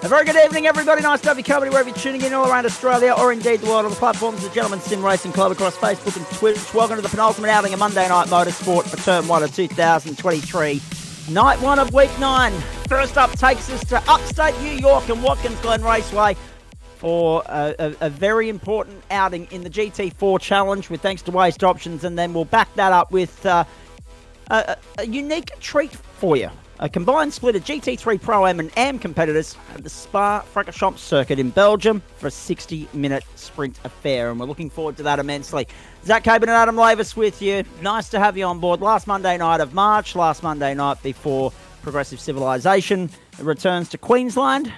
A very good evening, everybody. Nice to have you company wherever you're tuning in all around Australia or indeed the world on the platforms of the Gentleman Sim Racing Club across Facebook and Twitch. Welcome to the penultimate outing of Monday Night Motorsport for Term 1 of 2023. Night 1 of Week 9. First up takes us to upstate New York and Watkins Glen Raceway for a very important outing in the GT4 Challenge with thanks to Waste Options, and then we'll back that up with a unique treat for you. A combined split of GT3 ProAm and AM competitors at the Spa-Francorchamps circuit in Belgium for a 60-minute sprint affair, and we're looking forward to that immensely. Zach Cabin and Adam Lavis with you. Nice to have you on board. Last Monday night of March, last Monday night before Progressive Civilization returns to Queensland.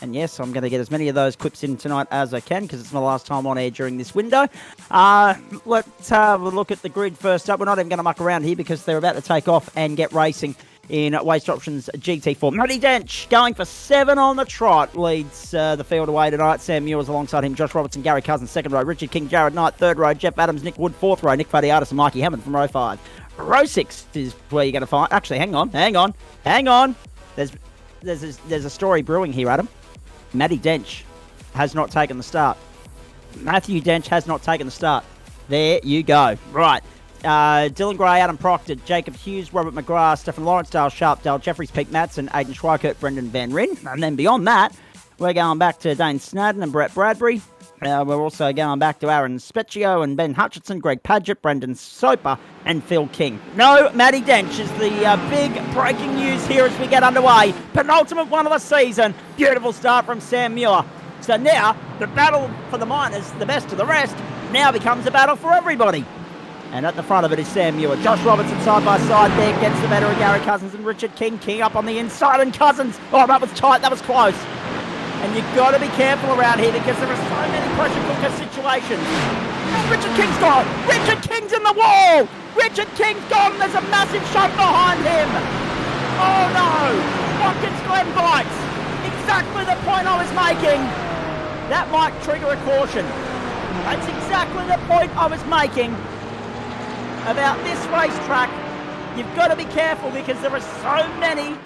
And yes, I'm going to get as many of those clips in tonight as I can because it's my last time on air during this window. Let's have a look at the grid first up. We're not even going to muck around here because they're about to take off and get racing in Waste Options GT4. Matty Dench going for 7 on the trot leads the field away tonight. Sam Muir's alongside him, Josh Robertson, Gary Cousins, second row, Richard King, Jared Knight, third row, Jeff Adams, Nick Wood, fourth row, Nick Fadiatis and Mikey Hammond from row 5. Row 6 is where you're going to find... Actually, hang on. There's a story brewing here, Adam. Matty Dench has not taken the start. Matthew Dench has not taken the start. There you go. Right. Dylan Gray, Adam Proctor, Jacob Hughes, Robert McGrath, Stephen Lawrence, Dale Sharp, Dale Jeffries, Pete Matson, Aidan Schweikert, Brendan Van Ryn. And then beyond that, we're going back to Dane Snadden and Brett Bradbury. We're also going back to Aaron Specchio and Ben Hutchinson, Greg Padgett, Brendan Soper, and Phil King. No, Matty Dench is the big breaking news here as we get underway. Penultimate one of the season. Beautiful start from Sam Muir. So now, the battle for the minors, the best of the rest, now becomes a battle for everybody. And at the front of it is Sam Muir. Josh Robertson side by side there gets the better of Gary Cousins and Richard King. King up on the inside and Cousins. Oh, that was tight. That was close. And you've got to be careful around here because there are so many pressure cooker situations. And Richard King's gone. Richard King's in the wall. Richard King's gone. There's a massive shot behind him. Oh no. Watkins Glen bites. Exactly the point I was making. That might trigger a caution. That's exactly the point I was making about this racetrack. You've got to be careful because there are so many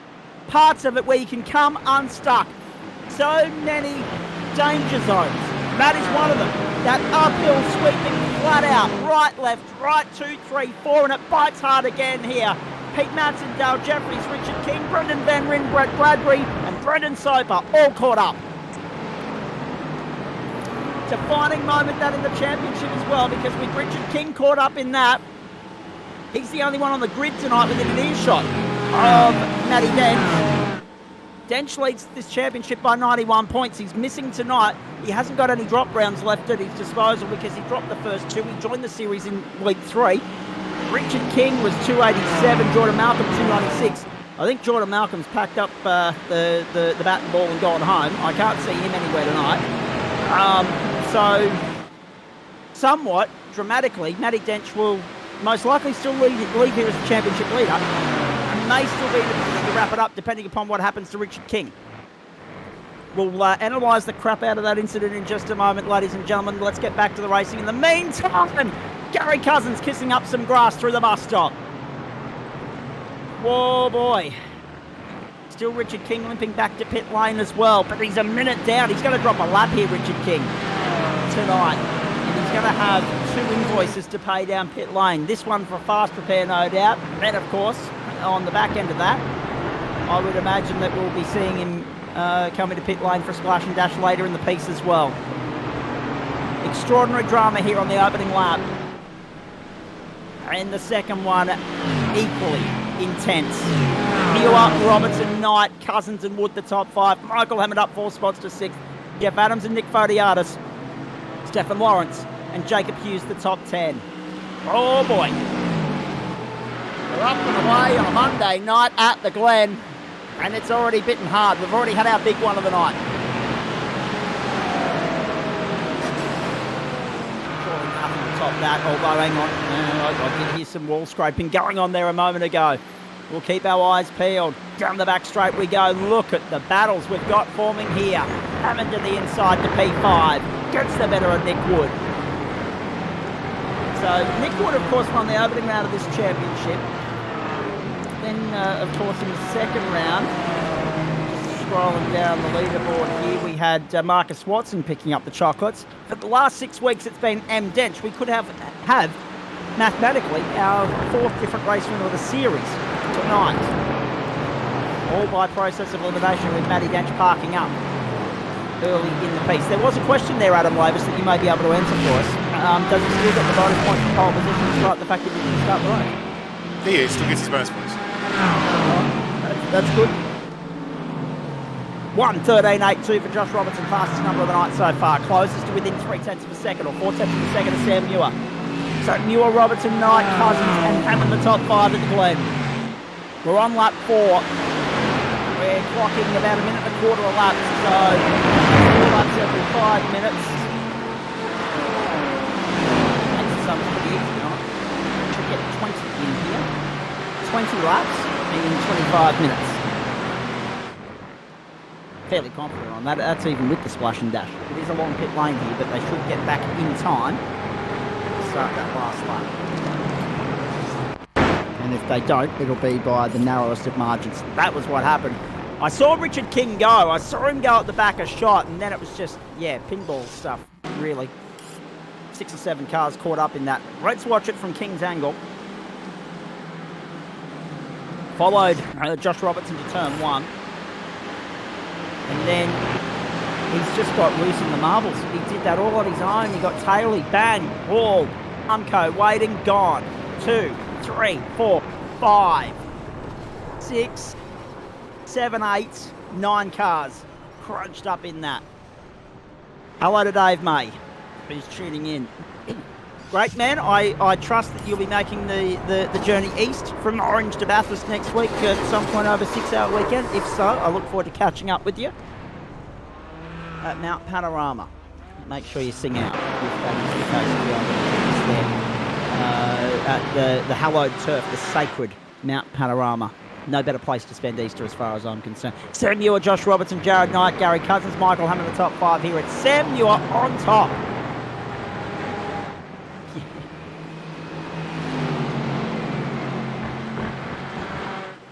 parts of it where you can come unstuck. So many danger zones. That is one of them. That uphill sweeping flat out. Right, left, right, 2, 3, 4, and it bites hard again here. Pete Matson, Dale Jeffries, Richard King, Brendan Van Ryn, Brett Bradbury, and Brendan Soper all caught up. Defining moment that in the championship as well because with Richard King caught up in that, he's the only one on the grid tonight within an earshot of Matty Dench. Dench leads this championship by 91 points. He's missing tonight. He hasn't got any drop rounds left at his disposal because he dropped the first 2. He joined the series in week 3. Richard King was 287, Jordan Malcolm 296. I think Jordan Malcolm's packed up the bat and ball and gone home. I can't see him anywhere tonight. So, somewhat dramatically, Matty Dench will most likely still leave here as a championship leader and may still be in a position to wrap it up depending upon what happens to Richard King. We'll analyse the crap out of that incident in just a moment, ladies and gentlemen. Let's get back to the racing. In the meantime, Gary Cousins kissing up some grass through the bus stop. Whoa, boy. Still Richard King limping back to pit lane as well, but he's a minute down. He's going to drop a lap here, Richard King, tonight. And he's going to have 2 invoices to pay down pit lane. This one for a fast repair, no doubt. And, of course, on the back end of that, I would imagine that we'll be seeing him coming to pit lane for a splash and dash later in the piece as well. Extraordinary drama here on the opening lap. And the second one, equally intense. Muir, Robertson, Knight, Cousins and Wood the top 5. Michael Hammond up 4 spots to 6th. Jeff Adams and Nick Fodiatis. Stephen Lawrence and Jacob Hughes the top 10. Oh boy. We're up and away on a Monday night at the Glen. And it's already bitten hard. We've already had our big one of the night. Surely nothing to top that, although hang on. I did hear some wall scraping going on there a moment ago. We'll keep our eyes peeled. Down the back straight we go. Look at the battles we've got forming here. Hammond to the inside to P5. Gets the better of Nick Wood. So Nick Wood, of course, won the opening round of this championship. Then, of course, in the second round, scrolling down the leaderboard here, we had Marcus Watson picking up the chocolates. For the last 6 weeks, it's been M. Dench. We could have mathematically our 4th different race winner of the series tonight. All by process of elimination with Matty Dench parking up early in the piece. There was a question there, Adam Lavis, that you may be able to answer for us. Does he still get the bonus points for pole position despite the fact that he didn't start the race? He still gets his bonus points. That's good. 1:13.82 for Josh Robertson, fastest number of the night so far. Closest to within 0.3 of a second, or 0.4 of a second of Sam Muir. So Muir, Robertson, Knight, Cousins, and Hammond the top 5 at the Glen. We're on lap 4. We're clocking about a minute and a quarter a lap, so 4 laps every 5 minutes. Makes the sums pretty easy tonight. Should get 20 in here. 20 laps in 25 minutes. Fairly confident on that. That's even with the splash and dash. It is a long pit lane here, but they should get back in time to start that last lap. And if they don't, it'll be by the narrowest of margins. That was what happened. I saw Richard King go. I saw him go at the back a shot, and then it was just, pinball stuff, really. 6 or 7 cars caught up in that. Let's watch it from King's angle. Followed Josh Robertson to turn 1. And then he's just got loose in the marbles. He did that all on his own. He got taily, bang, wall, Umco, waiting, gone. 2, 3, 4, 5, 6, 7, 8, 9 cars crunched up in that. Hello to Dave May, who's tuning in. Great man, I trust that you'll be making the journey east from Orange to Bathurst next week at some point over a 6-hour weekend. If so, I look forward to catching up with you at Mount Panorama. Make sure you sing out if that is the case. At the hallowed turf, the sacred Mount Panorama. No better place to spend Easter as far as I'm concerned. Sam Muir, Josh Robertson, Jared Knight, Gary Cousins, Michael Hammond, the top 5 here. It's Sam Muir on top.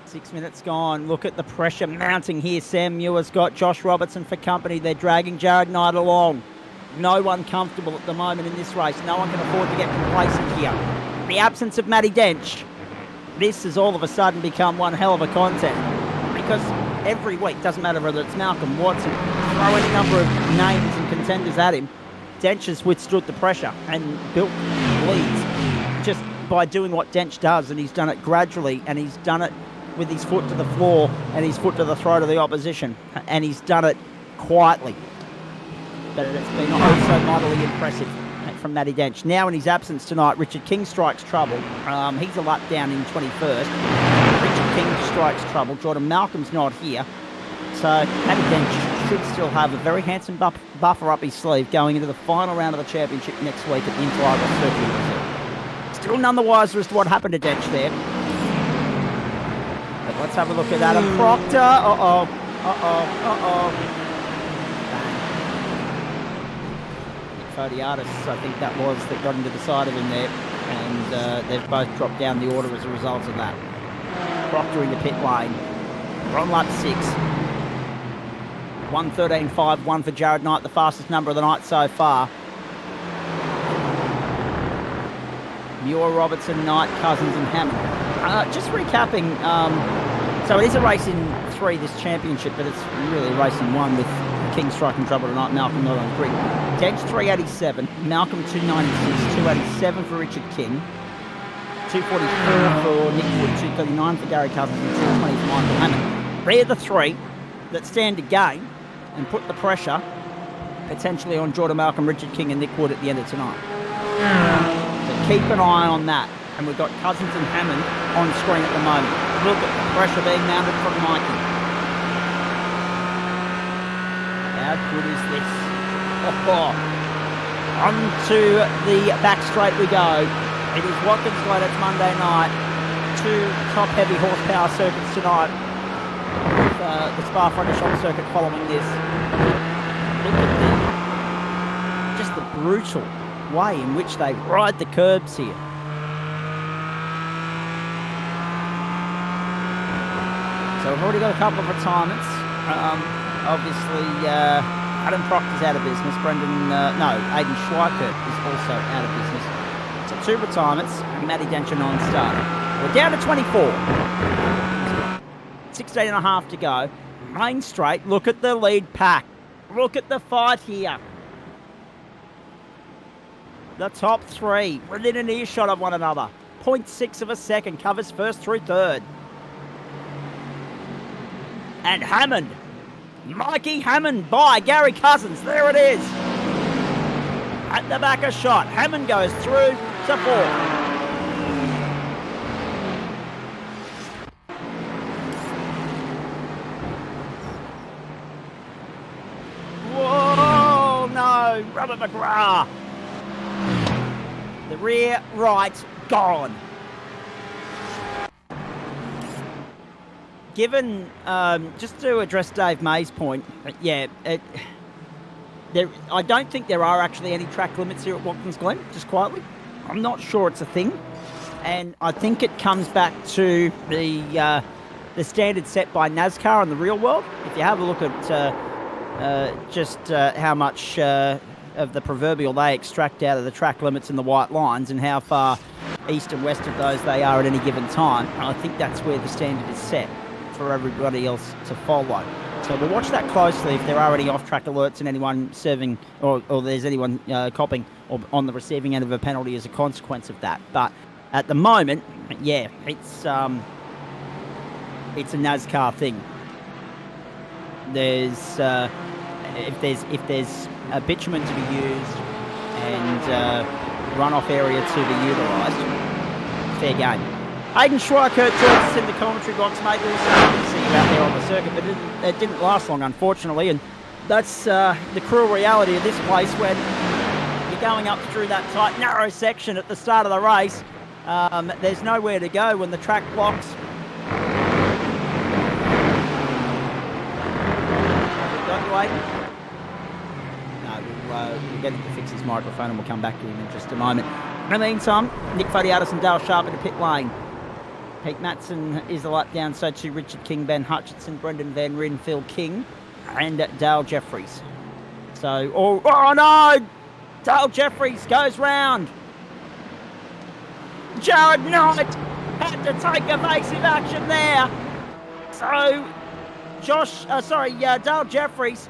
6 minutes gone. Look at the pressure mounting here. Sam Muir's got Josh Robertson for company. They're dragging Jared Knight along. No one comfortable at the moment in this race. No one can afford to get complacent here. The absence of Matty Dench. This has all of a sudden become one hell of a contest. Because every week, doesn't matter whether it's Malcolm, Watson, throw any number of names and contenders at him, Dench has withstood the pressure and built leads just by doing what Dench does. And he's done it gradually, and he's done it with his foot to the floor and his foot to the throat of the opposition. And he's done it quietly. But it's been also mightily impressive from Matty Dench. Now in his absence tonight, Richard King strikes trouble. He's a lap down in 21st. Richard King strikes trouble. Jordan Malcolm's not here. So Matty Dench should still have a very handsome buffer up his sleeve going into the final round of the championship next week at the Interlagos Circuit. Still none the wiser as to what happened to Dench there. But let's have a look at Adam Proctor. Fodiatis, I think that was, that got into the side of him there, and they've both dropped down the order as a result of that. Proctor in the pit lane. We're on lap 6. 1:13.51 for Jared Knight, the fastest number of the night so far. Muir, Robertson, Knight, Cousins and Hammond. Just recapping, so it is a race in 3, this championship, but it's really a race in 1 with King striking trouble tonight, Malcolm not on grid. Dench 387, Malcolm 296, 287 for Richard King, 244 for Nick Wood, 239 for Gary Cousins and 220 for Michael Hammond. They're the 3 that stand to gain and put the pressure potentially on Jordan Malcolm, Richard King and Nick Wood at the end of tonight. So keep an eye on that. And we've got Cousins and Hammond on screen at the moment. Look at the pressure being mounted from Mikey. How good is this? On to the back straight we go. It is Watkins Glen, it's Monday night. 2 top heavy horsepower circuits tonight. With the Spa-Francorchamps circuit following this. Look at just the brutal way in which they ride the curbs here. So we've already got a couple of retirements. Obviously, Adam Proctor's out of business. Aiden Schweikert is also out of business. So 2 retirements, Matty Dencher non-starter. We're down to 24. 16 and a half to go. Main straight, look at the lead pack. Look at the fight here. The top 3 within an earshot of one another. 0.6 of a second covers first through third. And Hammond. Mikey Hammond by Gary Cousins. There it is. At the back a shot. Hammond goes through to 4th. Whoa, no. Robert McGrath. The rear right gone. Given, just to address Dave May's point, I don't think there are actually any track limits here at Watkins Glen, just quietly. I'm not sure it's a thing. And I think it comes back to the standard set by NASCAR in the real world. If you have a look at how much of the proverbial they extract out of the track limits and the white lines and how far east and west of those they are at any given time, I think that's where the standard is set for everybody else to follow. So we'll watch that closely if there are any off-track alerts and anyone serving or there's anyone copping or on the receiving end of a penalty as a consequence of that. But at the moment, it's a NASCAR thing. There's if there's a bitumen to be used and runoff area to be utilised, fair game. Aiden Schweikert joins us in the commentary box, mate. We also see you out there on the circuit, but it didn't last long, unfortunately, and that's the cruel reality of this place when you're going up through that tight, narrow section at the start of the race. There's nowhere to go when the track blocks. Got you, Aiden? No, we'll get him to fix his microphone and we'll come back to him in just a moment. In the meantime, Nick Fodiatis and Dale Sharp into pit lane. Pete Matson is a lap down, so too Richard King, Ben Hutchinson, Brendan Van Ryn, Phil King, and Dale Jeffries. So, oh no! Dale Jeffries goes round. Jared Knight had to take evasive action there. So, Dale Jeffries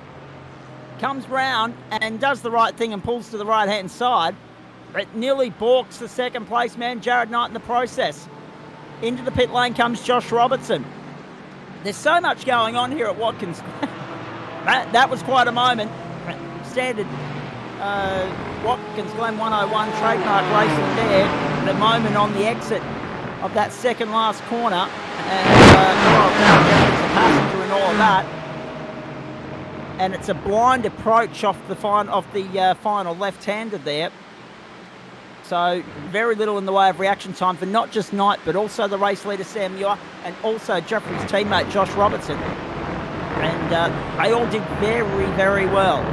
comes round and does the right thing and pulls to the right-hand side. It nearly balks the second place man, Jared Knight, in the process. Into the pit lane comes Josh Robertson. There's so much going on here at Watkins. that was quite a moment. Standard Watkins Glen 101 trademark racing there. The moment on the exit of that second last corner. And a passenger and all of that. And it's a blind approach off the final left-hander there. So very little in the way of reaction time for not just Knight, but also the race leader Sam Muir and also Jeffrey's teammate Josh Robertson. And they all did very, very well.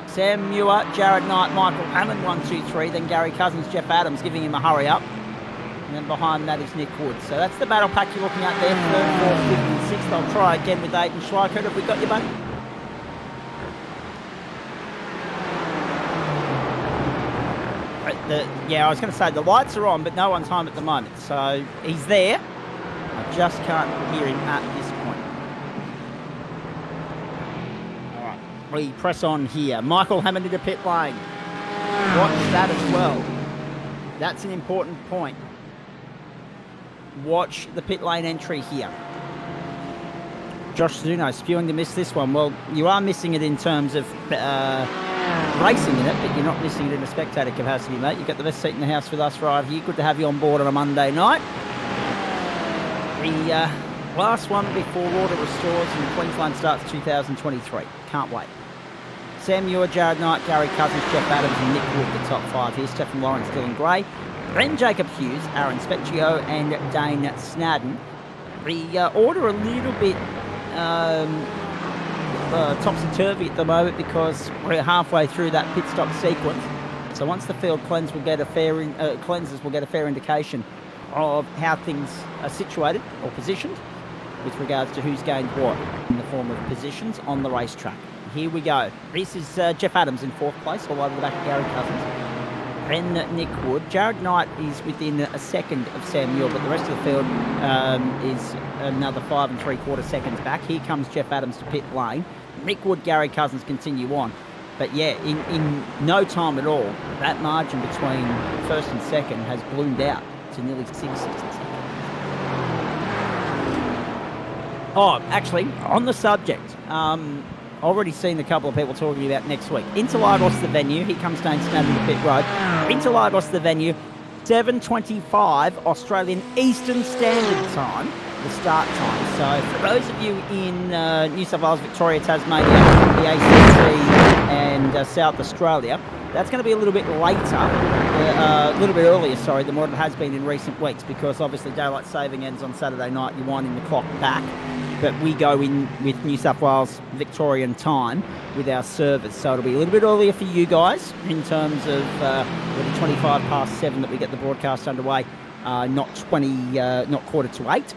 Sam Muir, Jared Knight, Michael Hammond, 1, 2, 3. Then Gary Cousins, Jeff Adams giving him a hurry up. And then behind that is Nick Wood. So that's the battle pack you're looking at there. 3rd, 4th, 5th and 6th. I'll try again with Aiden Schweikert. Have we got you, buddy? I was going to say the lights are on, but no one's home at the moment. So he's there. I just can't hear him at this point. All right, we press on here. Michael Hammond into pit lane. Watch that as well. That's an important point. Watch the pit lane entry here. Josh Zuno spewing to miss this one. Well, you are missing it in terms of racing in it, but you're not missing it in a spectator capacity, mate. You've got the best seat in the house with us right here. Good to have you on board on a Monday night. The last one before order restores and Queensland starts 2023. Can't wait. Sam Muir, Jared Knight, Gary Cousins, Jeff Adams and Nick Wood, the top 5 here. Stephen Lawrence, Dylan Gray, Ben Jacob Hughes, Aaron Specchio and Dane Snadden. The order a little bit topsy-turvy at the moment because we're halfway through that pit stop sequence. So once the field cleanses, we'll get a fair indication of how things are situated or positioned with regards to who's gained what in the form of positions on the racetrack. Here we go. This is Jeff Adams in 4th place, all over the back of Gary Cousins. Then Nick Wood. Jared Knight is within a second of Sam Muir, but the rest of the field is another 5 3/4 seconds back. Here comes Jeff Adams to pit lane. Nick Wood, Gary Cousins continue on. But yeah, in no time at all, that margin between first and second has ballooned out to nearly 6 seconds. Oh, actually, on the subject, already seen a couple of people talking about next week. Interlagos, the venue. Here comes Dane Snowden to pit road. Interlagos, the venue. 7:25 Australian Eastern Standard Time, the start time. So for those of you in New South Wales, Victoria, Tasmania, the ACT and South Australia, that's going to be a little bit later, a little bit earlier, sorry, than what it has been in recent weeks, because obviously daylight saving ends on Saturday night. You're winding the clock back. But we go in with New South Wales Victorian time with our servers. So it'll be a little bit earlier for you guys in terms of the 25 past 7 that we get the broadcast underway, not 8:15.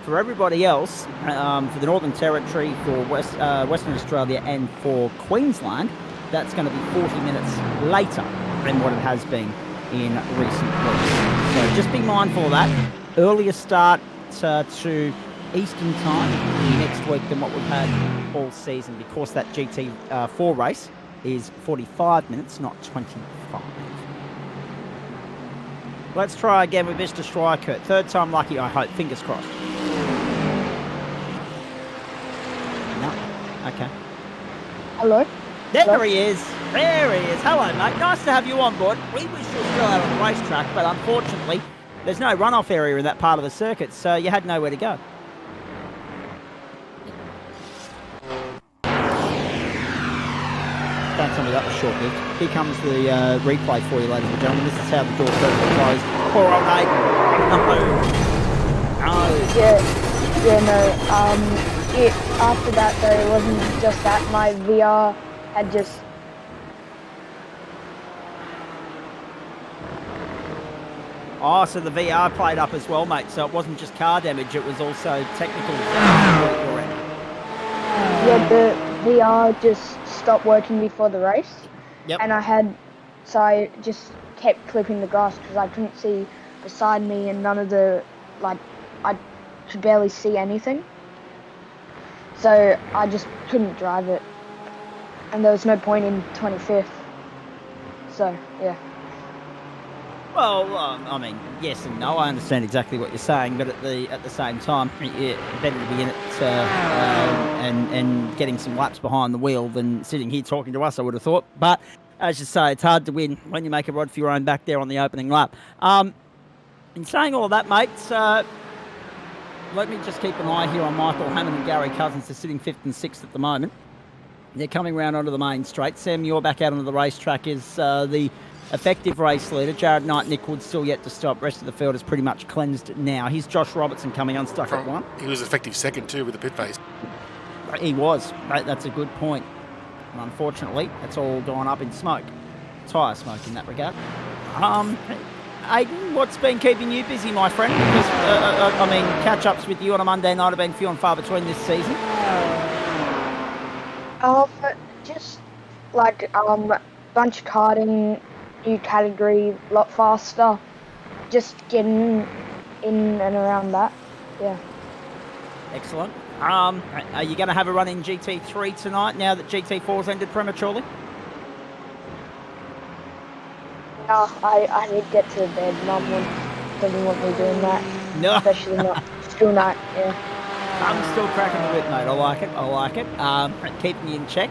For everybody else, for the Northern Territory, for Western Australia and for Queensland, that's going to be 40 minutes later than what it has been in recent weeks. So just be mindful of that. Earlier start to Eastern time next week than what we've had all season, because that GT4 race is 45 minutes, not 25. Let's try again with Mr. Striker. 3rd time lucky, I hope. Fingers crossed. No. Okay. Hello? There Hello? he is. There he is. Hello, mate. Nice to have you on board. We wish you were still out on the racetrack, but unfortunately, there's no runoff area in that part of the circuit, so you had nowhere to go. Don't tell me that was short-lived. Here comes the replay for you, ladies and gentlemen. This is how the door curtain closed. Poor old mate. After that, though, it wasn't just that. My VR had just... Oh, so the VR played up as well, mate. So it wasn't just car damage, it was also technical. Yeah, the VR just stopped working before the race. Yep. And I just kept clipping the grass because I couldn't see beside me, and none of the, I could barely see anything. So I just couldn't drive it. And there was no point in 25th. So, yeah. Well, I mean, yes and no. I understand exactly what you're saying, but at the same time, yeah, better to be in it and getting some laps behind the wheel than sitting here talking to us, I would have thought. But as you say, it's hard to win when you make a rod for your own back there on the opening lap. In saying all of that, mates, let me just keep an eye here on Michael Hammond and Gary Cousins. They're sitting 5th and 6th at the moment. They're coming round onto the main straight. Sam Muir back out onto the racetrack is the effective race leader. Jared Knight, Nick Wood still yet to stop. Rest of the field is pretty much cleansed now. Here's Josh Robertson coming unstuck at 1. He was effective second too with the pit phase. He was. That's a good point. And unfortunately, it's all gone up in smoke. Tyre smoke in that regard. Aidan, what's been keeping you busy, my friend? Because, catch-ups with you on a Monday night have been few and far between this season. Just bunch karting, new category, a lot faster. Just getting in and around that, yeah. Excellent. Are you going to have a run in GT3 tonight now that GT4's ended prematurely? No, I need to get to bed. Mum doesn't want me doing that. No. Especially not school night, yeah. I'm still cracking the whip, mate. I like it. Keeping you in check.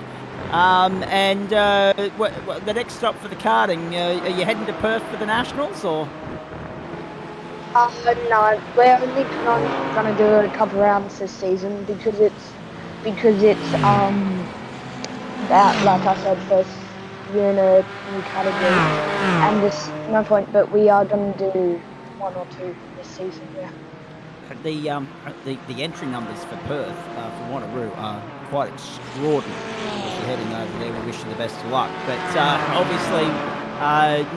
The next stop for the karting, are you heading to Perth for the Nationals, or? No, we're only going to do a couple rounds this season because it's that, like I said, first year in a new category, and there's no point. But we are going to do 1 or 2 this season, yeah. The entry numbers for Perth for Wanneroo are quite extraordinary. If you're heading over there, we wish you the best of luck. But obviously,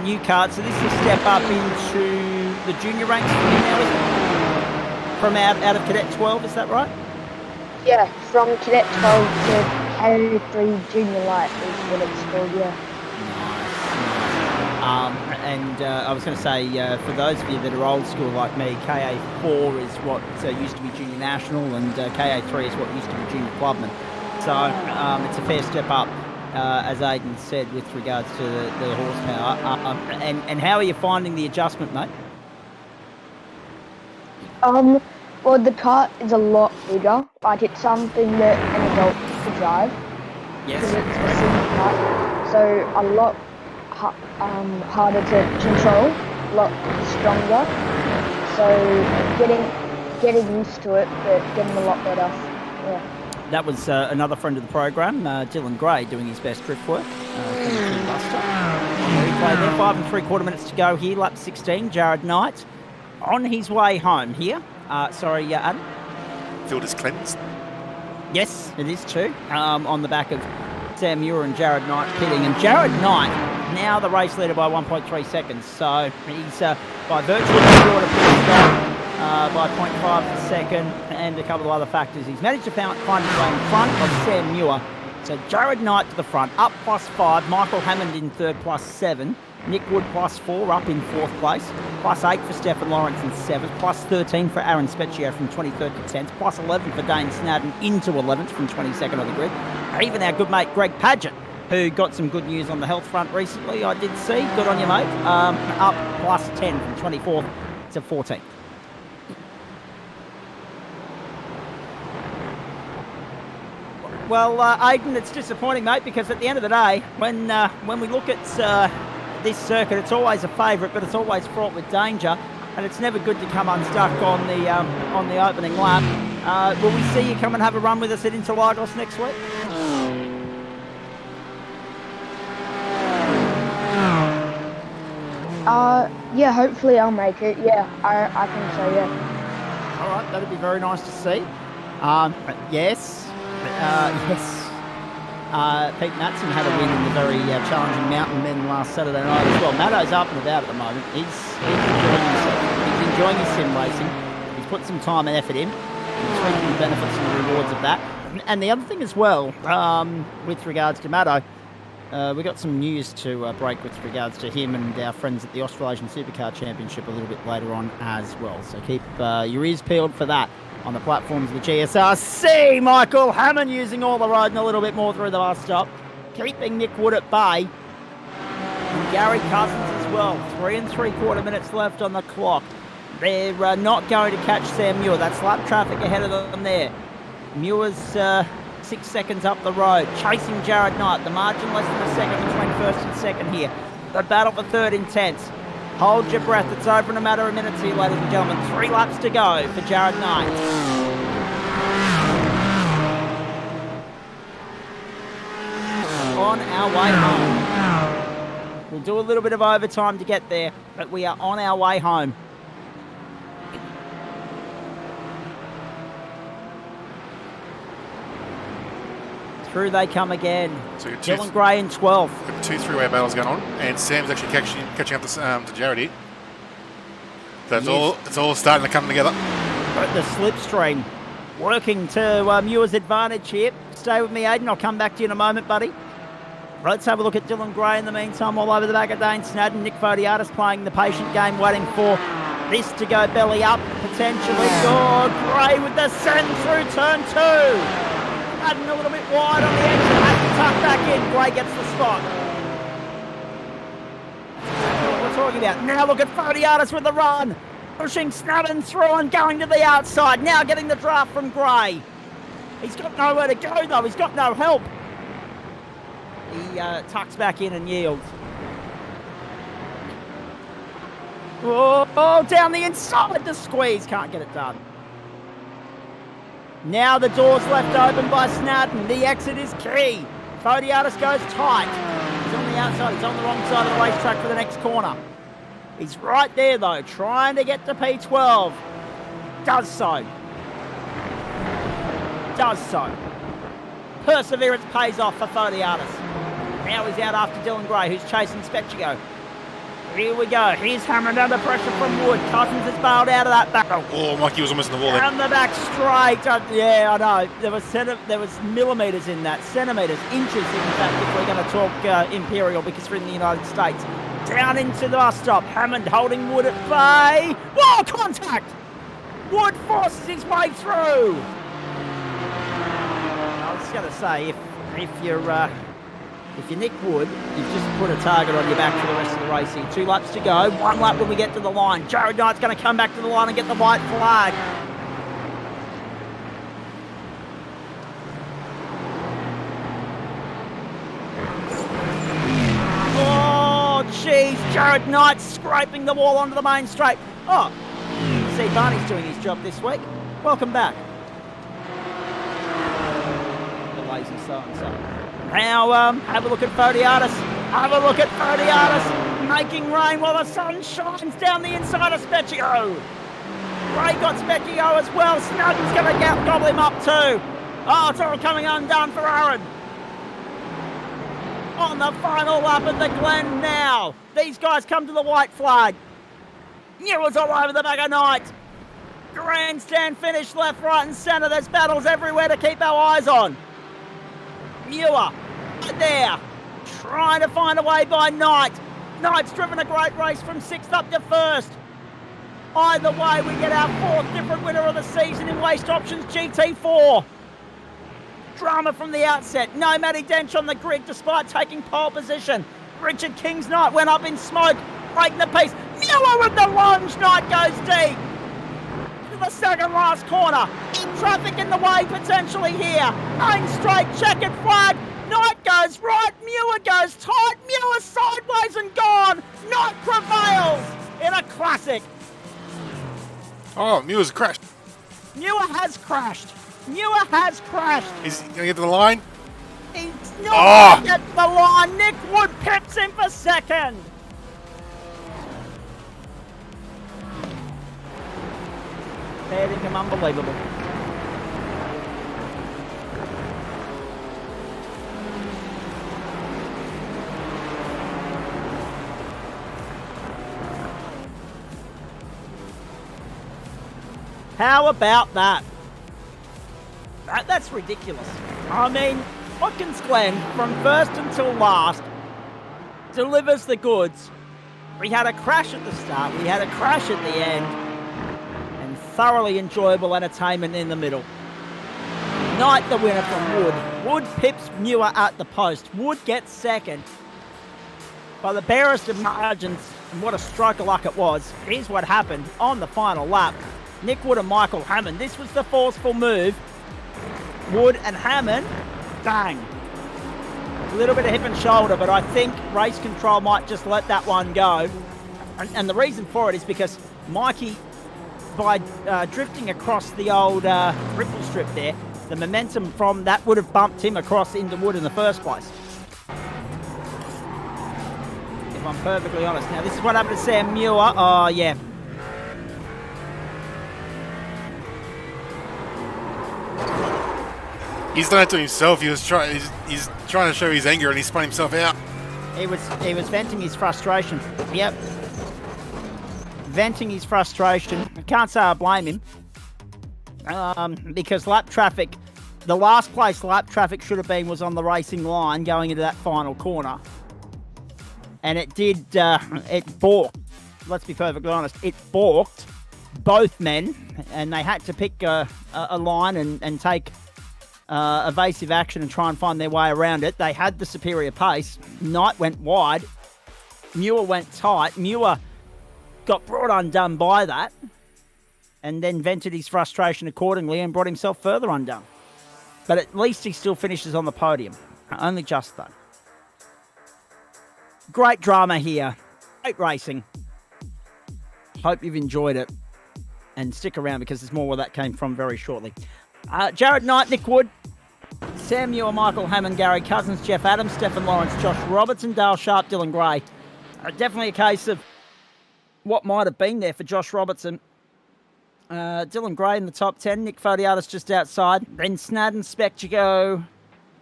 new card. So this is a step up into the junior ranks for him now, is it? From out of Cadet 12, is that right? Yeah, from Cadet 12 to K3 Junior Light is what it's called, yeah. And I was going to say, for those of you that are old school like me, KA4 is what used to be Junior National, and KA3 is what used to be Junior Clubman. So it's a fair step up, as Aiden said, with regards to the horsepower. And how are you finding the adjustment, mate? Well, the car is a lot bigger. Like, it's something that an adult could drive. Yes. Because it's a single car, so a lot harder to control, a lot stronger. So getting used to it, but getting a lot better. Yeah. That was another friend of the program, Dylan Gray, doing his best drift work. Buster. Replay there, 5 3/4 minutes to go here, lap 16. Jared Knight on his way home here. Adam? Field is cleansed. Yes, it is too. On the back of Sam Muir and Jared Knight pitting. And Jared Knight, now the race leader by 1.3 seconds. So he's by virtue of the order by 0.5 per second and a couple of other factors. He's managed to find his way in front of Sam Muir. So Jared Knight to the front, up +5. Michael Hammond in third, +7. Nick Wood +4, up in fourth place. +8 for Stefan Lawrence in seventh. +13 for Aaron Specchio from 23rd to 10th. +11 for Dane Snadden into 11th from 22nd on the grid. Even our good mate Greg Padgett, who got some good news on the health front recently, I did see. Good on you, mate. Up +10 from 24th to 14th. Well, Aiden, it's disappointing, mate, because at the end of the day, when we look at this circuit, it's always a favourite, but it's always fraught with danger, and it's never good to come unstuck on the opening lap. Will we see you come and have a run with us at Interlagos next week? Yeah, hopefully I'll make it. Yeah, I think so, yeah. All right, that'd be very nice to see. Yes. Pete Matson had a win in the very challenging Mountain Men last Saturday night as well. Matto's up and about at the moment. He's enjoying himself. He's enjoying his sim racing. He's put some time and effort in. He's reaping the benefits and the rewards of that. And the other thing as well, with regards to Matto, we got some news to break with regards to him and our friends at the Australasian Supercar Championship a little bit later on as well. So keep your ears peeled for that on the platforms of the GSRC. Michael Hammond using all the road and a little bit more through the bus stop, keeping Nick Wood at bay. And Gary Cousins as well. 3 3/4 minutes left on the clock. They're not going to catch Sam Muir. That's lap traffic ahead of them there. Muir's 6 seconds up the road, chasing Jared Knight. The margin less than a second between first and second here. The battle for third intense. Hold your breath. It's over in a matter of minutes here, ladies and gentlemen. 3 laps to go for Jared Knight. On our way home. We'll do a little bit of overtime to get there, but we are on our way home. Through they come again. So Dylan Gray in 12th. Got 2 three-way battles going on, and Sam's actually catching up to Jared here. So it's all starting to come together. But the slipstream working to Muir's advantage here. Stay with me, Aiden. I'll come back to you in a moment, buddy. Let's have a look at Dylan Gray in the meantime, all over the back of Dane Snadden. Nick Fodiatis playing the patient game, waiting for this to go belly up, potentially. Oh, Gray with the send through turn 2. Adding a little bit wide on the edge and has to tuck back in. Gray gets the spot. That's what we're talking about. Now look at Fodiatis with the run. Pushing Snadden through and going to the outside. Now getting the draft from Gray. He's got nowhere to go though. He's got no help. He tucks back in and yields. Oh, down the inside to squeeze. Can't get it done. Now the door's left open by Snadden. The exit is key. Fodiatis goes tight. He's on the outside. He's on the wrong side of the racetrack for the next corner. He's right there, though, trying to get to P12. Does so. Does so. Perseverance pays off for Fodiatis. Now he's out after Dylan Gray, who's chasing Specchio. Here we go. Here's Hammond under pressure from Wood. Cousins is bailed out of that battle. Oh, Mikey was almost in the wall there. Down the back straight. Yeah, I know. There was millimetres in that. Centimetres. Inches, in fact, if we're going to talk imperial because we're in the United States. Down into the bus stop. Hammond holding Wood at bay. Whoa, contact! Wood forces his way through. I was going to say, if you're Nick Wood, you've just put a target on your back for the rest of the race here. 2 laps to go. 1 lap when we get to the line. Jared Knight's going to come back to the line and get the white flag. Oh, jeez. Jared Knight scraping the wall onto the main straight. Oh, see, Barney's doing his job this week. Welcome back. The lazy so-and-so. Now, have a look at Fodiatis. Have a look at Fodiatis making rain while the sun shines down the inside of Specchio. Ray got Specchio as well. Snugden's going to gobble him up too. Oh, it's all coming undone for Aaron. On the final lap of the Glen now. These guys come to the white flag. Newell's all over the back of Knight. Grandstand finish left, right and centre. There's battles everywhere to keep our eyes on. Muir, right there, trying to find a way by Knight. Knight's driven a great race from 6th up to 1st. Either way, we get our 4th different winner of the season in Waste Options GT4. Drama from the outset. No Matty Dench on the grid despite taking pole position. Richard King's Knight went up in smoke, breaking the piece. Muir with the lunge. Knight goes deep. To the second last corner. Traffic in the way potentially here. Main straight, checkered flag. Knight goes right, Muir goes tight, Muir sideways and gone. Knight prevails in a classic. Oh, Muir's crashed. Muir has crashed. Muir has crashed. Is he going to get to the line? He's not going to get to the line. Nick Wood pips him for 2nd. Fair dinkum, unbelievable. How about that? That's ridiculous. I mean, Watkins Glen, from first until last, delivers the goods. We had a crash at the start, we had a crash at the end, and thoroughly enjoyable entertainment in the middle. Knight the winner from Wood. Wood pips Muir at the post. Wood gets 2nd. By the barest of margins, and what a stroke of luck it was. Here's what happened on the final lap. Nick Wood and Michael Hammond. This was the forceful move. Wood and Hammond, bang. A little bit of hip and shoulder, but I think race control might just let that one go. And the reason for it is because Mikey, by drifting across the old ripple strip there, the momentum from that would have bumped him across into Wood in the first place. If I'm perfectly honest. Now, this is what happened to Sam Muir. Oh, yeah. He's done it to himself. He's trying to show his anger, and he spun himself out. He was venting his frustration. Yep. Venting his frustration. I can't say I blame him. Because lap traffic, the last place lap traffic should have been was on the racing line going into that final corner. And it did, it balked. Let's be perfectly honest. It balked both men, and they had to pick a line and take evasive action and try and find their way around it. They had the superior pace. Knight went wide. Muir went tight. Muir got brought undone by that and then vented his frustration accordingly and brought himself further undone. But at least he still finishes on the podium. Only just, though. Great drama here. Great racing. Hope you've enjoyed it. And stick around because there's more where that came from very shortly. Jared Knight, Nick Wood, Sam Muir, Michael Hammond, Gary Cousins, Jeff Adams, Stephen Lawrence, Josh Robertson, Dale Sharp, Dylan Gray. Definitely a case of what might have been there for Josh Robertson. Dylan Gray in the top 10, Nick Fodiatis just outside. Then Snadden, Specchigo,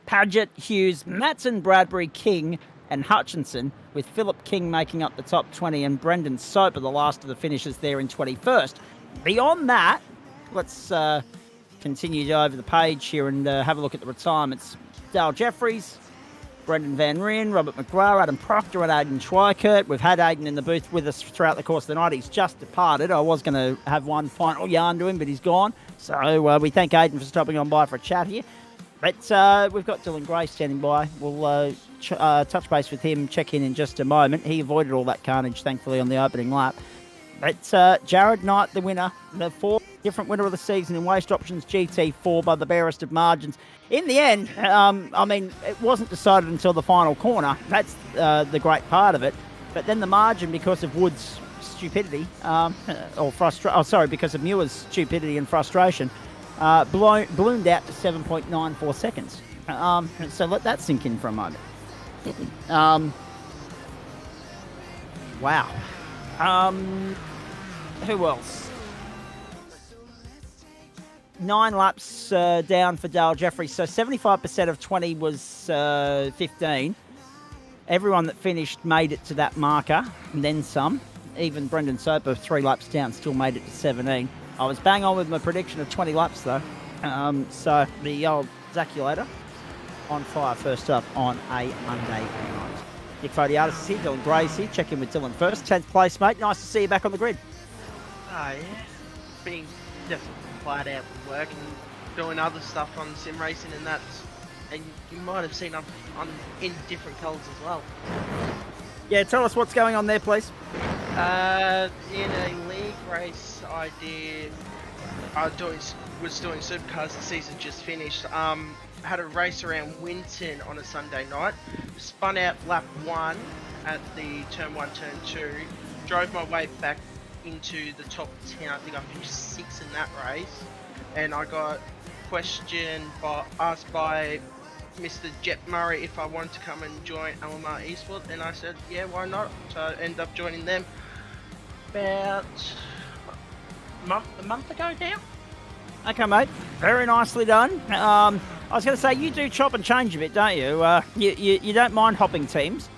Paget, Hughes, Matson, Bradbury, King, and Hutchinson, with Philip King making up the top 20 and Brendan Soper the last of the finishers there in 21st. Beyond that, let's continue over the page here and have a look at the retirements. Dale Jeffries, Brendan Van Ryn, Robert McGrath, Adam Proctor and Aidan Schweikert. We've had Aidan in the booth with us throughout the course of the night. He's just departed. I was going to have one final yarn to him, but he's gone. So we thank Aidan for stopping on by for a chat here. But we've got Dylan Gray standing by. We'll touch base with him, check in just a moment. He avoided all that carnage, thankfully, on the opening lap. But Jared Knight, the winner, the fourth different winner of the season in Waste Options GT4 by the barest of margins. In the end, I mean, it wasn't decided until the final corner. That's the great part of it. But then the margin, because of Wood's stupidity, because of Muir's stupidity and frustration, ballooned out to 7.94 seconds. So let that sink in for a moment. Wow. Who else? 9 laps down for Dale Jeffries. So 75% of 20 was 15. Everyone that finished made it to that marker, and then some. Even Brendan Soper, 3 laps down, still made it to 17. I was bang on with my prediction of 20 laps, though. So the old Zaculator on fire first up on a Monday night. Nick Fodiatis is here, Dylan Gray's here. Check in with Dylan first. 10th place, mate. Nice to see you back on the grid. Oh, yeah. Being just flat out with work and doing other stuff on sim racing and that. And you might have seen I'm in different colours as well. Yeah, tell us what's going on there, please. In a league race I was doing supercars. The season just finished. Had a race around Winton on a Sunday night. Spun out lap 1 at the turn 1, turn 2. Drove my way back into the top 10. I think I finished 6th in that race. And I got asked by Mr. Jet Murray if I wanted to come and join LMR Esports, and I said, yeah, why not? So I ended up joining them about a month ago now. Okay, mate. Very nicely done. I was going to say, you do chop and change a bit, don't you? You don't mind hopping teams?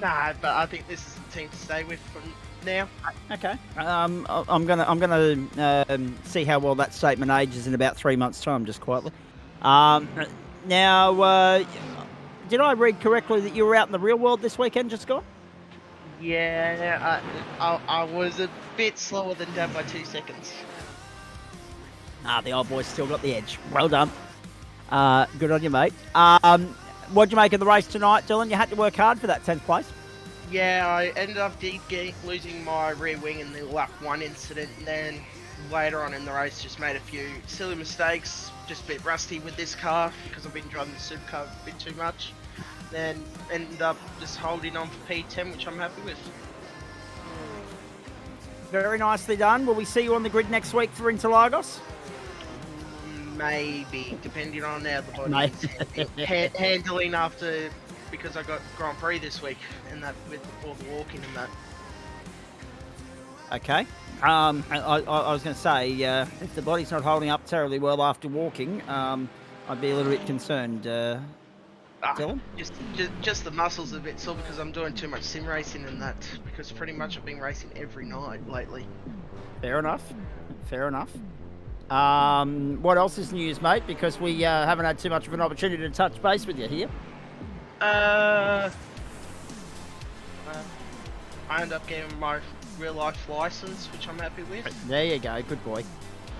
Nah, but I think this is the team to stay with from now. Okay. I'm gonna see how well that statement ages in about 3 months' time, just quietly. Now, did I read correctly that you were out in the real world this weekend, just gone? Yeah, I was a bit slower than Dad by 2 seconds. The old boy's still got the edge. Well done. Good on you, mate. What'd you make of the race tonight, Dylan? You had to work hard for that 10th place. Yeah, I ended up losing my rear wing in the lap 1 incident, and then later on in the race just made a few silly mistakes, just a bit rusty with this car because I've been driving the supercar a bit too much. Then ended up just holding on for P10, which I'm happy with. Very nicely done. Will we see you on the grid next week for Interlagos? Maybe, depending on how the body's handling after, because I got Grand Prix this week, and that with all the walking and that. Okay. I was going to say, if the body's not holding up terribly well after walking, I'd be a little bit concerned. Dylan? Just the muscles are a bit sore because I'm doing too much sim racing and that, because pretty much I've been racing every night lately. Fair enough. Fair enough. What else is news, mate? Because we haven't had too much of an opportunity to touch base with you here. I ended up getting my real life license, which I'm happy with. There you go, good boy.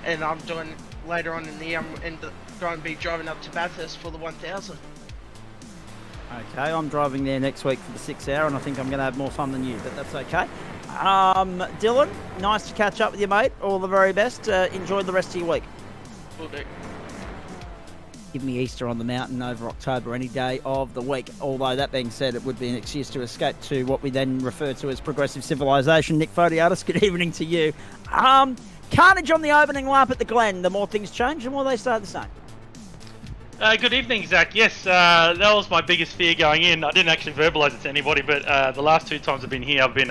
And I'm doing later on in the year, I'm going to be driving up to Bathurst for the 1000. Okay, I'm driving there next week for the 6 hour, and I think I'm going to have more fun than you, but that's okay. Dylan, nice to catch up with you, mate. All the very best. Enjoy the rest of your week. Will do. Give me Easter on the mountain over October any day of the week. Although, that being said, it would be an excuse to escape to what we then refer to as progressive civilization. Nick Fodiatis, good evening to you. Carnage on the opening lap at the Glen. The more things change, the more they stay the same. Good evening, Zach. Yes, that was my biggest fear going in. I didn't actually verbalise it to anybody, but the last 2 times I've been here, I've been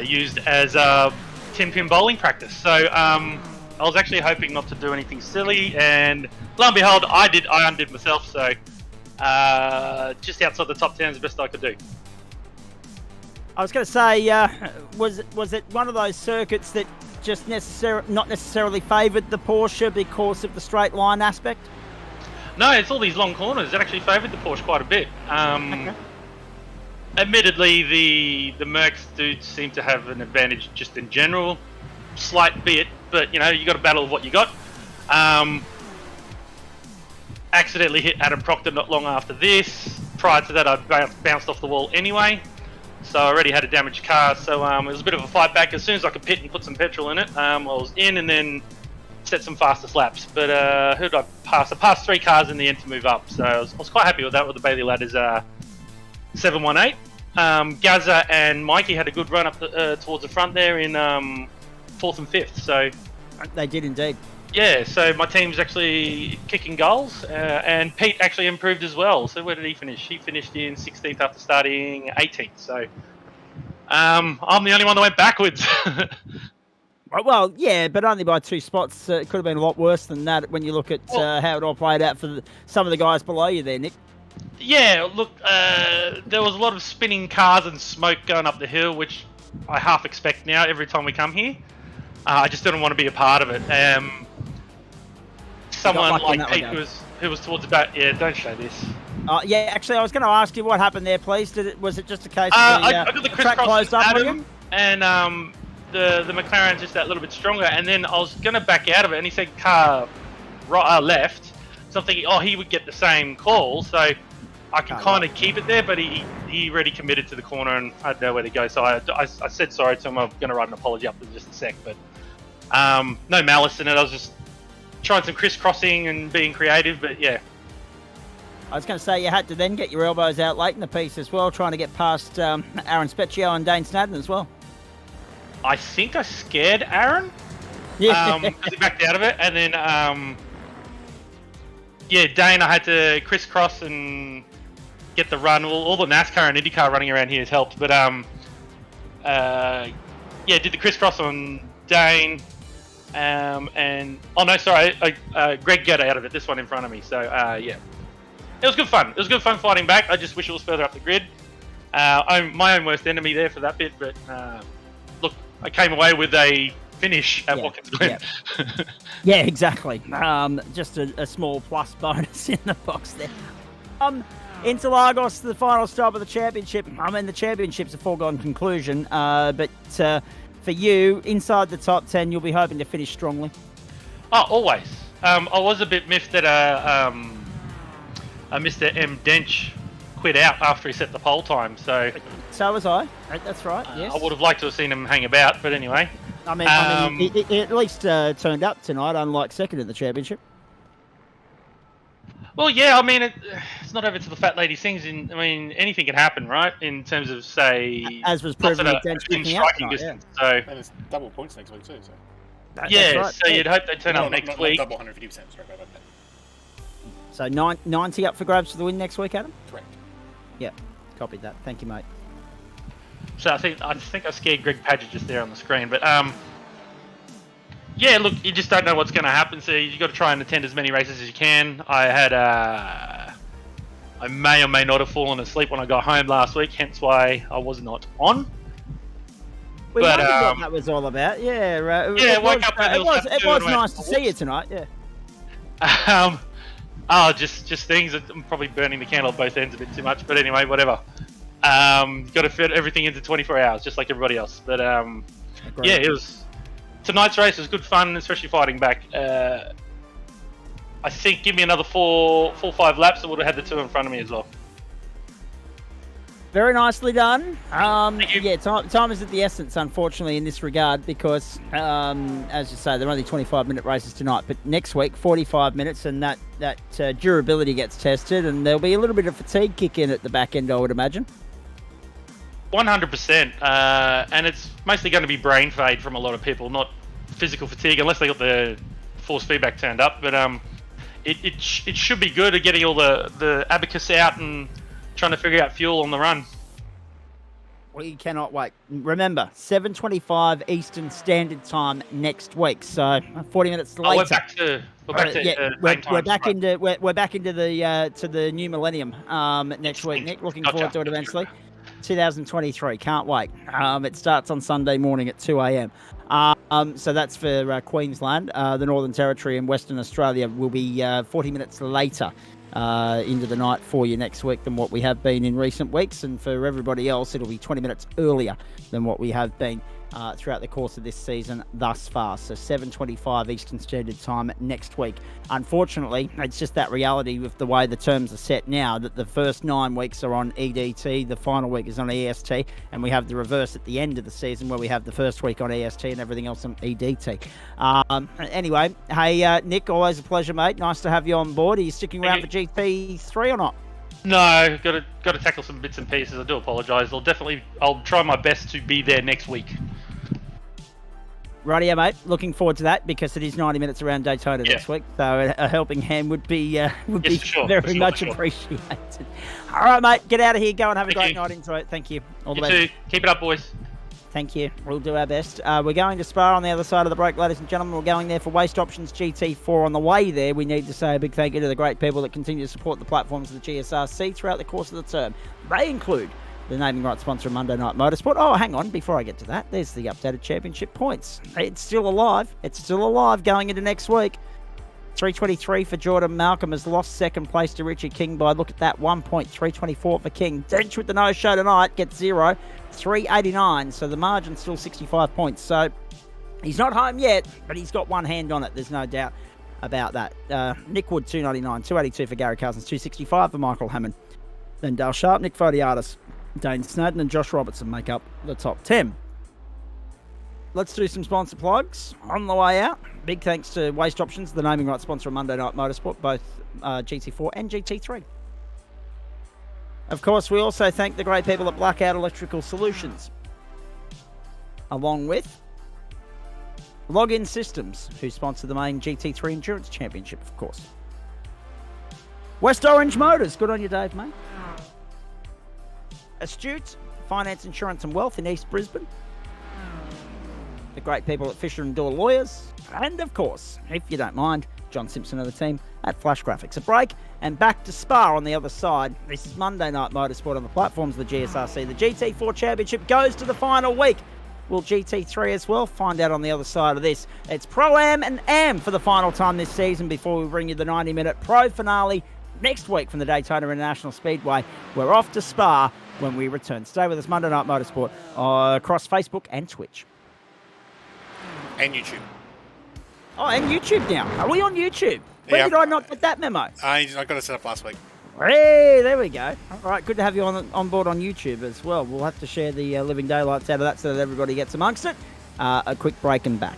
used as 10-pin bowling practice. So I was actually hoping not to do anything silly, and lo and behold, I undid myself. So just outside the top 10 is the best I could do. I was going to say, was it one of those circuits that just not necessarily favoured the Porsche because of the straight line aspect? No, it's all these long corners that actually favoured the Porsche quite a bit. Okay. Admittedly, the Mercs do seem to have an advantage just in general, slight bit, but you got to battle with what you got. Accidentally hit Adam Proctor not long after this. Prior to that, I bounced off the wall anyway, so I already had a damaged car. So it was a bit of a fight back. As soon as I could pit and put some petrol in it, I was in and then set some fastest laps. But who did I pass? I passed 3 cars in the end to move up, so I was quite happy with that. With the Bailey ladders 718. Gazza and Mikey had a good run up towards the front there in 4th and 5th. So they did indeed. Yeah, so my team's actually kicking goals, and Pete actually improved as well. So where did he finish? He finished in 16th after starting 18th. So I'm the only one that went backwards. Well, yeah, but only by 2 spots. It could have been a lot worse than that when you look at how it all played out for some of the guys below you there, Nick. Yeah, look, there was a lot of spinning cars and smoke going up the hill, which I half expect now every time we come here. I just didn't want to be a part of it. Someone like Pete who was towards the back. Yeah, don't show this. Yeah, actually, I was going to ask you what happened there, please. Was it just a case of I got the track crisscross closed up on Adam, you? and the McLaren just that little bit stronger, and then I was going to back out of it, and he said car left. So I'm thinking, he would get the same call, so I can kind of keep it there, but he already committed to the corner, and I had nowhere to go. So I said sorry to him. I'm going to write an apology up in just a sec, but no malice in it. I was just trying some crisscrossing and being creative, but yeah. I was going to say you had to then get your elbows out late in the piece as well, trying to get past Aaron Specchio and Dane Snadden as well. I think I scared Aaron. Yeah. Because he backed out of it, and then Dane, I had to crisscross and get the run. All the NASCAR and IndyCar running around here has helped, but did the crisscross on Dane. Greg got out of it. This one in front of me. So it was good fun. It was good fun fighting back. I just wish it was further up the grid. I'm my own worst enemy there for that bit. But look, I came away with a finish at Watkins Glen. Yeah. Yeah, exactly. Just a small plus bonus in the box there. Interlagos, the final stop of the championship. I mean, the championship's a foregone conclusion. But for you, inside the top 10, you'll be hoping to finish strongly. Oh, always. I was a bit miffed that Mr. M. Dench quit out after he set the pole time. So was I. That's right. Yes. I would have liked to have seen him hang about, but anyway. I mean, he at least turned up tonight, unlike second in the championship. Well, yeah, I mean, it's not over till the fat lady sings. Anything can happen, right? In terms of, say... As was proven with Dench picking out tonight, distance, So. And it's double points next week too, so... That's right. So you'd hope they turn up next week. Double 150%, sorry about that. So 90 up for grabs for the win next week, Adam? Correct. Yeah, copied that. Thank you, mate. So I think I scared Greg Padgett just there on the screen, but yeah, look, you just don't know what's going to happen, so you've got to try and attend as many races as you can. I may or may not have fallen asleep when I got home last week, hence why I was not on. We wondered what that was all about. Yeah, woke up and it was nice to see you tonight. Yeah. Just things. I'm probably burning the candle at both ends a bit too much, but anyway, whatever. Got to fit everything into 24 hours, just like everybody else. But it was. Tonight's race was good fun, especially fighting back. I think give me another 4-5 laps, I would have had the 2 in front of me as well. Very nicely done. Thank you. Yeah, time is of the essence, unfortunately, in this regard, because, as you say, they're only 25-minute races tonight. But next week, 45 minutes, and that durability gets tested, and there'll be a little bit of fatigue kick in at the back end, I would imagine. 100%. And it's mostly going to be brain fade from a lot of people, not physical fatigue, unless they got the force feedback turned up. But it should be good at getting all the abacus out and trying to figure out fuel on the run. We cannot wait. Remember, 7:25 Eastern Standard Time next week. So 40 minutes later. We're back to we're back into the to the new millennium next week, Nick. Looking forward to it eventually. 2023. Can't wait. It starts on Sunday morning at 2 a.m. So that's for Queensland. The Northern Territory and Western Australia will be 40 minutes later into the night for you next week than what we have been in recent weeks. And for everybody else, it'll be 20 minutes earlier than what we have been throughout the course of this season thus far. So 7:25 Eastern Standard Time next week. Unfortunately, it's just that reality with the way the terms are set now, that the first 9 weeks are on EDT, the final week is on EST, and we have the reverse at the end of the season where we have the first week on EST and everything else on EDT. Anyway, hey, Nick, always a pleasure, mate. Nice to have you on board. Are you sticking around for GT3 or not? No, got to tackle some bits and pieces. I do apologise. I'll try my best to be there next week. Rightio, mate. Looking forward to that because it is 90 minutes around Daytona next week. So a helping hand would be very much appreciated. All right, mate. Get out of here. Go and have a great night into it. Thank you. All the best. You too. Keep it up, boys. Thank you. We'll do our best. We're going to Spa on the other side of the break, ladies and gentlemen. We're going there for Waste Options GT4 on the way there. We need to say a big thank you to the great people that continue to support the platforms of the GSRC throughout the course of the term. They include the naming rights sponsor of Monday Night Motorsport. Oh, hang on. Before I get to that, there's the updated championship points. It's still alive. It's still alive going into next week. 323 for Jordan Malcolm has lost second place to Richie King by, look at that, 1 point. 324 for King. Dench with the no-show tonight gets 0. 389, so the margin's still 65 points. So he's not home yet, but he's got one hand on it. There's no doubt about that. Nick Wood, 299. 282 for Gary Cousins. 265 for Michael Hammond. Then Dale Sharp, Nick Fodiatis, Dane Snowden and Josh Robertson make up the top 10. Let's do some sponsor plugs on the way out. Big thanks to Waste Options, the naming rights sponsor of Monday Night Motorsport, both GT4 and GT3. Of course, we also thank the great people at Blackout Electrical Solutions, along with Login Systems, who sponsor the main GT3 Endurance Championship, of course. West Orange Motors, good on you, Dave, mate. Astute Finance, Insurance and Wealth in East Brisbane. The great people at Fisher & Dorr Lawyers. And, of course, if you don't mind, John Simpson of the team at Flash Graphics. A break and back to Spa on the other side. This is Monday Night Motorsport on the platforms of the GSRC. The GT4 Championship goes to the final week. Will GT3 as well? Find out on the other side of this. It's ProAm and AM for the final time this season before we bring you the 90-minute Pro finale next week from the Daytona International Speedway. We're off to Spa when we return. Stay with us, Monday Night Motorsport, across Facebook and Twitch. And YouTube. Oh, and YouTube now. Are we on YouTube? Where did I not get that memo? I got it set up last week. Hey, there we go. All right, good to have you on board on YouTube as well. We'll have to share the living daylights out of that so that everybody gets amongst it. A quick break and back.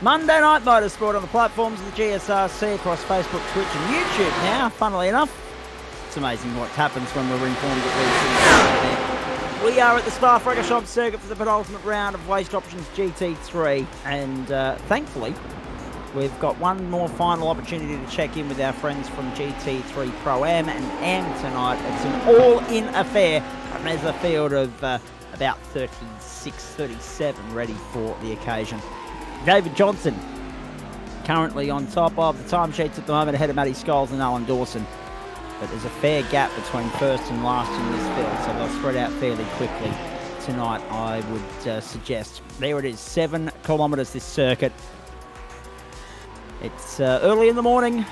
Monday Night Motorsport on the platforms of the GSRC across Facebook, Twitch and YouTube now, funnily enough. It's amazing what happens when we're informed that we are at the Spa-Francorchamps circuit for the penultimate round of Waste Options GT3, and thankfully we've got one more final opportunity to check in with our friends from GT3 ProAm and AM tonight. It's an all-in affair, and there's a field of about 36, 37 ready for the occasion. David Johnson currently on top of the timesheets at the moment, ahead of Matty Scholes and Alan Dawson. But there's a fair gap between first and last in this field, so they'll spread out fairly quickly tonight, I would suggest. There it is, 7 kilometres this circuit. It's early in the morning,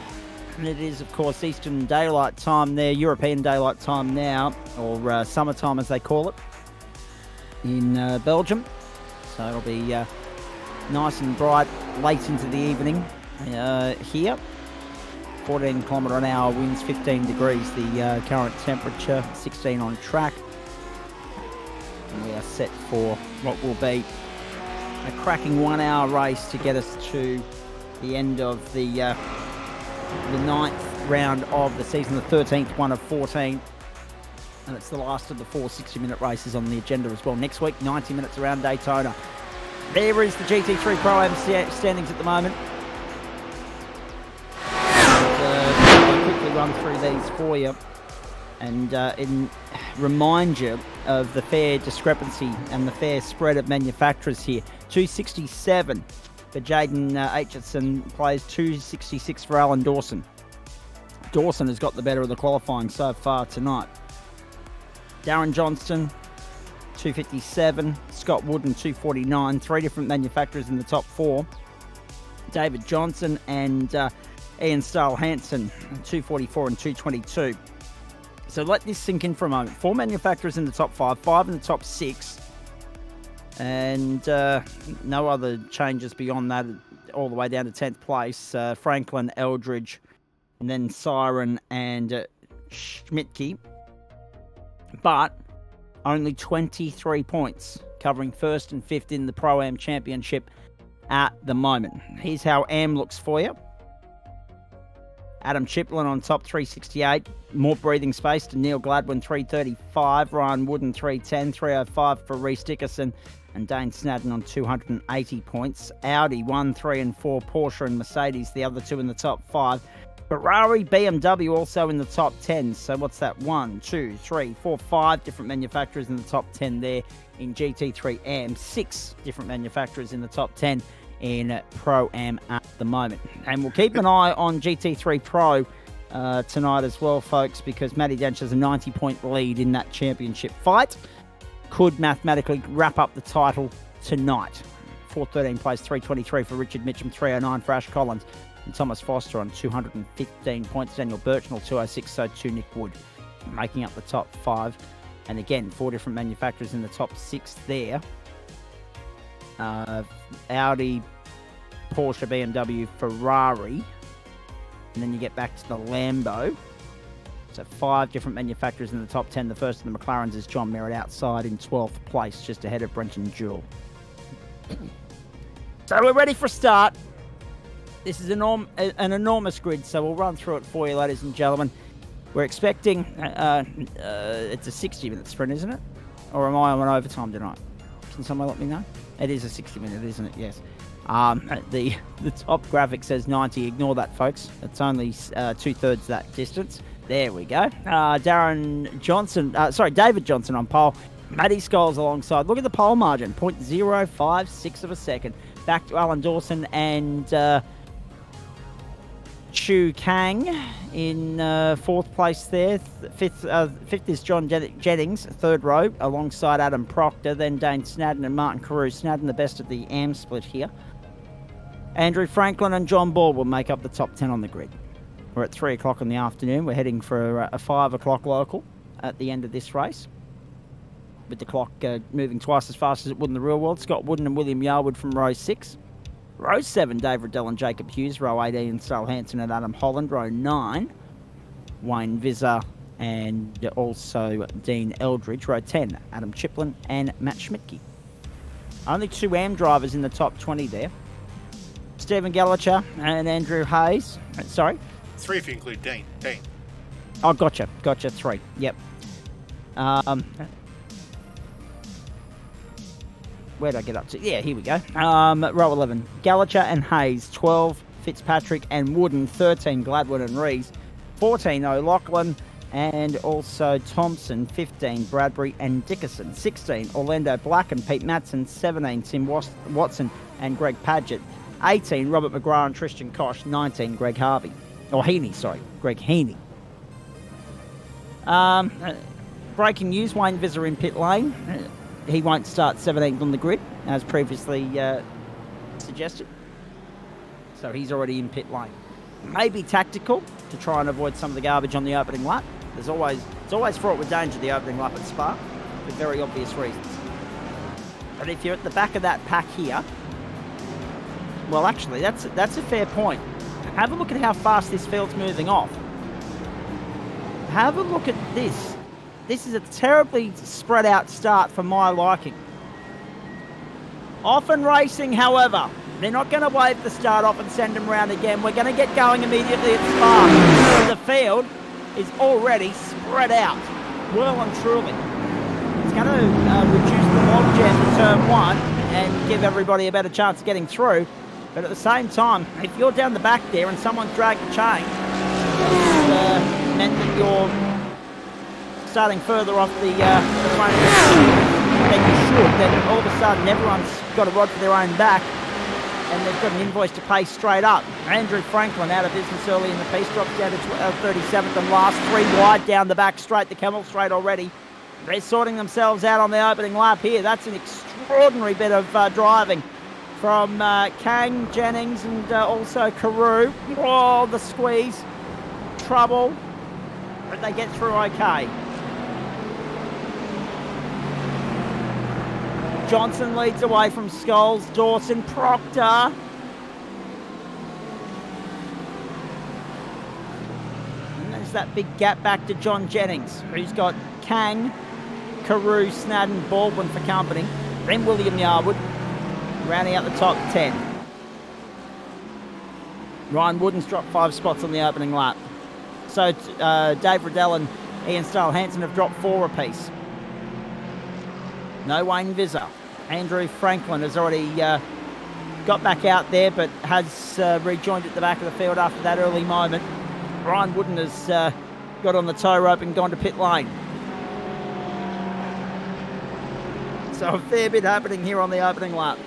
and it is, of course, Eastern Daylight Time there, European Daylight Time now, or summertime as they call it, in Belgium. So it'll be nice and bright late into the evening here. 14 kilometre an hour winds, 15 degrees the current temperature, 16 on track. And we are set for what will be a cracking 1 hour race to get us to the end of the 9th round of the season, the 13th one of 14. And it's the last of the 4 60-minute races on the agenda as well. Next week, 90 minutes around Daytona. There is the GT3 Pro-Am standings at the moment. I'll quickly run through these for you and remind you of the fair discrepancy and the fair spread of manufacturers here. 267 for Jaden Aitchison, plays 266 for Alan Dawson. Dawson has got the better of the qualifying so far tonight. Darren Johnston, 257, Scott Wooden 249, 3 different manufacturers in the top 4. David Johnson and Ian Stahl-Hansen 244 and 222. So let this sink in for a moment. 4 manufacturers in the top 5, 5 in the top 6, and no other changes beyond that, all the way down to 10th place. Franklin, Eldridge, and then Siren and Schmidtke. But only 23 points, covering 1st and 5th in the Pro-Am Championship at the moment. Here's how AM looks for you. Adam Chiplin on top, 368. More breathing space to Neil Gladwin, 335. Ryan Wooden, 310. 305 for Reece Dickerson. And Dane Snadden on 280 points. Audi, 1, 3 and 4. Porsche and Mercedes, the other 2 in the top 5. Ferrari, BMW also in the top 10. So what's that? 1, 2, 3, 4, 5 different manufacturers in the top 10 there in GT3 AM. 6 different manufacturers in the top 10 in Pro-Am at the moment. And we'll keep an eye on GT3 Pro tonight as well, folks, because Matty Dench has a 90-point lead in that championship fight. Could mathematically wrap up the title tonight. 413 plays 323 for Richard Mitchum, 309 for Ash Collins. And Thomas Foster on 215 points. Daniel Birchnell, 206, so 2 Nick Wood, making up the top 5. And again, 4 different manufacturers in the top 6 there. Audi, Porsche, BMW, Ferrari. And then you get back to the Lambo. So 5 different manufacturers in the top 10. The first of the McLarens is John Merritt outside in 12th place, just ahead of Brenton Jewell. So we're ready for a start. This is an enormous grid, so we'll run through it for you, ladies and gentlemen. We're expecting, it's a 60-minute sprint, isn't it? Or am I on overtime tonight? Can someone let me know? It is a 60-minute, isn't it? Yes. The top graphic says 90. Ignore that, folks. It's only 2/3 that distance. There we go. David Johnson on pole. Matty Scholes alongside. Look at the pole margin, 0.056 of a second. Back to Alan Dawson and Chu Kang in 4th place there. Fifth is John Jennings, 3rd row, alongside Adam Proctor, then Dane Snadden and Martin Carew. Snadden the best of the AM split here. Andrew Franklin and John Ball will make up the top 10 on the grid. We're at 3 o'clock in the afternoon. We're heading for a 5 o'clock local at the end of this race, with the clock moving twice as fast as it would in the real world. Scott Wooden and William Yarwood from row 6. Row 7, Dave Riddell and Jacob Hughes. Row 8, Ian Stahl-Hansen and Adam Holland. Row 9, Wayne Visser and also Dean Eldridge. Row 10, Adam Chiplin and Matt Schmidtke. Only 2 AM drivers in the top 20 there. Stephen Gallagher and Andrew Hayes. Sorry? 3 if you include Dean. Oh, gotcha. 3. Yep. Where did I get up to? Yeah, here we go. Row 11. Gallagher and Hayes. 12, Fitzpatrick and Wooden. 13, Gladwin and Rees. 14, O'Loughlin and also Thompson. 15, Bradbury and Dickerson. 16, Orlando Black and Pete Matson. 17, Tim Watson and Greg Padgett. 18, Robert McGrath and Tristan Koch. 19, Greg Harvey. Or Heaney, sorry. Greg Heaney. Breaking news, Wayne Visser in pit lane. He won't start 17th on the grid, as previously suggested. So he's already in pit lane. Maybe tactical to try and avoid some of the garbage on the opening lap. It's always fraught with danger, the opening lap at Spa, for very obvious reasons. But if you're at the back of that pack here, well, actually, that's a fair point. Have a look at how fast this field's moving off. Have a look at this. This is a terribly spread out start for my liking. Often racing, however, they're not going to wave the start off and send them around again. We're going to get going immediately at Spa. The field is already spread out, well and truly. It's going to reduce the logjam to turn 1 and give everybody a better chance of getting through. But at the same time, if you're down the back there and someone's dragged the chain, meant that you're starting further off the front than you should, then all of a sudden everyone's got a rod for their own back and they've got an invoice to pay straight up. Andrew Franklin out of business early in the piece, drops down to 37th and last, 3 wide down the back straight, the Camel Straight already. They're sorting themselves out on the opening lap here. That's an extraordinary bit of driving from Kang, Jennings and also Carew. Oh, the squeeze. Trouble. But they get through okay. Johnson leads away from Scholes, Dawson, Proctor. And there's that big gap back to John Jennings, who's got Kang, Carew, Snadden, Baldwin for company. Then William Yarwood, rounding out the top 10. Ryan Wooden's dropped 5 spots on the opening lap. So Dave Riddell and Ian Stahl Hansen have dropped 4 apiece. No Wayne Visser. Andrew Franklin has already got back out there, but has rejoined at the back of the field after that early moment. Ryan Wooden has got on the tow rope and gone to pit lane. So a fair bit happening here on the opening lap.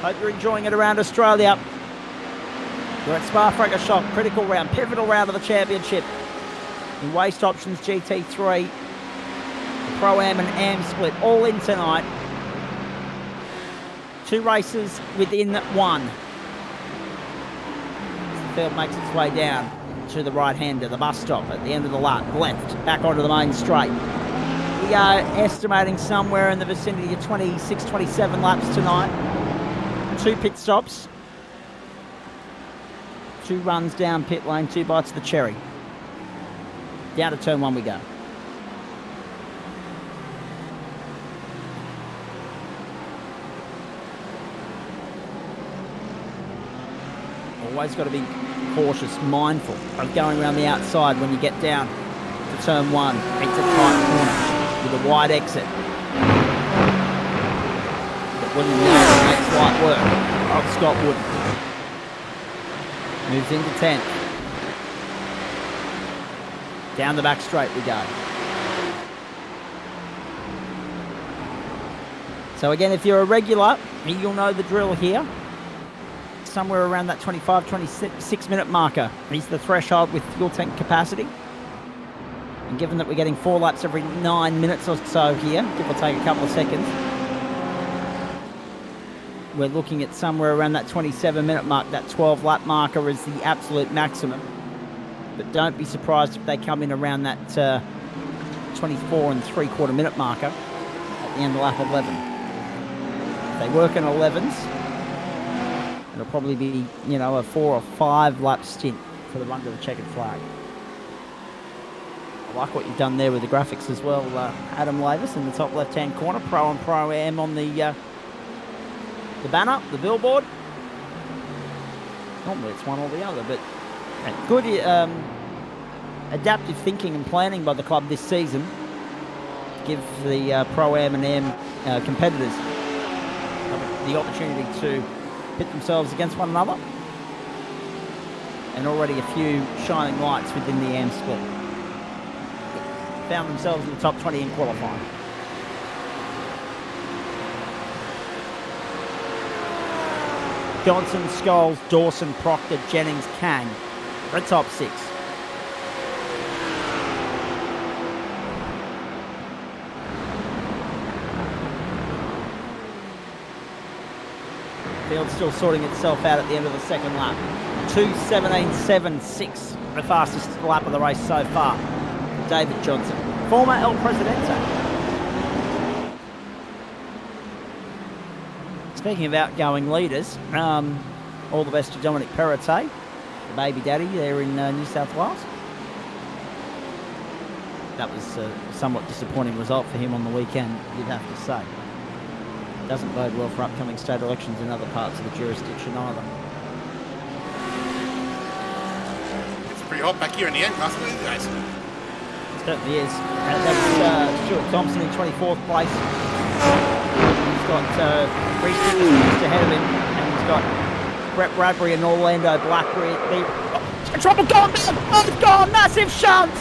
Hope you're enjoying it around Australia. We're at Spa-Francorchamps, critical round, pivotal round of the championship. In Waste Options GT3, the Pro-Am and Am split, all in tonight. 2 races within 1. The field makes its way down to the right-hander, the bus stop at the end of the lap, left, back onto the main straight. We are estimating somewhere in the vicinity of 26, 27 laps tonight. 2 pit stops. 2 runs down pit lane, 2 bites of the cherry. Down to turn 1 we go. Always got to be cautious, mindful of going around the outside when you get down to turn 1. It's a tight corner with a wide exit. But William Yarwood makes light work of Scott Wooden. Moves into 10th. Down the back straight we go. So again, if you're a regular, you'll know the drill here. Somewhere around that 25, 26 minute marker is the threshold with fuel tank capacity. And given that we're getting 4 laps every 9 minutes or so here, give or take a couple of seconds, we're looking at somewhere around that 27 minute mark. That 12 lap marker is the absolute maximum. But don't be surprised if they come in around that 24 and 3/4 minute marker at the end of lap 11. If they work in 11s, it'll probably be, a 4 or 5 lap stint for the run to the checkered flag. I like what you've done there with the graphics as well, Adam Lavis in the top left-hand corner. Pro and Pro-Am on the banner, the billboard. Normally it's one or the other, but good adaptive thinking and planning by the club this season. Give the Pro-Am and Am competitors the opportunity to pit themselves against one another. And already a few shining lights within the Am split. Found themselves in the top 20 in qualifying. Johnson, Scholes, Dawson, Proctor, Jennings, Kang. The top 6. Field still sorting itself out at the end of the second lap. 2:17.76, the fastest lap of the race so far. David Johnson, former El Presidente. Speaking of outgoing leaders, all the best to Dominic Perrottet, the baby daddy there in New South Wales. That was a somewhat disappointing result for him on the weekend, you'd have to say. Doesn't bode well for upcoming state elections in other parts of the jurisdiction either. It's pretty hot back here in the end, last week, guys. Certainly is. That's Stuart Thompson in 24th place. He's got Reece Dickinson ahead of him, and he's got Brett Bradbury and Orlando Blackberry. Trouble gone, both gone, massive shunt.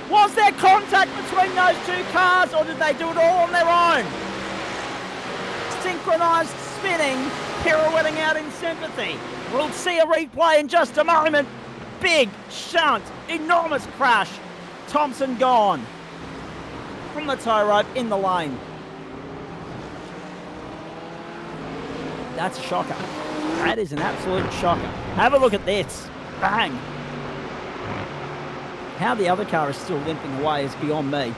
Was there contact between those two cars, or did they do it all on their own? Synchronised spinning, pirouetting out in sympathy. We'll see a replay in just a moment. Big shunt, enormous crash. Thompson gone from the tow rope in the lane. That's a shocker. That is an absolute shocker. Have a look at this. Bang. How the other car is still limping away is beyond me.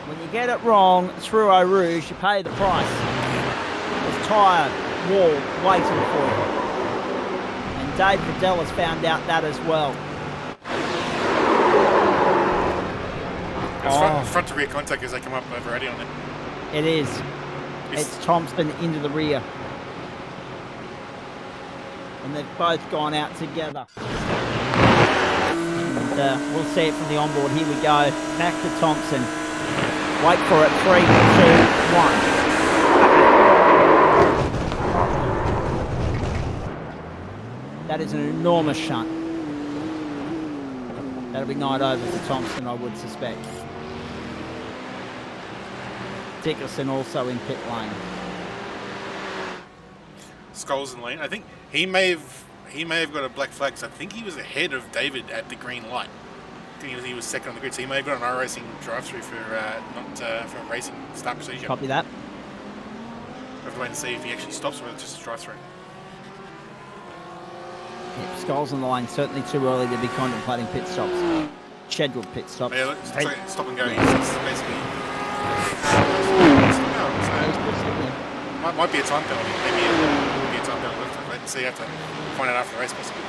When you get it wrong through Eau Rouge, you pay the price. There's tyre wall waiting for you. And Dave Riddell has found out that as well. Front to rear contact as they come up already on it. It is. It's Thompson into the rear. And they've both gone out together. And we'll see it from the onboard. Here we go. Back to Thompson. Wait for it. 3, 2, 1. That is an enormous shunt. That'll be night over for Thompson, I would suspect. Dickerson also in pit lane. Scholes in lane. I think he may have got a black flag, because I think he was ahead of David at the green light. I think he was second on the grid, so he may have got an iRacing drive-through for not for a racing start procedure. Copy that. We'll have to wait and see if he actually stops or it's just a drive-through. Yep, Scholes on the line, certainly too early to be contemplating pit stops. Scheduled pit stops. Yeah, it's like stop and go. Yeah. It's basically. Might be a time penalty. Maybe it will be a time penalty. We'll have to wait and see. You have to find out after the race, possibly.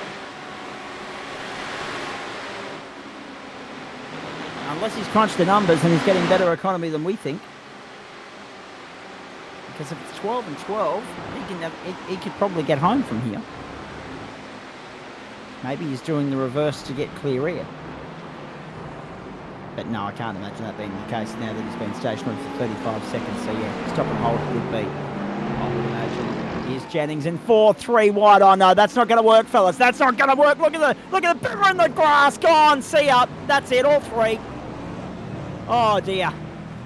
Unless he's crunched the numbers and he's getting better economy than we think. Because if it's 12 and 12, he could probably get home from here. Maybe he's doing the reverse to get clear air. But no, I can't imagine that being the case now that he's been stationary for 35 seconds. So yeah, stop and hold would be, I would imagine. Here's Jennings in 4, 3 wide. Oh no, that's not going to work, fellas. That's not going to work. Look at the boomer in the grass. Go on, see ya. That's it, all 3. Oh dear,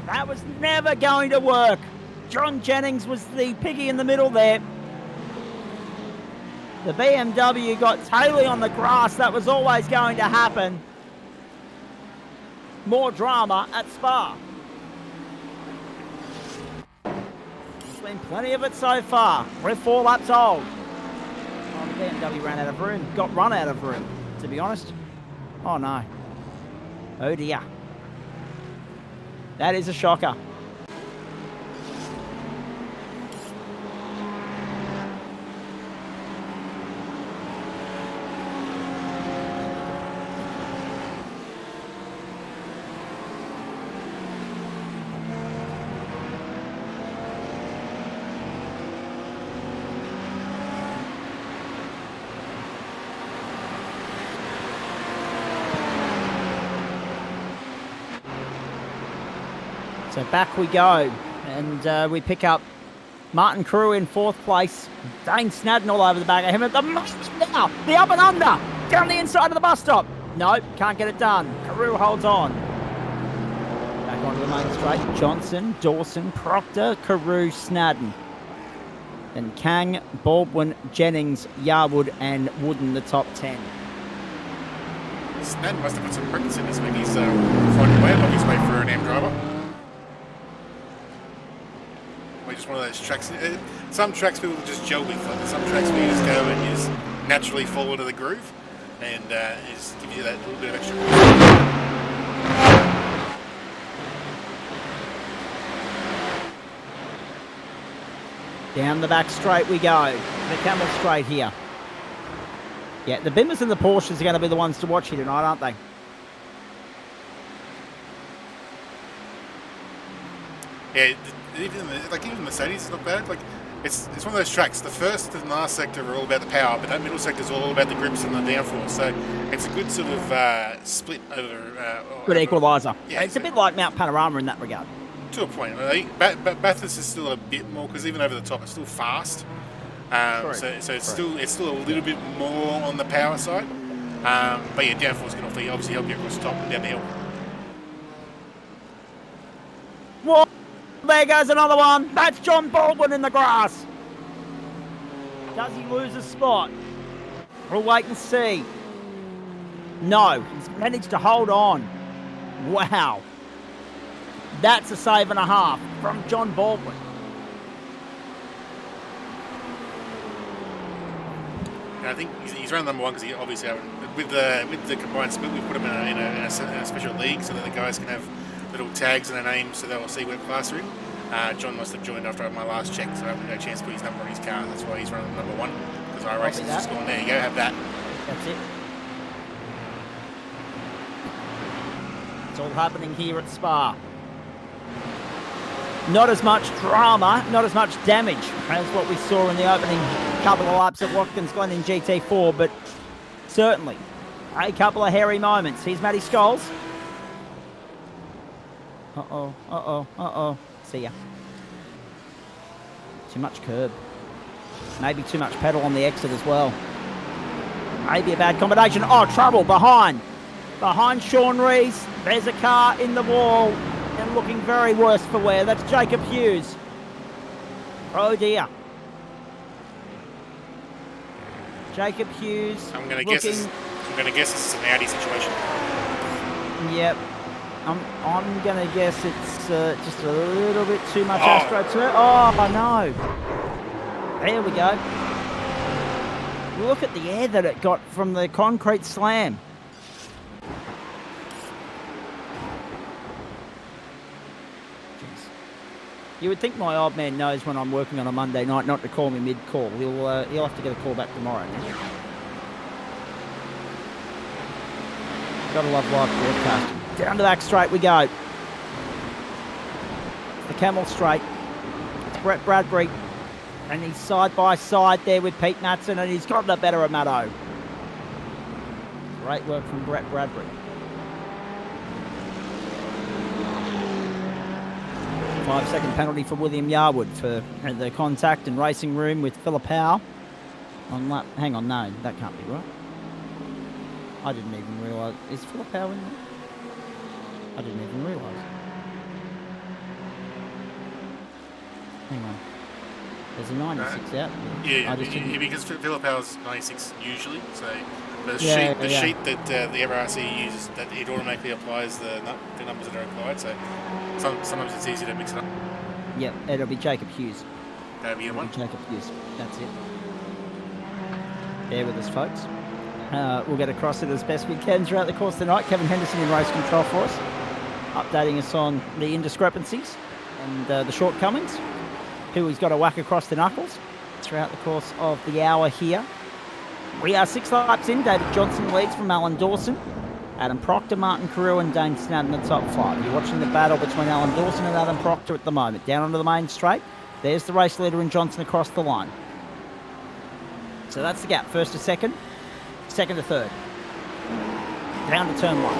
that was never going to work. John Jennings was the piggy in the middle there. The BMW got totally on the grass. That was always going to happen. More drama at Spa. There's been plenty of it so far. We're 4 laps old. Oh, the BMW ran out of room. Got run out of room, to be honest. Oh no. Oh dear. That is a shocker. So back we go, and we pick up Martin Carew in 4th place. Dane Snadden all over the back of him at the now. The up and under down the inside of the bus stop. Nope, can't get it done. Carew holds on. Back onto the main straight. Johnson, Dawson, Proctor, Carew, Snadden. Then Kang, Baldwin, Jennings, Yarwood, and Wooden the top 10. Snadden must have put some practice in this week. He's finding a way, like his way for an AM driver. Or just one of those tracks. Some tracks people just gel with. Like some tracks where you just go and you just naturally fall into the groove, and it just gives you that little bit of extra. Down the back straight we go. The Camel straight here. Yeah, the Bimmers and the Porsches are going to be the ones to watch here tonight, aren't they? Yeah, even Mercedes is not bad. Like it's one of those tracks. The first and last sector are all about the power, but that middle sector is all about the grips and the downforce. So it's a good sort of split over. Good equaliser. Yeah, it's a bit like Mount Panorama in that regard. To a point. I think Bathurst is still a bit more because even over the top, it's still fast. So it's still a little bit more on the power side. But yeah, downforce can obviously help you across the top and down the hill. Whoa! There goes another one. That's John Baldwin in the grass. Does he lose a spot? We'll wait and see. No, he's managed to hold on. Wow. That's a save and a half from John Baldwin. And I think he's running number one because he obviously with the combined split, we put him in a special league so that the guys can have little tags in their names so they'll see what class they're in. John must have joined after my last check, so I haven't had a chance to put his number on his car. That's why he's running number one because I race is just gone. There you go, have that. That's it. It's all happening here at Spa. Not as much drama, not as much damage as what we saw in the opening couple of laps at Watkins Glen in GT4, but certainly a couple of hairy moments. Here's Matty Scholes. Uh-oh. See ya. Too much curb. Maybe too much pedal on the exit as well. Maybe a bad combination. Oh, trouble behind. Behind Sean Rees. There's a car in the wall and looking very worse for wear. That's Jacob Hughes. Oh dear. Jacob Hughes. I'm gonna guess this is an Audi situation. Yep. I'm gonna guess it's just a little bit too much Astro to it. Oh no. There we go. Look at the air that it got from the concrete slam. You would think my old man knows when I'm working on a Monday night not to call me mid-call. He'll have to get a call back tomorrow. Gotta love live broadcasting. Down to that straight we go. The Camel straight. It's Brett Bradbury. And he's side by side there with Pete Matson, and he's got the better of Matto. Great work from Brett Bradbury. 5-second penalty for William Yarwood for the contact and racing room with Philip Howe on lap. Hang on, no, that can't be right. I didn't even realise. Is Philip Howe in there? I didn't even realise. Hang on. There's a 96 out. Yeah, because Philip Howe's 96 usually, so the sheet that the FRC uses, that it automatically applies the numbers that are applied, so sometimes it's easy to mix it up. Yep, it'll be Jacob Hughes. That'll be the one. Jacob Hughes, that's it. Bear with us, folks. We'll get across it as best we can throughout the course of the night. Kevin Henderson in race control for us, updating us on the indiscrepancies and the shortcomings. Who he's got to whack across the knuckles throughout the course of the hour here. We are 6 laps in. David Johnson leads from Alan Dawson. Adam Proctor, Martin Carew and Dane Snadden in the top 5. You're watching the battle between Alan Dawson and Adam Proctor at the moment. Down onto the main straight. There's the race leader in Johnson across the line. So that's the gap. First to second. Second to third. Down to turn 1.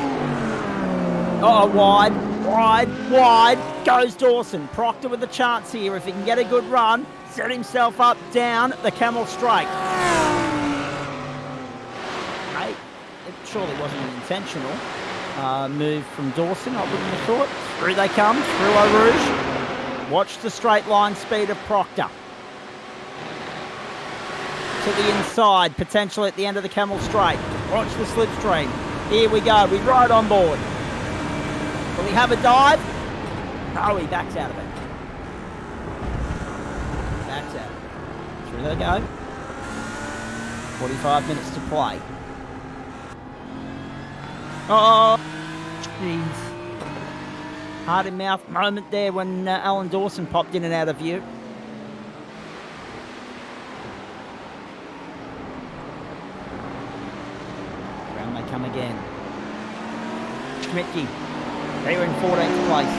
Oh, wide. Wide goes Dawson. Proctor with a chance here. If he can get a good run, set himself up down the Camel Straight. Hey, it surely wasn't an intentional move from Dawson, I wouldn't have thought. Through they come, through Eau Rouge. Watch the straight line speed of Proctor. To the inside, potentially at the end of the Camel Straight. Watch the slipstream. Here we go, we ride on board. Will he have a dive? No, he backs out of it. Backs out. Through they go. 45 minutes to play. Oh, jeez. Heart in mouth moment there when Alan Dawson popped in and out of view. Round they come again. Schmidtke. They're in 14th place.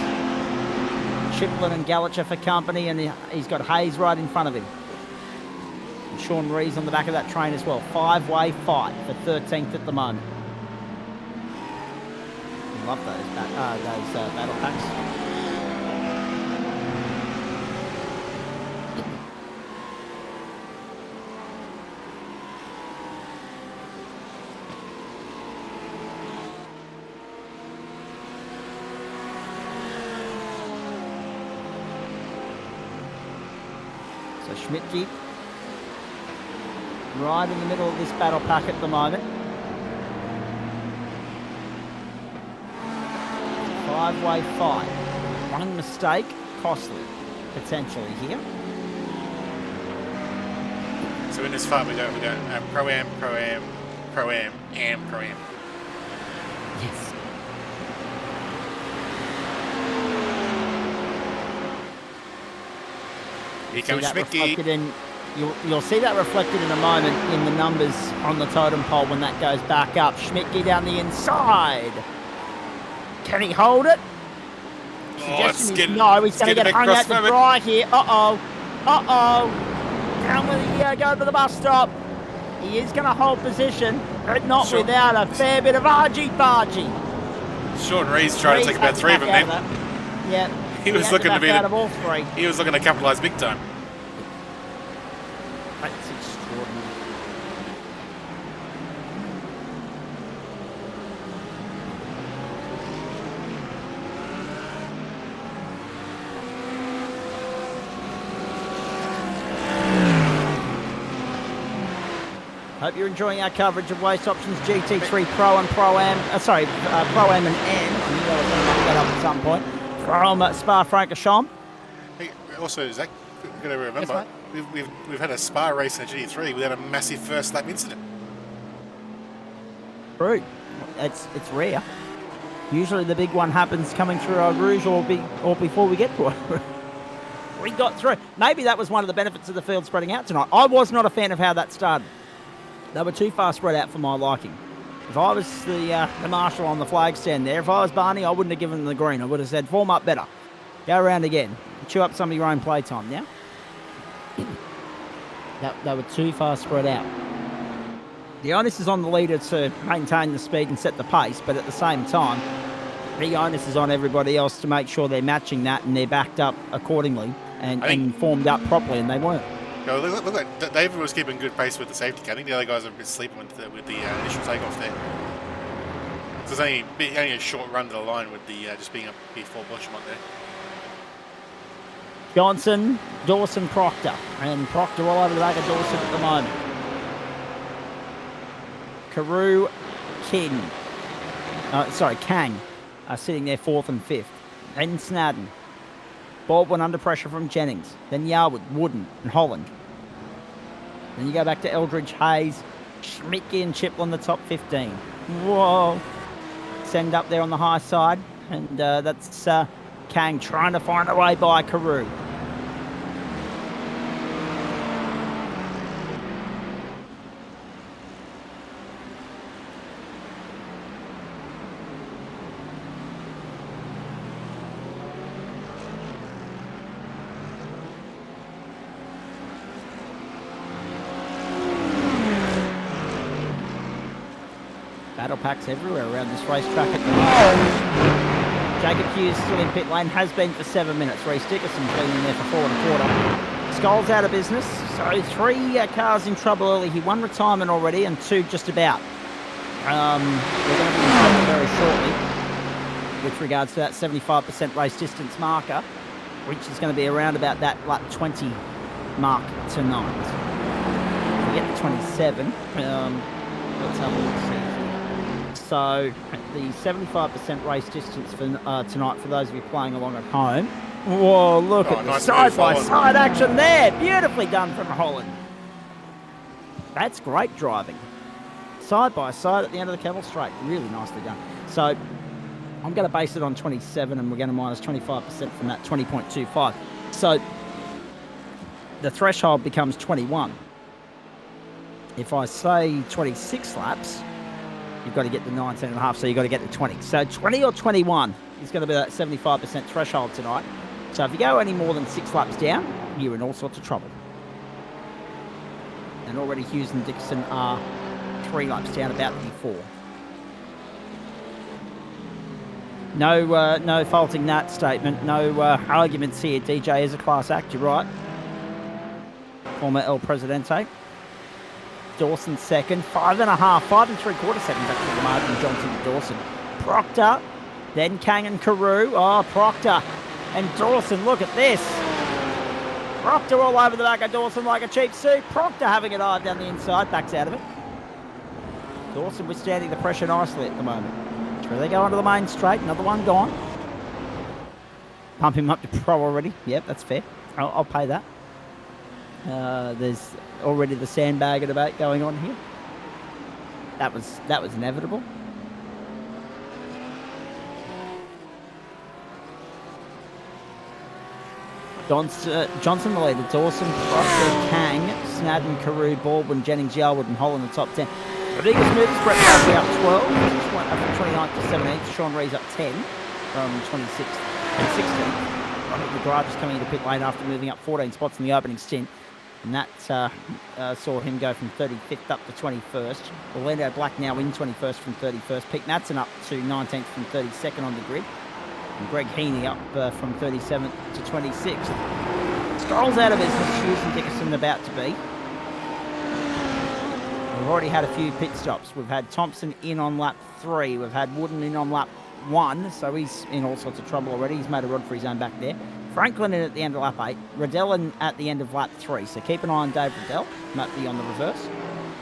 Chiplin and Gallagher for company, and he's got Hayes right in front of him. And Sean Rees on the back of that train as well. 5-way fight for 13th at the moment. Love those battle packs. So Schmidtke right in the middle of this battle pack at the moment. 5-way fight. One mistake, costly, potentially here. So in this fight we got Pro-Am, Pro-Am, Pro-Am, and Pro-Am. Yes. Here comes Schmidtke. You'll see that reflected in a moment in the numbers on the totem pole when that goes back up. Schmidtke down the inside. Can he hold it? He's going to get hung out to dry here. Uh-oh. Down with the go to the bus stop. He is going to hold position, but not without a fair bit of argy-bargy. Sean Rees trying to take about 3 of them then. Yeah. He was looking to be out of all 3. He was looking to capitalise big time. That's extraordinary. Hope you're enjoying our coverage of Waste Options GT3 Pro and Pro-Am. Pro-Am and N. I knew I was going to look that up at some point. From Spa-Francorchamps. Hey, also, Zach, you've got to remember, Yes, we've had a Spa race in a GT3 without a massive first lap incident. True. It's rare. Usually the big one happens coming through Eau Rouge or before we get to it. We got through. Maybe that was one of the benefits of the field spreading out tonight. I was not a fan of how that started. They were too far spread out for my liking. If I was the marshal on the flag stand there, if I was Barney, I wouldn't have given them the green. I would have said, form up better. Go around again. Chew up some of your own playtime now. They were too far spread out. The onus is on the leader to maintain the speed and set the pace, but at the same time, the onus is on everybody else to make sure they're matching that and they're backed up accordingly and formed up properly, and they weren't. No, look like David was keeping good pace with the safety car. I think the other guys are a bit sleeping with the initial takeoff there. So there's only a short run to the line with the just being up before Bushmont there. Johnson, Dawson, Proctor. And Proctor all over the back of Dawson at the moment. Carew, Kang are sitting there 4th and 5th. Then Snadden. Baldwin under pressure from Jennings. Then Yarwood, Wooden, and Holland. Then you go back to Eldridge, Hayes, Schmidtke and Chiplin, the top 15. Whoa. Send up there on the high side. And that's Kang trying to find a way by Carew. Battle packs everywhere around this racetrack at the moment. Jacob Hughes still in pit lane, has been for 7 minutes. Reece Dickerson's been in there for 4 1/4. Skull's out of business, so 3 cars in trouble early. He won retirement already and 2 just about. We're going to be in trouble very shortly with regards to that 75% race distance marker, which is going to be around about that lap 20 mark tonight. If we get to 27, let's have a look, see here. So the 75% race distance for tonight, for those of you playing along at home. Whoa, look at the nice side-by-side action there. Beautifully done from Holland. That's great driving. Side-by-side at the end of the Camel Straight. Really nicely done. So I'm going to base it on 27, and we're going to minus 25% from that 20.25. So the threshold becomes 21. If I say 26 laps, you've got to get to 19.5, so you've got to get to 20. So 20 or 21 is going to be that 75% threshold tonight. So if you go any more than 6 laps down, you're in all sorts of trouble. And already Hughes and Dixon are 3 laps down, about to be 4. No faulting that statement. No arguments here. DJ is a class act, you're right. Former El Presidente. Dawson second. 5.5, 5 3/4 seconds actually the margin. Johnson to Dawson. Proctor, then Kang and Carew. Oh, Proctor and Dawson, look at this. Proctor all over the back of Dawson like a cheap suit. Proctor having it hard down the inside, backs out of it. Dawson withstanding the pressure nicely at the moment. Where they go onto the main straight, another one gone. Pump him up to pro already. Yep, that's fair. I'll pay that. There's already the sandbagger debate going on here. That was inevitable. Johnson the leader. Dawson, Proctor, Kang, Snadden, Carew, Baldwin, Jennings, Yarwood and Holland in the top 10. Rodriguez moves, Brett Parsley up 12, from 29th to 17th. Sean Rees up 10 from 26th and 16th. Ronald McGrath is coming into pit lane after moving up 14 spots in the opening stint. And that saw him go from 35th up to 21st. Orlando Black now in 21st from 31st. Pete Matson up to 19th from 32nd on the grid. And Greg Heaney up from 37th to 26th. Scrolls out of business. Hughes and Dickerson about to be. We've already had a few pit stops. We've had Thompson in on lap 3. We've had Wooden in on lap 1, so he's in all sorts of trouble already. He's made a rod for his own back there. Franklin in at the end of lap 8. Riddell in at the end of lap 3. So keep an eye on Dave Riddell. Might be on the reverse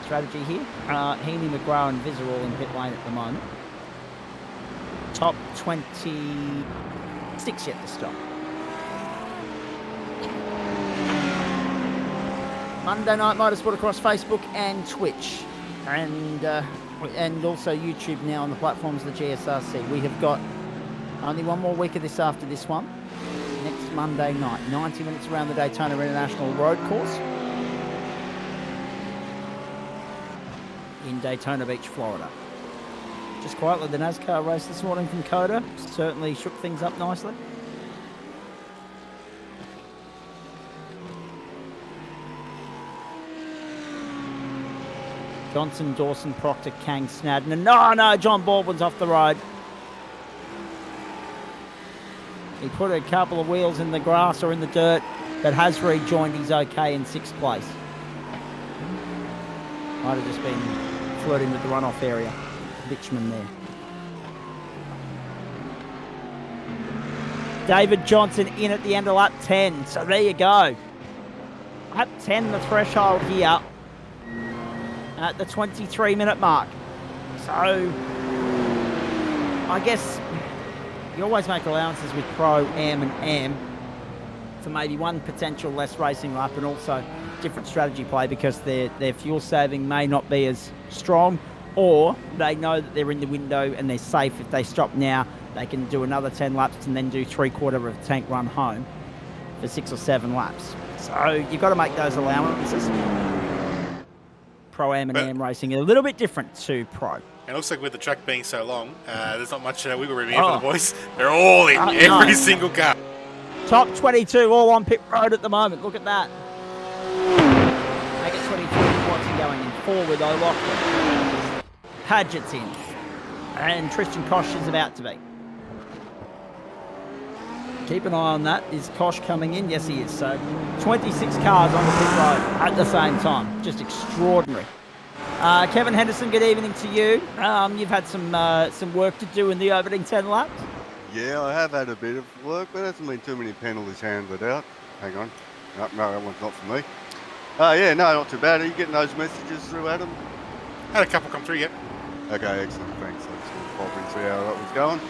strategy here. Heaney, McGrath and Vizor all in pit lane at the moment. Top 26 yet to stop. Monday Night Motorsport across Facebook and Twitch, and also YouTube now on the platforms of the GSRC. We have got only one more week of this after this one. Next Monday night, 90 minutes around the Daytona International Road Course in Daytona Beach, Florida. Just quietly, the NASCAR race this morning from Coda certainly shook things up nicely. Johnson, Dawson, Proctor, Kang, Snadden, and no, John Baldwin's off the road. He put a couple of wheels in the grass or in the dirt, but has rejoined. He's okay in 6th place. Might have just been flirting with the runoff area. Richmond there. David Johnson in at the end of lap 10. So there you go. Lap 10, the threshold here at the 23-minute mark. So I guess you always make allowances with Pro, Am and Am for maybe one potential less racing lap and also different strategy play because their fuel saving may not be as strong, or they know that they're in the window and they're safe. If they stop now, they can do another 10 laps and then do 3/4 of a tank run home for 6 or 7 laps. So you've got to make those allowances. Pro-Am and Am racing are a little bit different to Pro. It looks like with the track being so long, there's not much wiggle room here for the boys. They're all in every single car. Top 22 all on pit road at the moment. Look at that. Make it 22 Watson going in 4 with O'Loughlin. Padgett's in. And Tristan Koch is about to be. Keep an eye on that. Is Kosh coming in? Yes, he is. So 26 cars on the pit road at the same time. Just extraordinary. Kevin Henderson, good evening to you. You've had some work to do in the opening 10 laps. Yeah, I have had a bit of work, but there hasn't been too many penalties handed out. Hang on. No, that one's not for me. Yeah, no, not too bad. Are you getting those messages through, Adam? Had a couple come through yet. Okay, excellent. Thanks. I just want to pop in and see how that was going.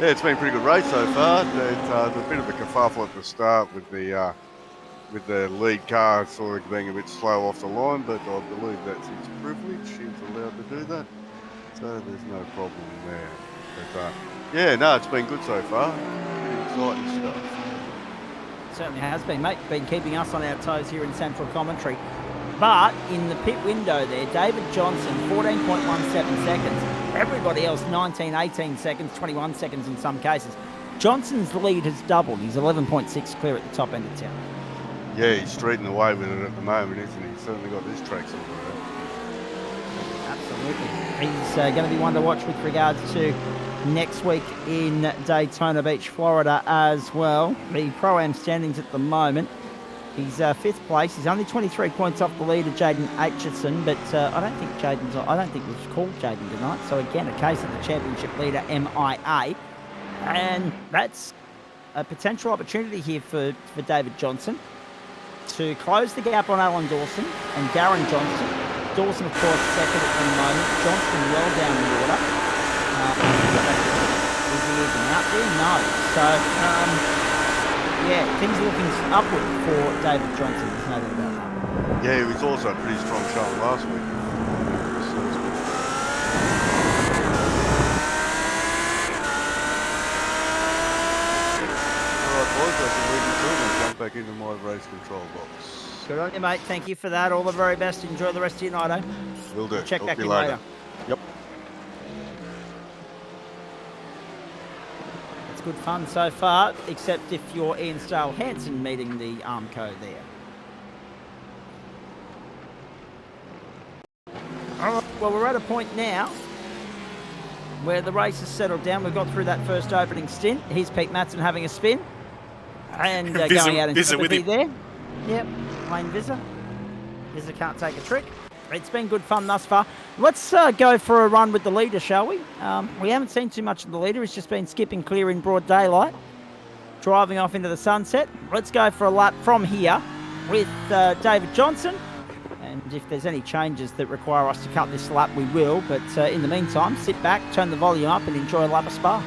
Yeah, it's been a pretty good race so far. There's a bit of a kerfuffle at the start with the lead car sort of being a bit slow off the line, but I believe that's his privilege. He's allowed to do that, so there's no problem there. But yeah, no, it's been good so far. Pretty exciting stuff. Certainly has been, mate. Been keeping us on our toes here in Central Commentary. But in the pit window there, David Johnson, 14.17 seconds. Everybody else, 19, 18 seconds, 21 seconds in some cases. Johnson's lead has doubled. He's 11.6 clear at the top end of town. Yeah, he's streeting away with it at the moment, isn't he? He's certainly got this track sorted out. Absolutely. He's going to be one to watch with regards to next week in Daytona Beach, Florida as well. The Pro-Am standings at the moment. He's fifth place. He's only 23 points off the leader, Jaden Aitchison, but I don't think we've called Jaden tonight. So again, a case of the championship leader, MIA. And that's a potential opportunity here for David Johnson to close the gap on Alan Dawson and Darren Johnson. Dawson, of course, second at the moment. Johnson well down the order. Is he even out there? No. So, yeah, things are looking upward for David Johnson. There's no doubt about that. Yeah, he was also a pretty strong showing last week. Alright, boys, that's a leading through and jump back into my race control box. Good on you, mate. Thank you for that. All the very best. Enjoy the rest of your night, eh? Will do. Check Talk back to in you later. Yep. It's good fun so far, except if you're Ian Stale-Hansen meeting the Armco there. All right, well, we're at a point now where the race has settled down. We've got through that first opening stint. Here's Pete Matson having a spin and going out in sympathy there. Yep, Wayne Vizza. Vizza can't take a trick. It's been good fun thus far. Let's go for a run with the leader, shall we? We haven't seen too much of the leader. He's just been skipping clear in broad daylight, driving off into the sunset. Let's go for a lap from here with David Johnson. And if there's any changes that require us to cut this lap, we will. But in the meantime, sit back, turn the volume up and enjoy a lap of Spa.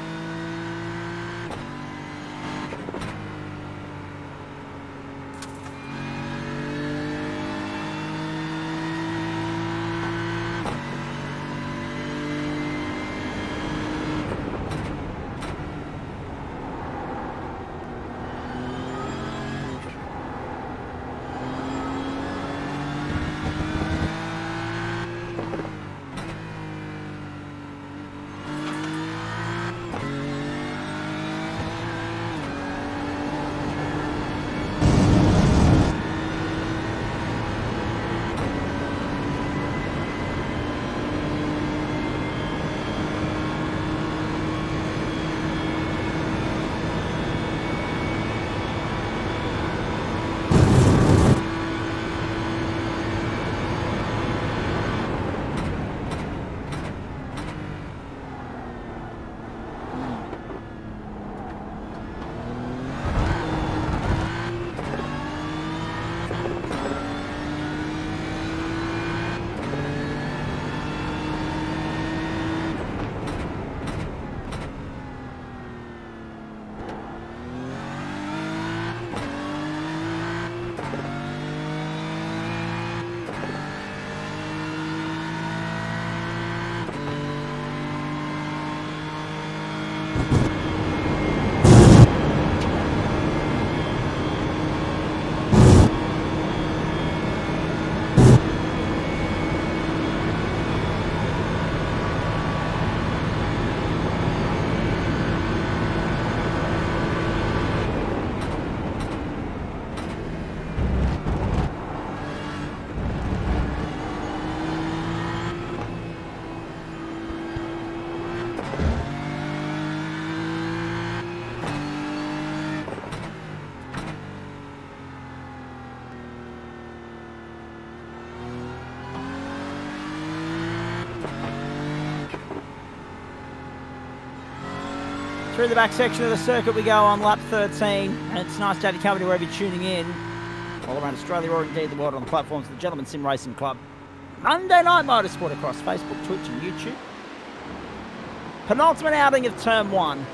Through the back section of the circuit we go on lap 13, and it's nice to have you company wherever you're tuning in, all around Australia or indeed the world on the platforms of the Gentleman Sim Racing Club. Monday Night Motorsport across Facebook, Twitch and YouTube. Penultimate outing of Term 1.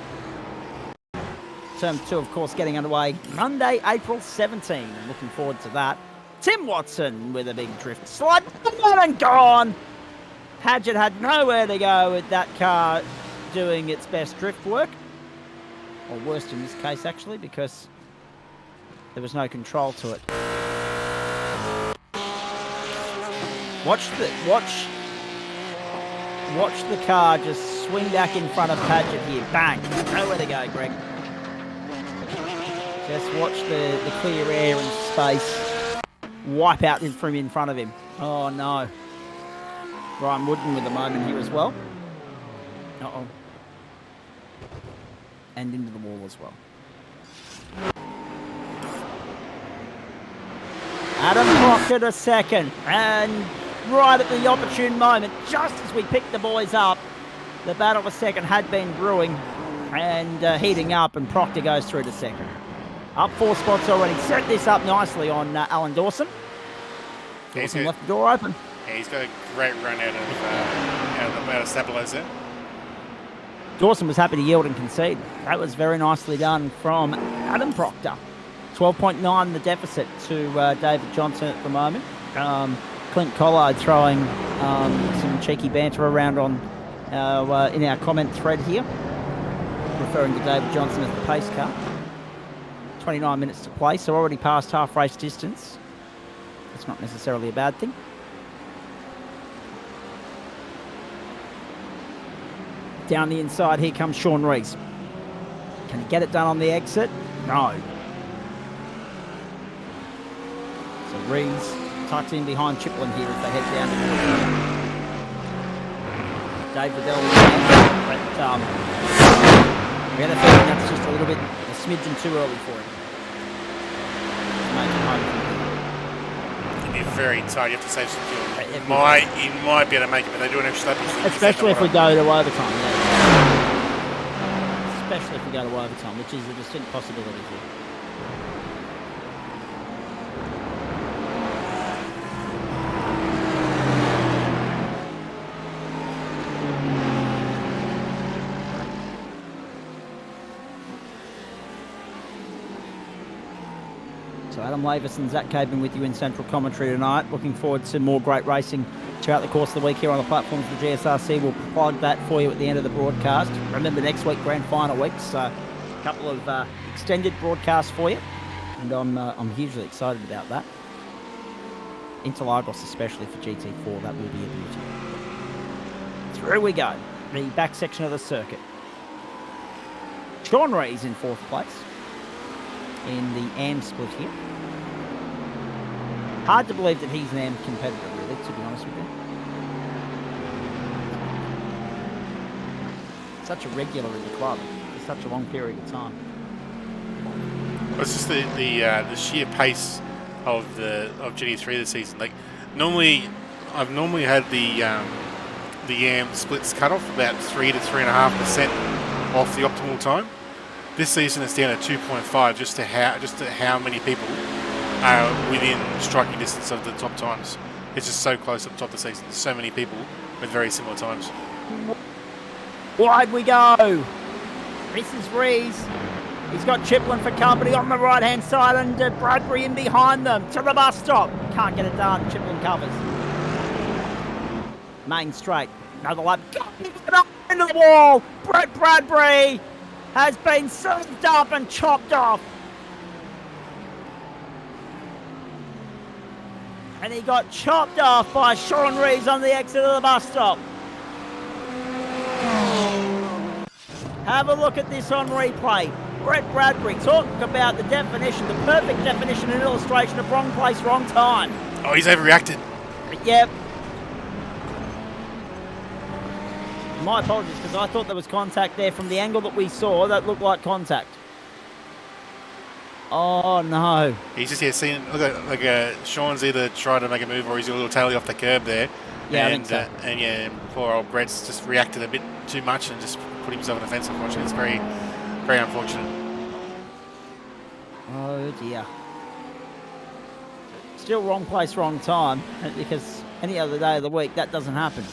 Term 2, of course, getting underway Monday, April 17. I'm looking forward to that. Tim Watson with a big drift slide, and gone! Padgett had nowhere to go with that car doing its best drift work. Or worst in this case, actually, because there was no control to it. Watch the car just swing back in front of Padgett here. Bang! Nowhere to go, Greg. Just watch the clear air and space wipe out from in front of him. Oh no. Ryan Wooden with a moment here as well. Uh-oh. And into the wall as well. Adam Proctor to second. And right at the opportune moment, just as we picked the boys up, the battle for second had been brewing and heating up, and Proctor goes through to second. Up 4 spots already. Set this up nicely on Alan Dawson. Dawson left the door open. Yeah, he's got a great run out of Stabilos there. Dawson was happy to yield and concede. That was very nicely done from Adam Proctor. 12.9 the deficit to David Johnson at the moment. Clint Collard throwing some cheeky banter around on in our comment thread here, referring to David Johnson as the pace car. 29 minutes to play, so already past half race distance. That's not necessarily a bad thing. Down the inside, here comes Sean Rees. Can he get it done on the exit? No. So Rees tucks in behind Chiplin here as they head down to the Dave Riddell. But we had a feeling that's just a little bit, a smidgen too early for him. Make it home. It'd be very tight. You have to save some fuel. He might be able to make it, but they do an extra lap. Especially if we go to overtime. Yeah. Especially if we go to overtime, which is a distinct possibility here. So Adam Lavis and Zach Caban with you in Central Commentary tonight. Looking forward to more great racing throughout the course of the week here on the platforms of the GSRC. We'll plug that for you at the end of the broadcast. Remember, next week, grand final week, so a couple of extended broadcasts for you. And I'm hugely excited about that. Interlagos especially for GT4, that will be a beauty. Through we go, the back section of the circuit. Sean Rees in 4th place in the AM split here. Hard to believe that he's an AM competitor, really, to be honest with you. Such a regular in the club for such a long period of time. It's just the sheer pace of GT3 this season. Like I've normally had the AM splits cut off about 3 to 3.5% off the optimal time. This season it's down to 2.5, just to how many people are within striking distance of the top times. It's just so close at the top of the season. There's so many people with very similar times. Wide we go. This is Rees. He's got Chiplin for company on the right-hand side, and Bradbury in behind them to the bus stop. Can't get it done. Chiplin covers. Main straight. Another lap. Into the wall. Brett Bradbury has been served up and chopped off. And he got chopped off by Sean Rees on the exit of the bus stop. Have a look at this on replay. Brett Bradbury talking about the definition, the perfect definition and illustration of wrong place, wrong time. Oh, he's overreacted. Yep. My apologies, because I thought there was contact there from the angle that we saw. That looked like contact. Oh, no. He's just here seeing, like Sean's either trying to make a move or he's a little taily off the curb there. Yeah, and, I think so. And poor old Brett's just reacted a bit too much and just put himself in a fence, unfortunately. It's very Very unfortunate. Oh dear. Still wrong place, wrong time, because any other day of the week that doesn't happen.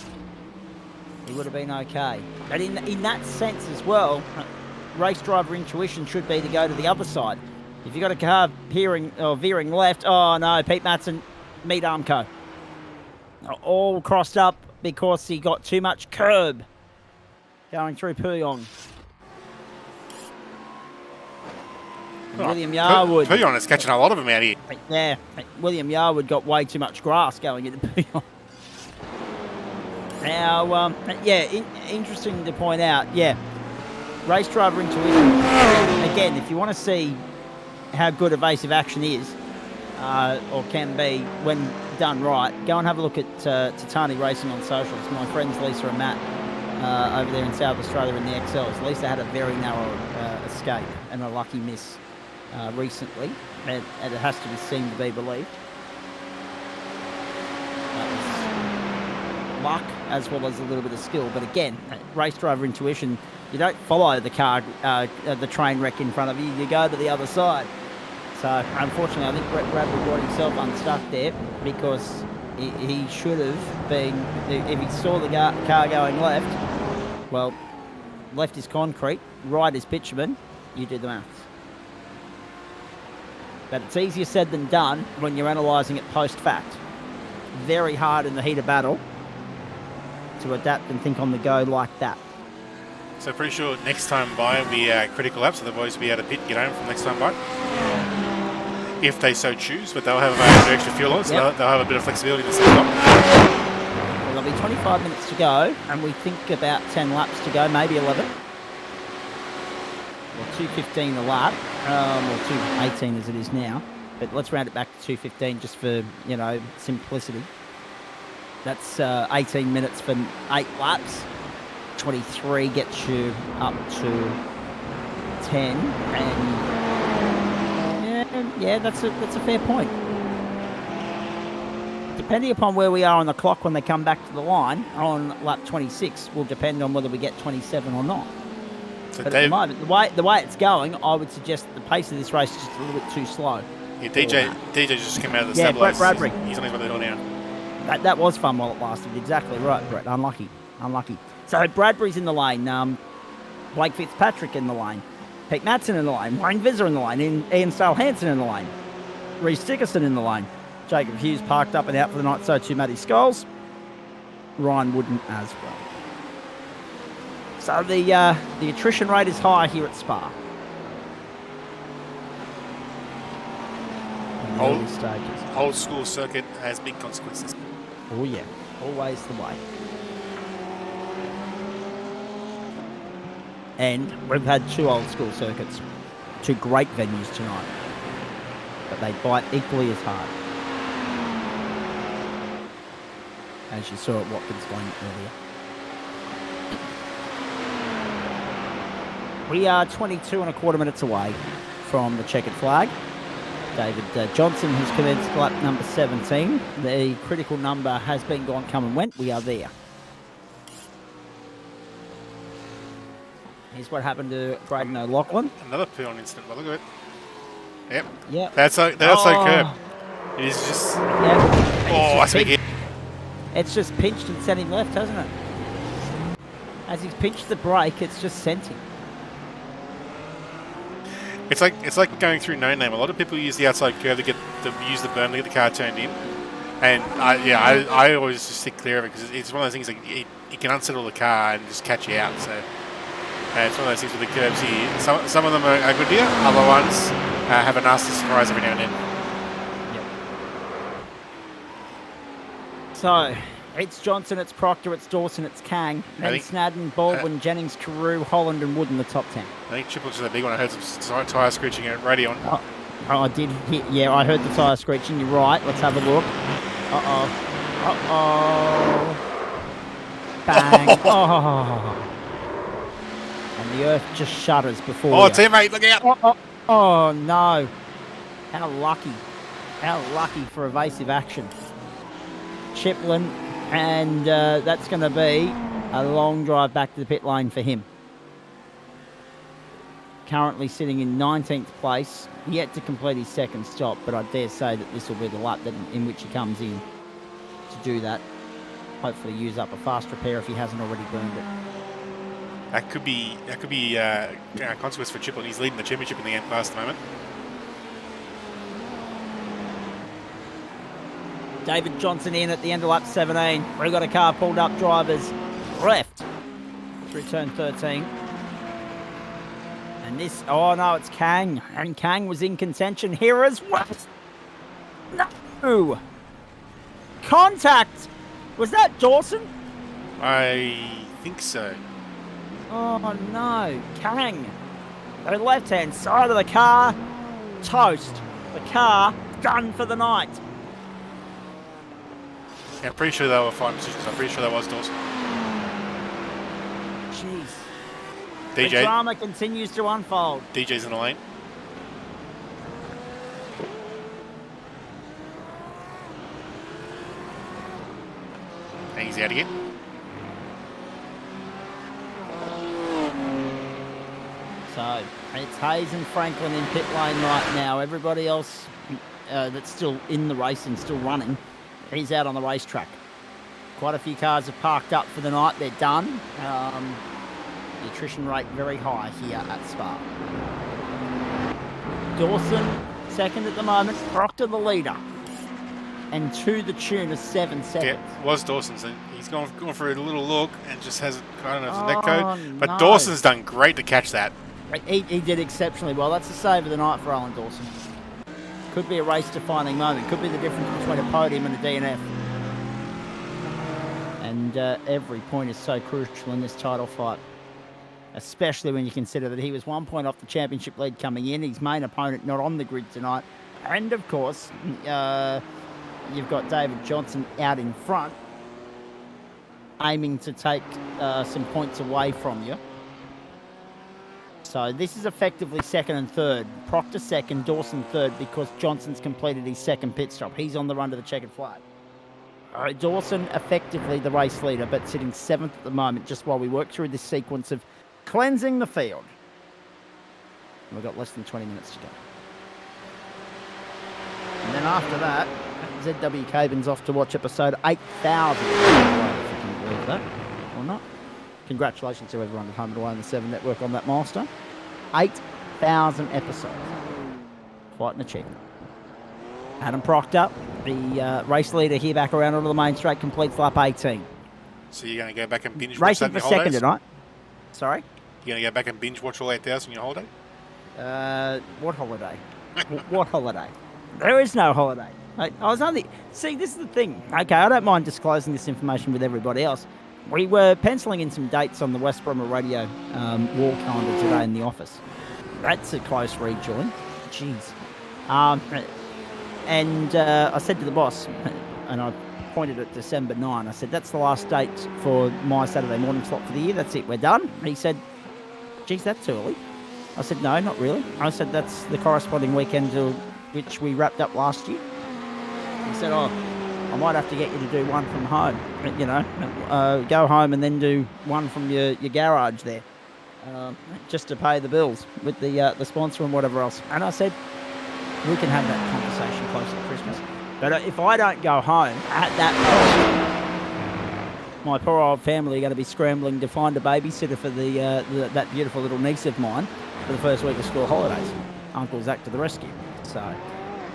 He would have been okay. But in that sense as well, race driver intuition should be to go to the other side. If you've got a car veering left, oh no, Pete Matson, meet Armco. All crossed up because he got too much curb going through Pouillon. William Yarwood. Pouillon is catching a lot of them out here. Yeah, William Yarwood got way too much grass going into Pouillon. Now, interesting to point out, race driver intuition. Again, if you want to see how good evasive action is, or can be when done right, go and have a look at Titani Racing on socials. My friends Lisa and Matt over there in South Australia in the XLs. Lisa had a very narrow escape and a lucky miss recently, and it has to be seen to be believed. That was luck as well as a little bit of skill, but again, race driver intuition. You don't follow the car, the train wreck in front of you. You go to the other side. So unfortunately, I think Brett Bradley brought himself unstuck there because he should have been. If he saw the car going left, well, left is concrete, right is bitumen. You do the maths. But it's easier said than done when you're analysing it post-fact. Very hard in the heat of battle to adapt and think on the go like that. So pretty sure next time by will be critical lap, so the boys will be able to pit, get home from next time by. If they so choose, but they'll have extra fuel on, so they'll have a bit of flexibility in the second lap. Well, there'll be 25 minutes to go, and we think about 10 laps to go, maybe 11. Or 2:15 a lap, or 2:18 as it is now. But let's round it back to 2:15 just for, simplicity. That's 18 minutes for 8 laps. 23 gets you up to 10, and that's a fair point. Depending upon where we are on the clock when they come back to the line on lap 26 will depend on whether we get 27 or not. So but at the moment, the way it's going, I would suggest that the pace of this race is just a little bit too slow. Yeah, DJ just came out of the stabilizers. Brett Bradbury. He's on his way to the hill now. That was fun while it lasted. Exactly right, Brett. Unlucky. So Bradbury's in the lane. Blake Fitzpatrick in the lane. Pete Matson in the lane. Wayne Visser in the lane. Ian Stale-Hansen in the lane. Reece Dickerson in the lane. Jacob Hughes parked up and out for the night. So too Matty Scholes. Ryan Wooden as well. So the attrition rate is high here at Spa. In the early stages. Old school circuit has big consequences. Oh yeah, always the way. And we've had 2 old school circuits, 2 great venues tonight, but they bite equally as hard. As you saw at Watkins Glen earlier. We are 22 and a quarter minutes away from the checkered flag. David Johnson has commenced lap number 17. The critical number has been gone, come and went. We are there. Here's what happened to Braden O'Loughlin. Another Pouillon incident. Well, look at it. Yep. Yep. That's so curb. It is just. Yep. That's big hit. It's just pinched and sent him left, hasn't it? As he's pinched the brake, it's just sent him. It's like going through no name. A lot of people use the outside curve to use the berm to get the car turned in, and I always just stick clear of it because it's one of those things like it can unsettle the car and just catch you out. So it's one of those things with the curves here. Some of them are good here. Other ones have a nasty surprise every now and then. Yep. So it's Johnson, it's Proctor, it's Dawson, it's Kang, then Snadden, Baldwin, Jennings, Carew, Holland, and Wood in the top 10. I think Triple is a big one. I heard some tyre screeching at Radion. Oh, I did hear. Yeah, I heard the tyre screeching. You're right. Let's have a look. Bang. Oh. And the earth just shudders before you. Teammate, look out. Oh, no. How lucky. How lucky for evasive action. Chiplin, and that's going to be a long drive back to the pit lane for him. currently sitting in 19th place, yet to complete his second stop, but I dare say that this will be the lap in which he comes in to do that. Hopefully use up a fast repair if he hasn't already burned it. That could be a consequence for Chiplin. He's leading the championship in the last moment. David Johnson in at the end of lap 17. We've got a car pulled up, drivers left through turn 13. And this, oh no, it's Kang. And Kang was in contention here as well. No! Contact! Was that Dawson? I think so. Oh no, Kang. The left-hand side of the car, toast. The car, done for the night. Yeah, I'm pretty sure they were 5 positions. I'm pretty sure that was Dawson. Jeez. DJ. The drama continues to unfold. DJ's in the lane. And he's out again. So, it's Hayes and Franklin in pit lane right now. Everybody else that's still in the race and still running, he's out on the racetrack. Quite a few cars have parked up for the night. They're done. The attrition rate very high here at Spa. Dawson, second at the moment. Proctor, the leader. And to the tune of 7 seconds. Yeah, it was Dawson. So he's gone for a little look and just hasn't, I don't know if it's a net code. But no. Dawson's done great to catch that. He did exceptionally well. That's the save of the night for Alan Dawson. Could be a race-defining moment. Could be the difference between a podium and a DNF. And every point is so crucial in this title fight, especially when you consider that he was 1 point off the championship lead coming in. His main opponent not on the grid tonight. And, of course, you've got David Johnson out in front, aiming to take some points away from you. So this is effectively second and third. Proctor second, Dawson third, because Johnson's completed his second pit stop. He's on the run to the checkered flag. All right, Dawson effectively the race leader, but sitting seventh at the moment, just while we work through this sequence of cleansing the field. And we've got less than 20 minutes to go. And then after that, ZW Cabin's off to watch episode 8,000. If you can believe that or not. Congratulations to everyone at home and away on the 7 Network on that milestone. 8,000 episodes. Quite an achievement. Adam Proctor, the race leader here back around onto the main straight, completes lap 18. So you're going to go back and binge watch Racing that for in your second holidays? tonight. Sorry? You're going to go back and binge watch all 8,000 in your holiday? What holiday? What holiday? There is no holiday. I was only... See, this is the thing. Okay, I don't mind disclosing this information with everybody else. We were penciling in some dates on the West Bromwich Radio wall calendar today in the office. That's a close read, Julian. Jeez. And I said to the boss, and I pointed at December 9, I said, that's the last date for my Saturday morning slot for the year. That's it, we're done. And he said, geez, that's early. I said, no, not really. I said, that's the corresponding weekend to which we wrapped up last year. He said, oh, I might have to get you to do one from home, you know, go home and then do one from your garage there, just to pay the bills with the sponsor and whatever else. And I said, we can have that conversation closer to Christmas. But if I don't go home at that point, my poor old family are going to be scrambling to find a babysitter for that beautiful little niece of mine for the first week of school holidays. Uncle Zach to the rescue. So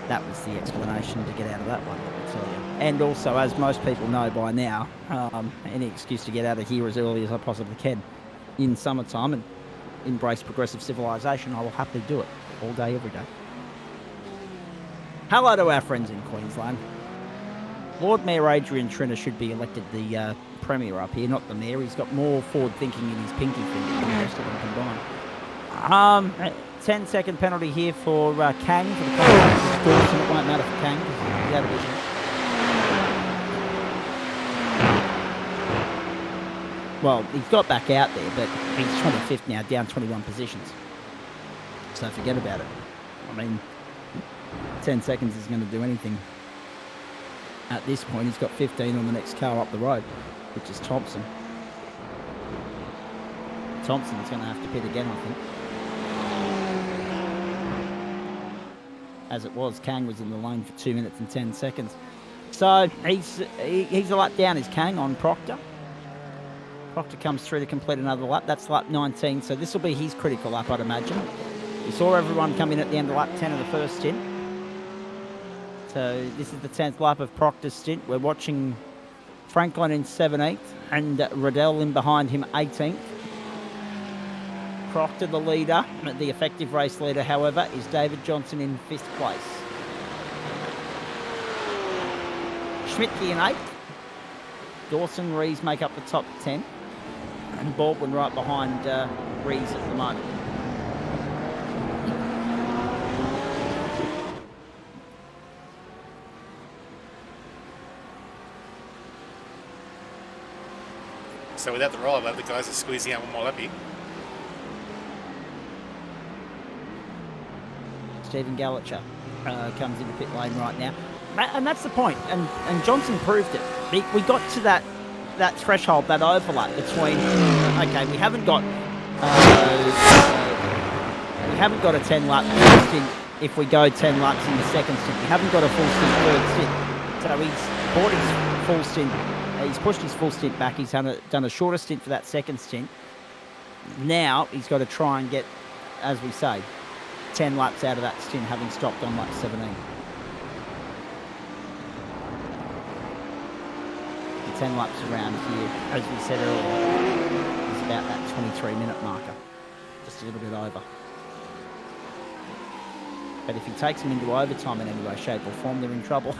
that was the explanation to get out of that one, I'll tell you. And also, as most people know by now, any excuse to get out of here as early as I possibly can in summertime and embrace progressive civilization, I will happily do it all day, every day. Hello to our friends in Queensland. Lord Mayor Adrian Trinner should be elected the Premier up here, not the Mayor. He's got more forward thinking in his pinky finger than the rest of them combined. 10-second penalty here for Kang for the contact with Dawson. It won't matter for Kang because he's out of vision. Well, he's got back out there, but he's 25th now, down 21 positions. So forget about it. I mean, 10 seconds isn't going to do anything. At this point, he's got 15 on the next car up the road, which is Thompson. Thompson's going to have to pit again, I think. as it was. Kang was in the lane for 2 minutes and 10 seconds. So he's a lap down, is Kang on Proctor. Proctor comes through to complete another lap. That's lap 19, so this will be his critical lap, I'd imagine. We saw everyone come in at the end of lap 10 of the first stint. So this is the 10th lap of Proctor's stint. We're watching Franklin in 17th and Riddell in behind him 18th. Proctor the leader, the effective race leader, however, is David Johnson in 5th place. Schmidtke in 8th. Dawson, Rees make up the top 10. And Baldwin right behind Rees at the moment. So without the rollover, the guys are squeezing out one more lap here. Stephen Gallagher comes into pit lane right now. And that's the point. And Johnson proved it. We got to that threshold, that overlap between, okay, we haven't got a 10 lap stint if we go 10 laps in the second stint. We haven't got a full stint third stint. So he's bought his full stint. He's pushed his full stint back. He's done a shorter stint for that second stint. Now he's got to try and get, as we say, 10 laps out of that stint, having stopped on lap 17. The 10 laps around here, as we said earlier, is about that 23-minute marker. Just a little bit over. But if he takes them into overtime in any way, shape or form, they're in trouble.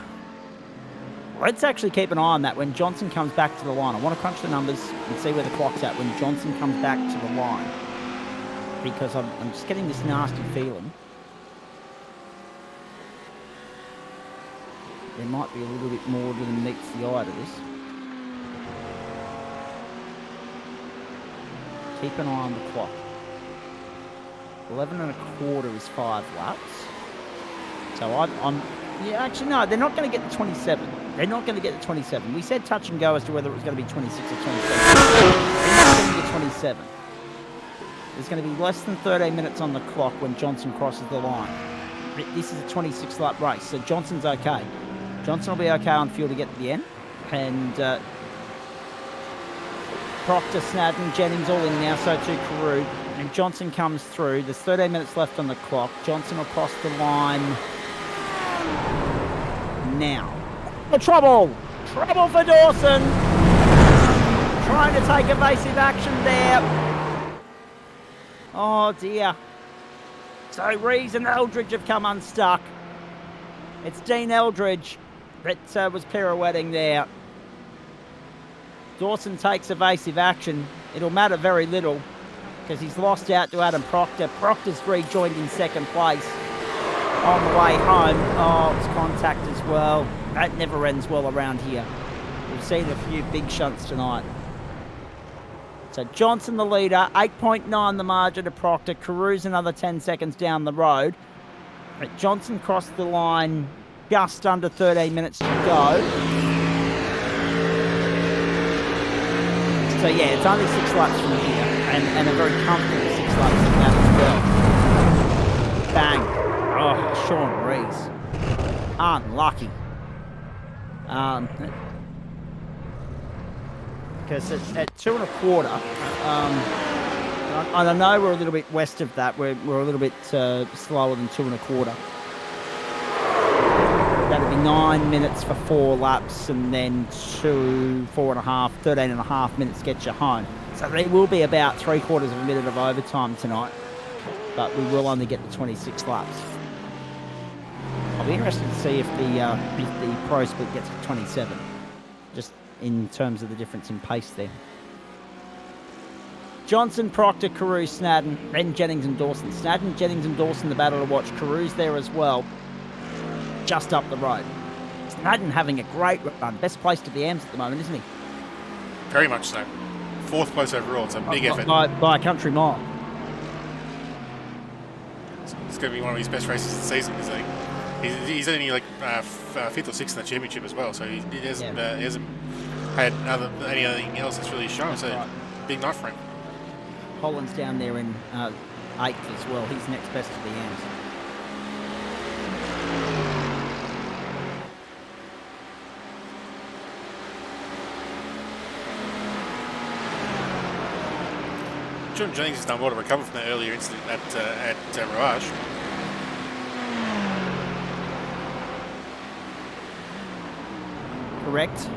Let's actually keep an eye on that when Johnson comes back to the line. I want to crunch the numbers and see where the clock's at when Johnson comes back to the line. Because I'm just getting this nasty feeling. There might be a little bit more than meets the eye to this. Keep an eye on the clock. 11 1/4 is 5 laps. So I'm yeah, actually no, they're not going to get to 27. They're not going to get to 27. We said touch and go as to whether it was going to be 26 or 27. They're not going to get 27. There's going to be less than 13 minutes on the clock when Johnson crosses the line. This is a 26-lap race, so Johnson's okay. Johnson will be okay on fuel to get to the end. And Proctor, Snadden, Jennings all in now, so too Carew. And Johnson comes through. There's 13 minutes left on the clock. Johnson will cross the line now. Oh, trouble! Trouble for Dawson! Trying to take evasive action there. Oh dear. So Rees and Eldridge have come unstuck. It's Dean Eldridge that was pirouetting there. Dawson takes evasive action. It'll matter very little because he's lost out to Adam Proctor. Proctor's rejoined in second place on the way home. Oh, it's contact as well. That never ends well around here. We've seen a few big shunts tonight. So Johnson the leader, 8.9 the margin to Proctor. Carew's another 10 seconds down the road. But Johnson crossed the line just under 13 minutes to go. So yeah, it's only 6 laps from here, and a very comfortable 6 laps from that as well. Bang. Oh, Sean Rees. Unlucky. Because at 2 1/4, I know we're a little bit west of that. We're a little bit slower than 2 1/4. That'd be 9 minutes for 4 laps, and then 2, 4.5, 13.5 minutes get you home. So there will be about 3/4 of a minute of overtime tonight, but we will only get to 26 laps. I'll be interested to see if the pro split gets to 27, just in terms of the difference in pace there. Johnson, Proctor, Carew, Snadden, then Jennings and Dawson. Snadden, Jennings and Dawson, the battle to watch. Carew's there as well, just up the road. Snadden having a great run. Best placed at the AMs at the moment, isn't he? Very much so. 4th place overall. It's a big effort. By a country mile. It's going to be one of his best races of the season, isn't he? He's only like 5th or 6th in the championship as well, so he hasn't had anything else that's really shown. So right. Big night for him. Holland's down there in 8th as well. He's next best to the AMs. John Jennings has done well to recover from that earlier incident at Rouge. Correct.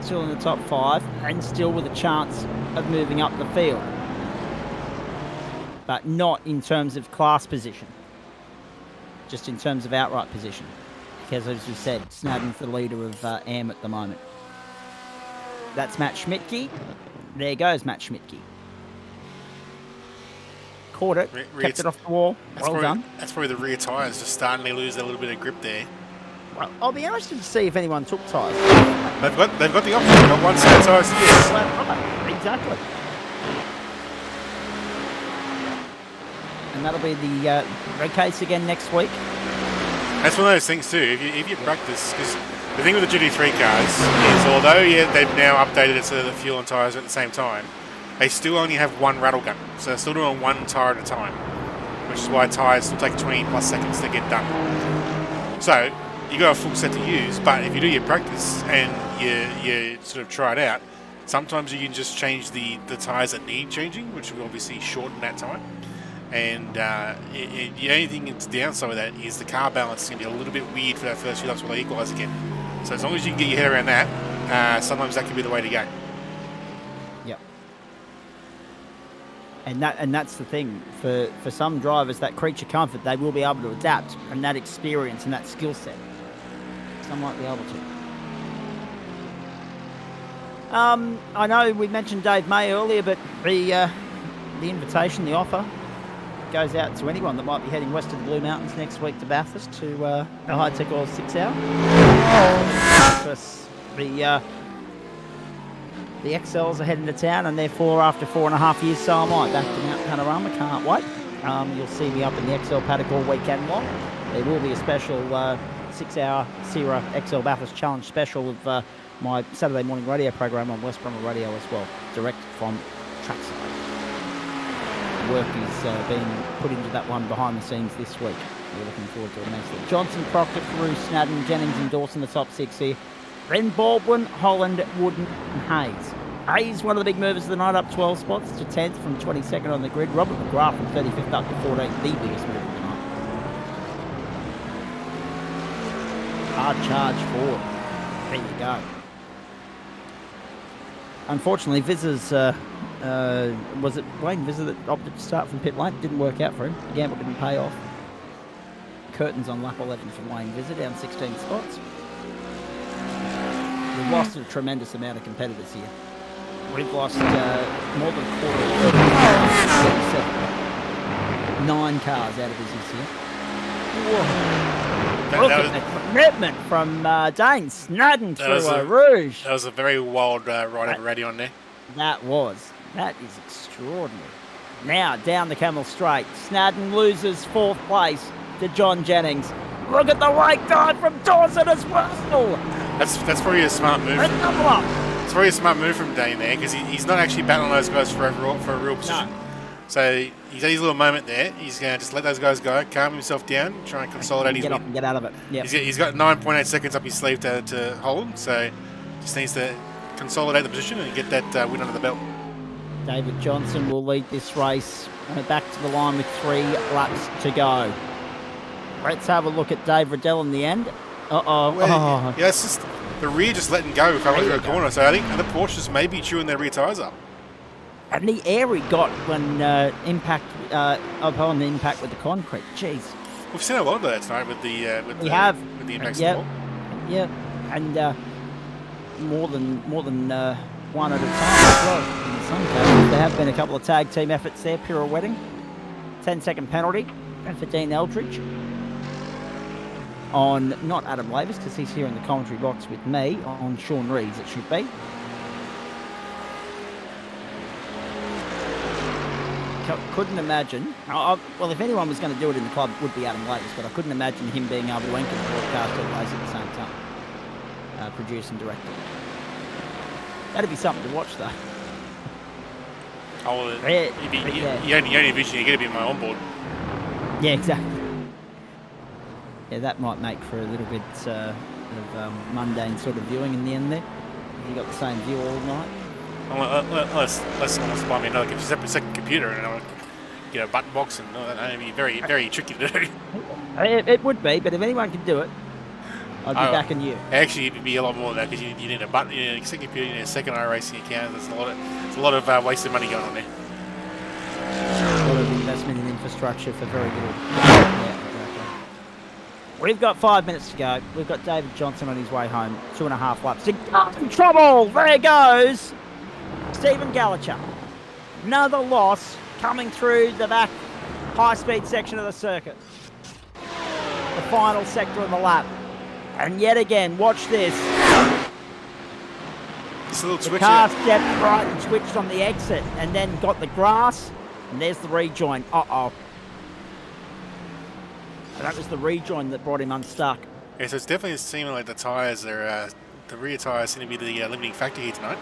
Still in the top 5 and still with a chance of moving up the field. But not in terms of class position. Just in terms of outright position. Because as you said, Snadden's the leader of AM at the moment. That's Matt Schmidtke. There goes Matt Schmidtke. Caught it, kept it off the wall. Well done. That's probably the rear tyres just starting to lose a little bit of grip there. Well, I'll be interested to see if anyone took tyres. They've got the option. They've got one set of tyres to use. Right, exactly. And that'll be the case again next week. That's one of those things too. If you practice, because the thing with the GT3 cars is, although they've now updated it so that the fuel and tyres are at the same time, they still only have one rattle gun, so they're still doing one tyre at a time, which is why tyres still take 20 plus seconds to get done. So you got a full set to use, but if you do your practice and you sort of try it out, sometimes you can just change the tyres that need changing, which will obviously shorten that time. And the only thing that's downside of that is the car balance is going to be a little bit weird for that first few laps while they equalise again. So as long as you can get your head around that, sometimes that can be the way to go. Yep. And that's the thing. For some drivers, that creature comfort, they will be able to adapt, and that experience and that skill set. Some might be able to. I know we mentioned Dave May earlier, but the invitation, the offer, goes out to anyone that might be heading west of the Blue Mountains next week to Bathurst to a high-tech oil 6 hour. Because the XLs are heading to town, and therefore after 4.5 years, so am I. Back to Mount Panorama, can't wait. You'll see me up in the XL paddock all weekend long. There will be a special 6-hour Sierra XL Bathurst Challenge special of my Saturday morning radio program on West Bromwell Radio as well, direct from trackside. Work is being put into that one behind the scenes this week. We're looking forward to it immensely. Johnson, Proctor, Carew, Snadden, Jennings and Dawson, the top 6 here. Then Baldwin, Holland, Wooden and Hayes. Hayes, one of the big movers of the night, up 12 spots to 10th from 22nd on the grid. Robert McGrath from 35th up to 14th, the biggest mover of the night. Hard charge forward. There you go. Unfortunately, Viz's, was it Wayne Vizzer that opted to start from pit lane? Didn't work out for him. The gamble didn't pay off. Curtains on lap 11 from Wayne Vizzer, down 16 spots. We've lost a tremendous amount of competitors here. We've lost more than a quarter of 9 cars out of business here. Whoa. Look at the commitment from Dane Snadden through a Rouge. That was a very wild ride over Radion there. That is extraordinary. Now down the Camel Straight. Snadden loses 4th place to John Jennings. Look at the rake dive from Dawson as well. That's probably a smart move. It's probably a smart move from Dane there, because he's not actually battling those guys for a real position. No. So he's had his little moment there. He's going to just let those guys go, calm himself down, try and consolidate his win. Get out of it. Yep. He's got 9.8 seconds up his sleeve to hold, so just needs to consolidate the position and get that win under the belt. David Johnson will lead this race. Back to the line with 3 laps to go. Let's have a look at Dave Riddell in the end. Yeah, it's just the rear just letting go if I went to a corner. So I think the Porsches may be chewing their rear tyres up. And the air he got when upon the impact with the concrete. Jeez. We've seen a lot of that tonight with the impacts of the ball. Yeah, and more than one at a time as well. In some cases, there have been a couple of tag team efforts there. Pirouetting, 10-second penalty, and for Dean Eldridge. On not Adam Lavis, because he's here in the commentary box with me, on Sean Reeves it should be. Couldn't imagine, well, if anyone was going to do it in the club, it would be Adam Lavis, but I couldn't imagine him being able to enter the broadcast all race at the same time. Produce and direct it. That'd be something to watch, though. Oh, you only envision you get a bit more on board. Yeah, exactly. Yeah, that might make for a little bit of mundane sort of viewing in the end there. You got the same view all night. Unless someone buy me another second computer and I'll get a button box and all that. It'd be very, very tricky to do. It would be, but if anyone can do it, I'd be backing you. Actually, it'd be a lot more than that because you need a button, you need a second computer, you need a second iRacing account. There's a lot of wasted money going on there. A lot of investment in infrastructure for very little. Yeah, exactly. We've got 5 minutes to go. We've got David Johnson on his way home. 2.5 laps. In trouble! There goes Stephen Gallacher. Another loss coming through the back high-speed section of the circuit. The final sector of the lap. And yet again, watch this. It's a little The switch. car stepped right and switched on the exit and then got the grass. And there's the rejoin. Uh-oh. And that was the rejoin that brought him unstuck. Yeah, so it's definitely seeming like the tyres are, the rear tyres seem to be the limiting factor here tonight.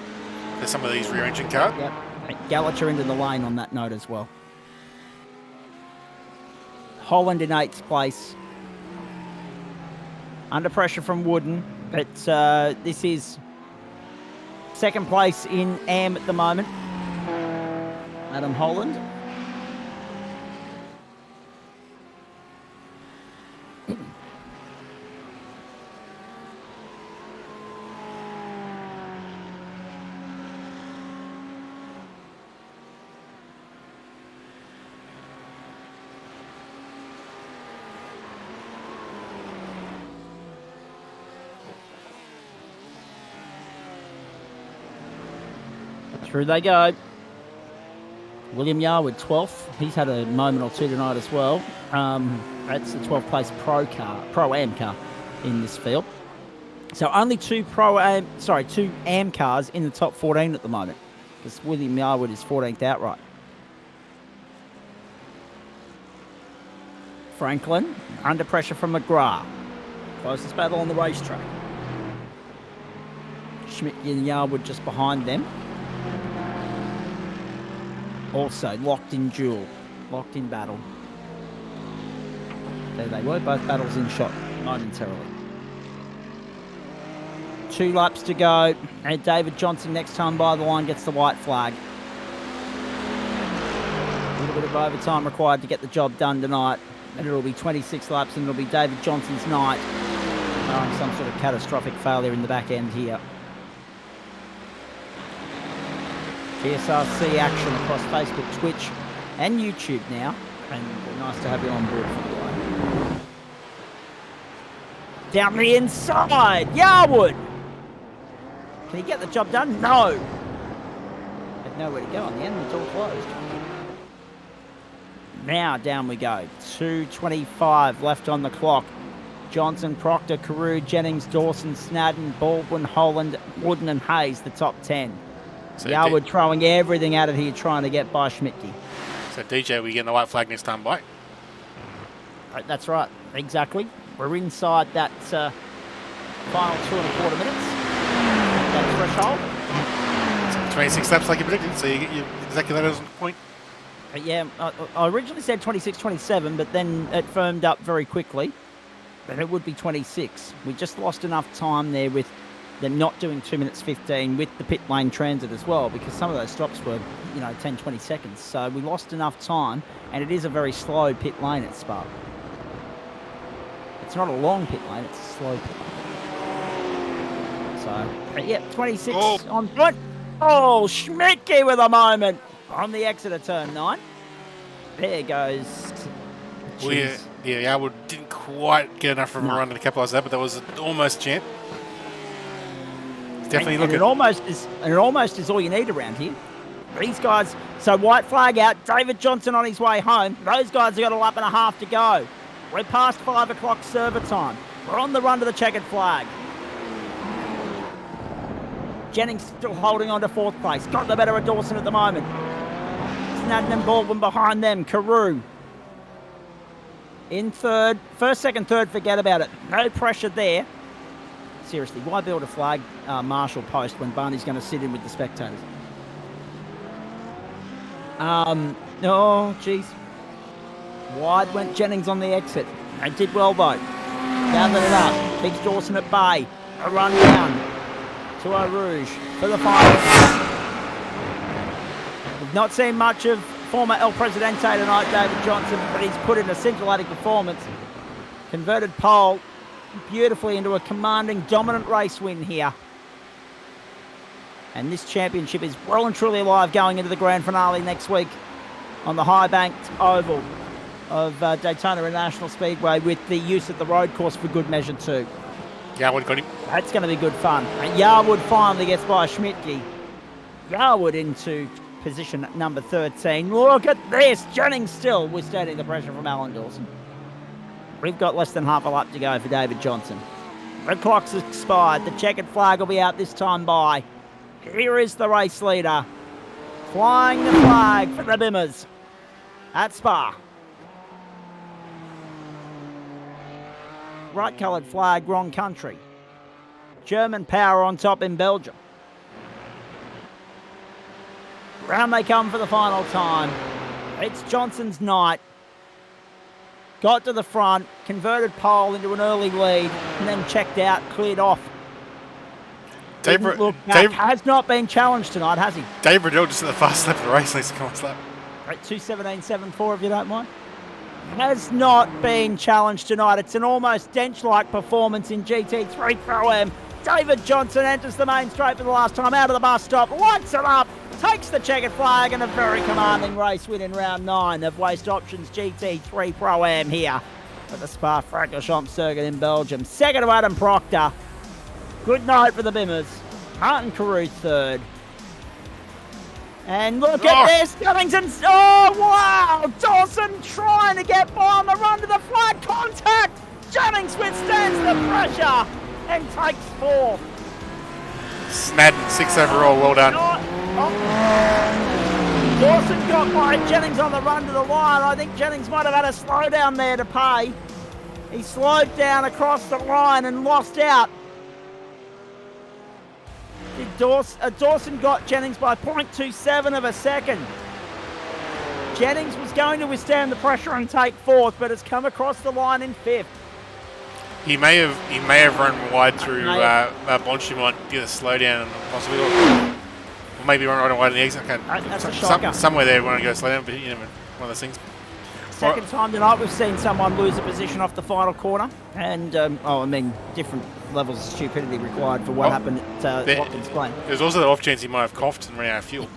There's some of these rear engine cars. Yep. Gallacher into the lane on that note as well. Holland in 8th place. Under pressure from Wooden, but this is second place in AM at the moment. Adam Holland. Through they go. William Yarwood, 12th. He's had a moment or two tonight as well. That's the 12th place Pro-Am car in this field. So only two AM cars in the top 14 at the moment, because William Yarwood is 14th outright. Franklin, under pressure from McGrath. Closest battle on the racetrack. Schmidt and Yarwood just behind them. Also locked in duel, locked in battle. There they were, both battles in shot momentarily. 2 laps to go, and David Johnson next time by the line gets the white flag. A little bit of overtime required to get the job done tonight, and it'll be 26 laps, and it'll be David Johnson's night, barring some sort of catastrophic failure in the back end here. GSRC action across Facebook, Twitch, and YouTube now, and nice to have you on board for the ride. Down the inside, Yarwood! Can he get the job done? No! Had nowhere to go on the end, it's all closed. Now down we go, 2:25 left on the clock. Johnson, Proctor, Carew, Jennings, Dawson, Snadden, Baldwin, Holland, Wooden and Hayes, the top 10. So Yarwood throwing everything at it here, trying to get by Schmidtke. So DJ, we getting the white flag next time by? That's right, exactly. We're inside that final 2.25 minutes. That threshold. So 26 laps like you predicted, so you get exactly that as a point. Yeah, I originally said 26-27, but then it firmed up very quickly. But it would be 26. We just lost enough time there with them not doing 2 minutes 15 with the pit lane transit as well, because some of those stops were, 10, 20 seconds. So we lost enough time, and it is a very slow pit lane at Spa. It's not a long pit lane, it's a slow pit lane. So, yeah, 26 on foot. Oh, Schmidtke with a moment on the exit of turn 9. There goes. Well, yeah, Yarwood didn't quite get enough of a run to capitalise that, but that was almost champ. Definitely and it almost is all you need around here. These guys, so white flag out, David Johnson on his way home. Those guys have got a lap and a half to go. We're past 5 o'clock server time. We're on the run to the checkered flag. Jennings still holding on to 4th place. Got the better of Dawson at the moment. Snadden and Baldwin behind them. Carew in 3rd. 1st, 2nd, 3rd, forget about it. No pressure there. Seriously, why build a flag marshal post when Barney's going to sit in with the spectators? Oh, jeez. Wide went Jennings on the exit. They did well, though. Gathered it up. Keeps Dawson at bay. A run down to Eau Rouge for the final. We've not seen much of former El Presidente tonight, David Johnson, but he's put in a scintillating performance. Converted pole beautifully into a commanding, dominant race win here. And this championship is well and truly alive going into the grand finale next week on the high-banked oval of Daytona International Speedway with the use of the road course for good measure too. Yarwood got him. That's going to be good fun. And Yarwood finally gets by Schmidtke. Yarwood into position number 13. Look at this. Jennings still withstanding the pressure from Alan Dawson. We've got less than half a lap to go for David Johnson. The clock's expired. The checkered flag will be out this time by. Here is the race leader. Flying the flag for the Bimmers at Spa. Bright coloured flag, wrong country. German power on top in Belgium. Round they come for the final time. It's Johnson's night. Got to the front, converted pole into an early lead, and then checked out, cleared off. Dave has not been challenged tonight, has he? Dave Riddell just at the fast lap of the race needs to come on lap. At 2:17.74, if you don't mind. Has not been challenged tonight. It's an almost Dench-like performance in GT3 Pro-Am. David Johnson enters the main straight for the last time out of the bus stop, lights it up, takes the checkered flag, and a very commanding race win in round 9 of Waste Options GT3 Pro-Am here at the Spa-Francorchamps circuit in Belgium. Second to Adam Proctor. Good night for the Bimmers. Martin Carew third. And look at this, Covington. Oh, wow. Dawson trying to get by on the run to the flag. Contact. Jennings withstands the pressure and takes fourth. Snadden, 6th overall. Well done. Dawson got by Jennings on the run to the line. I think Jennings might have had a slowdown there to pay. He slowed down across the line and lost out. Dawson got Jennings by 0.27 of a second. Jennings was going to withstand the pressure and take fourth, but has come across the line in fifth. He may have run wide through Bonchi, might get a slowdown and possibly, or maybe run right away to the exit. That's a shocker. Somewhere there, want to go slow down, but you know, one of those things. Second time tonight we've seen someone lose a position off the final corner, and different levels of stupidity required for what happened at Watkins Glen. There's also the off chance he might have coughed and ran out of fuel.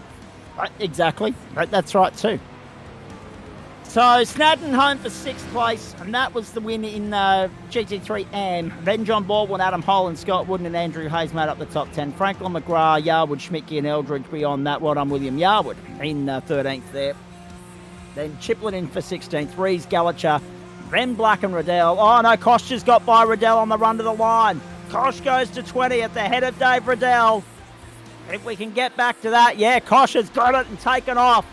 Exactly, that's right too. So Snadden home for 6th place, and that was the win in GT3 AM. Then John Baldwin, Adam Holland, Scott Wooden and Andrew Hayes made up the top 10. Franklin McGrath, Yarwood, Schmidtke and Eldridge beyond that. Well done, William Yarwood in 13th there. Then Chiplin in for 16th, Rees, Gallacher, then Black and Riddell. Oh no, Kosh just got by Riddell on the run to the line. Kosh goes to 20 at the head of Dave Riddell. If we can get back to that, yeah, Kosh has got it and taken off.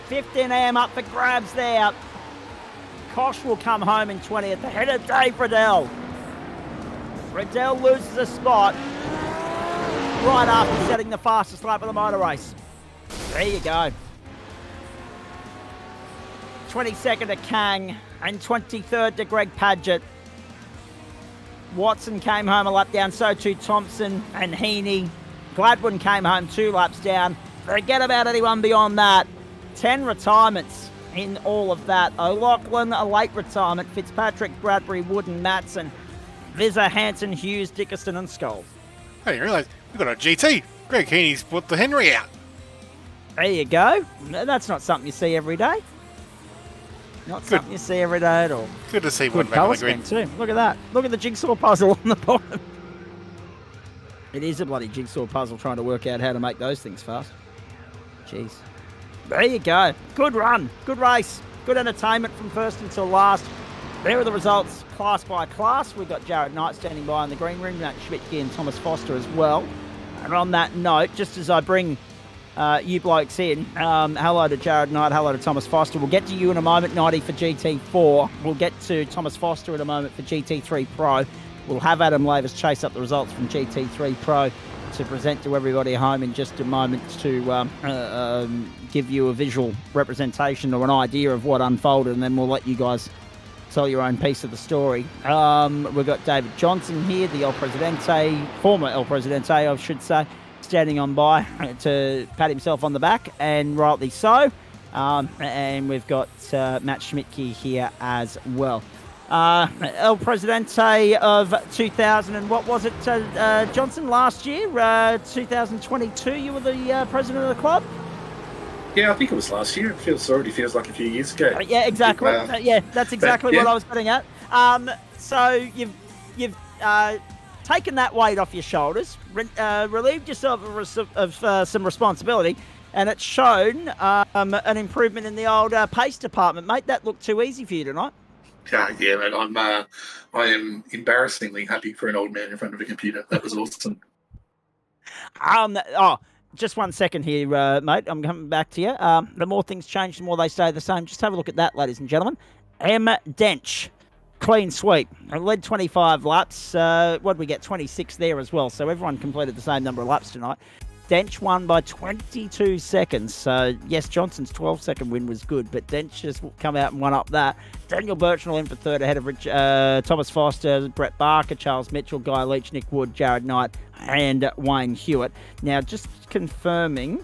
15 AM up for grabs there. Kosh will come home in 20 at the head of Dave Riddell. Riddell loses a spot right after setting the fastest lap of the motor race. There you go. 22nd to Kang and 23rd to Greg Padgett. Watson came home a lap down, so too Thompson and Heaney. Gladwin came home 2 laps down. Forget about anyone beyond that. 10 retirements in all of that. O'Loughlin, a late retirement. Fitzpatrick, Bradbury, Wooden, Matson, Vizza, Hanson, Hughes, Dickerson and Scholes. I didn't realise we've got a GT. Greg Heaney's put the Henry out. There you go. That's not something you see every day. Something you see every day at all. Good to see Good one back on the colour grid. scheme too. Look at that. Look at the jigsaw puzzle on the bottom. It is a bloody jigsaw puzzle trying to work out how to make those things fast. Jeez. There you go. Good run. Good race. Good entertainment from first until last. There are the results class by class. We've got Jared Knight standing by in the green room, Matt Schmidtke and Thomas Foster as well. And on that note, just as I bring you blokes in, hello to Jared Knight, hello to Thomas Foster. We'll get to you in a moment, 90 for GT4. We'll get to Thomas Foster in a moment for GT3 Pro. We'll have Adam Lavis chase up the results from GT3 Pro to present to everybody at home in just a moment to give you a visual representation or an idea of what unfolded, and then we'll let you guys tell your own piece of the story. We've got David Johnson here, the El Presidente, former El Presidente, I should say. standing on by to pat himself on the back, and rightly so. And we've got Matt Schmidtke here as well. El Presidente of 2000, and what was it, Johnson, last year? 2022, you were the president of the club? Yeah, I think it was last year. It already feels like a few years ago. Yeah, exactly. Yeah, that's exactly what I was getting at. So you've taken that weight off your shoulders, relieved yourself of some responsibility, and it's shown an improvement in the old pace department, mate. That looked too easy for you tonight. Yeah, man, I am embarrassingly happy for an old man in front of a computer. That was awesome. Just 1 second here, mate. I'm coming back to you. The more things change, the more they stay the same. Just have a look at that, ladies and gentlemen. M. Dench, clean sweep. I led 25 laps. What did we get? 26 there as well. So everyone completed the same number of laps tonight. Dench won by 22 seconds. So, yes, Johnson's 12-second win was good, but Dench just come out and won up that. Daniel Birchnell in for third ahead of Thomas Foster, Brett Barker, Charles Mitchell, Guy Leach, Nick Wood, Jared Knight, and Wayne Hewitt. Now, just confirming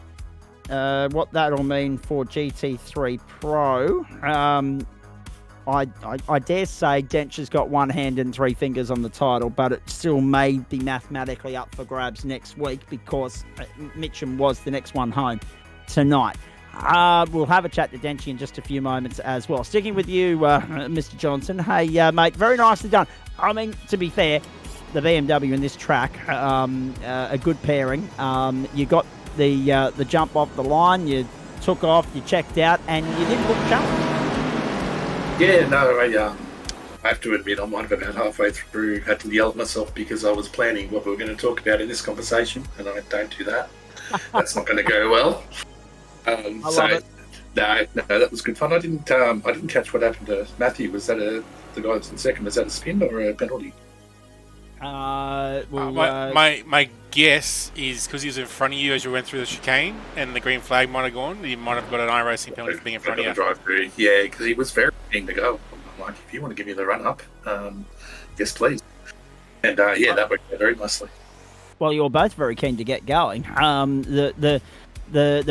what that'll mean for GT3 Pro. I dare say Dench has got one hand and three fingers on the title, but it still may be mathematically up for grabs next week because Mitchum was the next one home tonight. We'll have a chat to Denchy in just a few moments as well. Sticking with you, Mr. Johnson. Hey, mate, very nicely done. I mean, to be fair, the BMW in this track, a good pairing. You got the jump off the line, you took off, you checked out, and you didn't look challenged. Yeah, no, I have to admit I might have about halfway through had to yell at myself because I was planning what we were going to talk about in this conversation, and I don't do that. That's not going to go well. I love it. No, that was good fun. I didn't catch what happened to Matthew. Was that the guy that's in second? Was that a spin or a penalty? My guess is because he was in front of you as you went through the chicane, and the green flag might have gone. You might have got an iRacing penalty for being in front of you. Drive through, yeah, because he was very keen to go. I'm like, if you want to give me the run up, yes, please. And that worked out very nicely. Well, you're both very keen to get going. The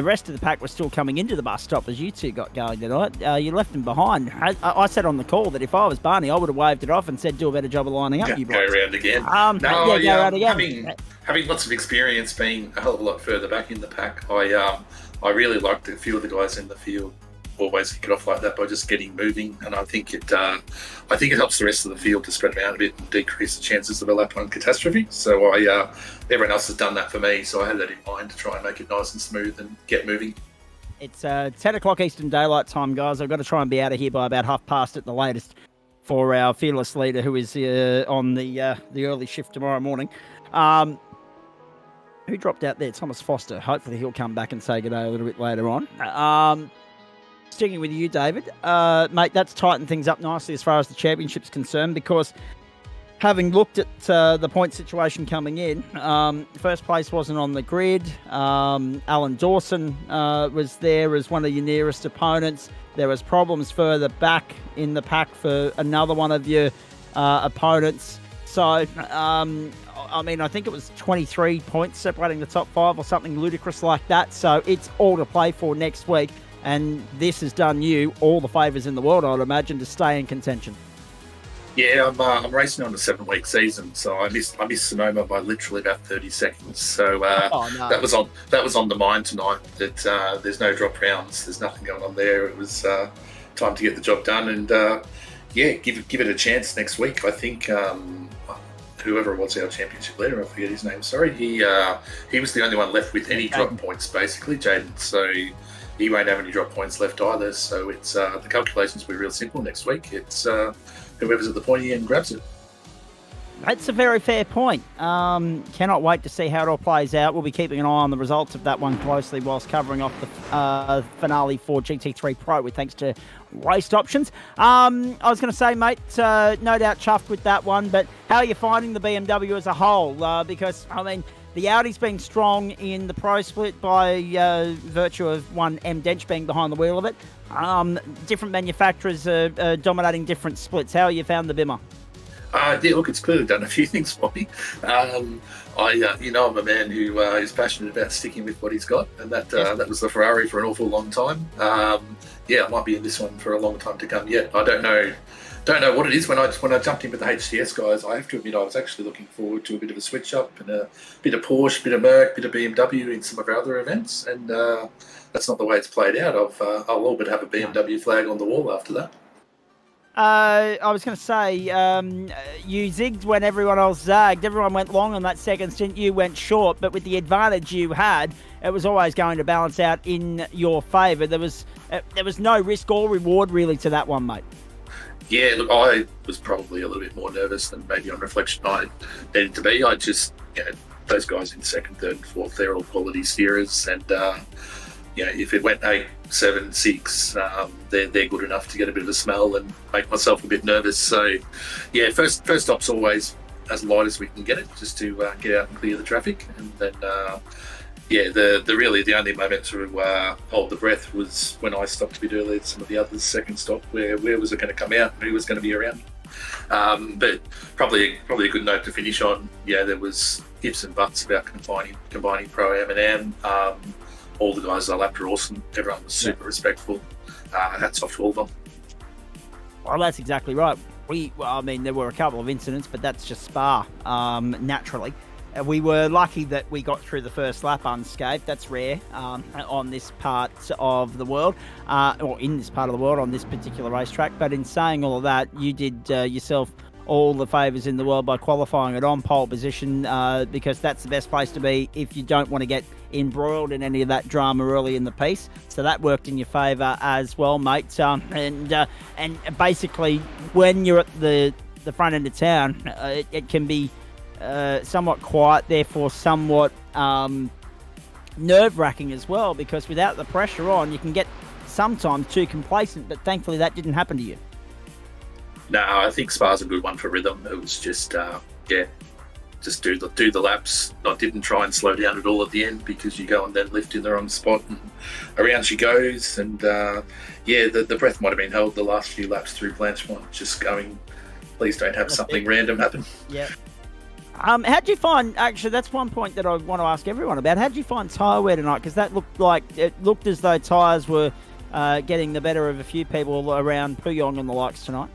rest of the pack was still coming into the bus stop as you two got going tonight. You left them behind. I said on the call that if I was Barney, I would have waved it off and said, do a better job of lining up, you boys. Go around again. Go around again. Having lots of experience being a hell of a lot further back in the pack, I really liked a few of the guys in the field always kick it off like that by just getting moving, and I think it helps the rest of the field to spread around a bit and decrease the chances of a lap one catastrophe. So everyone else has done that for me, so I had that in mind to try and make it nice and smooth and get moving. It's 10 o'clock Eastern Daylight Time, guys. I've got to try and be out of here by about past at the latest for our fearless leader who is on the early shift tomorrow morning. Who dropped out there? Thomas Foster. Hopefully he'll come back and say good day a little bit later on. Sticking with you, David, mate, that's tightened things up nicely as far as the championship's concerned, because having looked at the point situation coming in, first place wasn't on the grid. Alan Dawson was there as one of your nearest opponents. There was problems further back in the pack for another one of your opponents. So, I mean, I think it was 23 points separating the top five or something ludicrous like that. So it's all to play for next week. And this has done you all the favours in the world, I'd imagine, to stay in contention. Yeah, I'm racing on a 7-week season, so I missed Sonoma by literally about 30 seconds. So that was on the mind tonight. That there's no drop rounds, there's nothing going on there. It was time to get the job done, and give it a chance next week. I think whoever was our championship leader, I forget his name. Sorry, he was the only one left with any drop points, basically, Jaden. So he won't have any drop points left either. So it's the calculations will be real simple next week. It's whoever's at the pointy end grabs it. That's a very fair point. Cannot wait to see how it all plays out. We'll be keeping an eye on the results of that one closely whilst covering off the finale for GT3 Pro with thanks to Waste Options. I was going to say, mate, no doubt chuffed with that one, but how are you finding the BMW as a whole? Because, I mean, the Audi's been strong in the Pro split by virtue of one M. Dench being behind the wheel of it. Different manufacturers are dominating different splits. How have you found the Bimmer? Yeah, look, it's clearly done a few things for me. I'm a man who is passionate about sticking with what he's got, and that was the Ferrari for an awful long time. I might be in this one for a long time to come yet. I don't know what it is. When I jumped in with the HTS guys, I have to admit I was actually looking forward to a bit of a switch up and a bit of Porsche, bit of Merc, bit of BMW in some of our other events, and that's not the way it's played out. I'll all but have a BMW flag on the wall after that. I was going to say, you zigged when everyone else zagged. Everyone went long on that second stint. You went short, but with the advantage you had, it was always going to balance out in your favour. There was no risk or reward really to that one, mate. Yeah, look, I was probably a little bit more nervous than maybe on reflection I needed to be. I just, those guys in second, third, and fourth, they're all quality steerers, and if it went 8, 7, 6, they're good enough to get a bit of a smell and make myself a bit nervous. So, first stop's always as light as we can get it, just to get out and clear the traffic, and then the only moment to hold the breath was when I stopped a bit earlier than some of the others. Second stop, where was it going to come out and who was going to be around? But probably a good note to finish on. Yeah, there was ifs and buts about combining ProAm and Am. All the guys I lapped were awesome. Everyone was super respectful. Hats off to all of them. Well, that's exactly right. There were a couple of incidents, but that's just Spa, naturally. We were lucky that we got through the first lap unscathed. That's rare on this part of the world, or in this part of the world on this particular racetrack. But in saying all of that, you did yourself all the favours in the world by qualifying it on pole position, because that's the best place to be if you don't want to get embroiled in any of that drama early in the piece. So that worked in your favour as well, mate. And basically, when you're at the front end of town, it can be somewhat quiet, therefore somewhat nerve-wracking as well, because without the pressure on, you can get sometimes too complacent, but thankfully that didn't happen to you. No, I think Spa's a good one for rhythm. It was just, just do the laps. I didn't try and slow down at all at the end, because you go and then lift in the wrong spot and around she goes. And the breath might have been held the last few laps through Blanchemont, just going, please don't have something random happen. Yeah. How'd you find, actually, that's one point that I want to ask everyone about. How'd you find tyre wear tonight? Because it looked as though tyres were getting the better of a few people around Puyong and the likes tonight.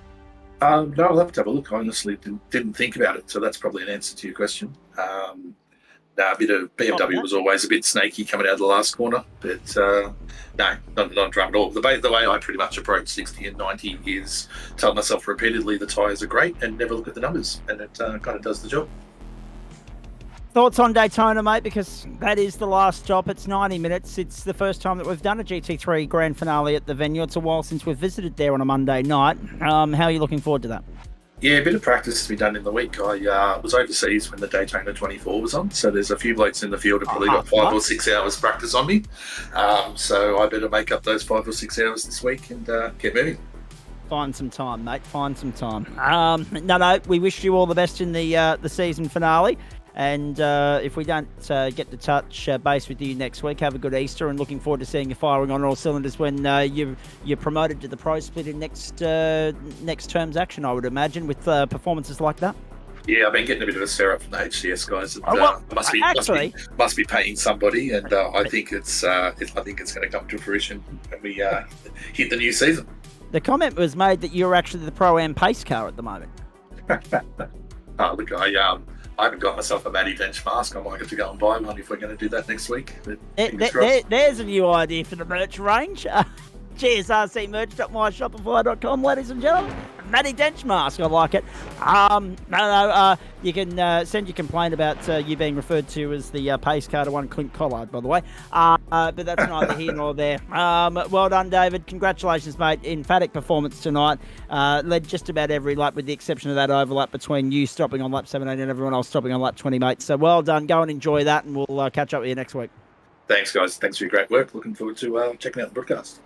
No, I'll have to have a look. I honestly didn't think about it, so that's probably an answer to your question. A bit of BMW was always a bit snaky coming out of the last corner, but no, not drama at all. The way I pretty much approach 60 and 90 is tell myself repeatedly the tyres are great and never look at the numbers, and it kind of does the job. Thoughts on Daytona, mate, because that is the last stop. It's 90 minutes. It's the first time that we've done a GT3 grand finale at the venue. It's a while since we've visited there on a Monday night. How are you looking forward to that? Yeah, a bit of practice to be done in the week. I was overseas when the Daytona 24 was on, so there's a few blokes in the field who probably got 5 or 6 hours practice on me. So I better make up those 5 or 6 hours this week and get moving. Find some time, mate. Find some time. No, we wish you all the best in the season finale. And if we don't get to touch base with you next week, have a good Easter, and looking forward to seeing you firing on all cylinders when you're promoted to the pro split in next term's action, I would imagine, with performances like that. Yeah, I've been getting a bit of a stare up from the HCS guys. Must be paying somebody, and I think it's going to come to fruition when we hit the new season. The comment was made that you're actually the ProAm pace car at the moment. Look, I haven't got myself a Matty Dench mask. I might have to go and buy one if we're going to do that next week. There's a new idea for the merch range. GSRC.inc, ladies and gentlemen. Matty Dench mask, I like it. You can send your complaint about you being referred to as the pace car to one Clint Collard, by the way. But that's neither here nor there. Well done, David. Congratulations, mate. Emphatic performance tonight. Led just about every lap, with the exception of that overlap between you stopping on lap 17 and everyone else stopping on lap 20, mate. So well done. Go and enjoy that, and we'll catch up with you next week. Thanks, guys. Thanks for your great work. Looking forward to checking out the broadcast.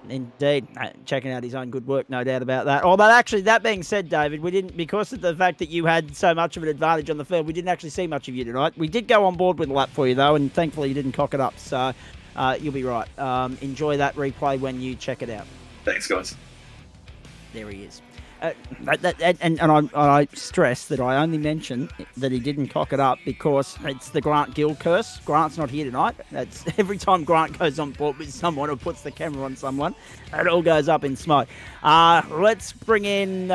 Indeed. Checking out his own good work, no doubt about that. Although, actually, that being said, David, we didn't, because of the fact that you had so much of an advantage on the field, we didn't actually see much of you tonight. We did go on board with a lap for you, though, and thankfully you didn't cock it up. So you'll be right. Enjoy that replay when you check it out. Thanks, guys. There he is. I stress that I only mention that he didn't cock it up because it's the Grant Gill curse. Grant's not here tonight. That's every time Grant goes on board with someone or puts the camera on someone, it all goes up in smoke. Let's bring in,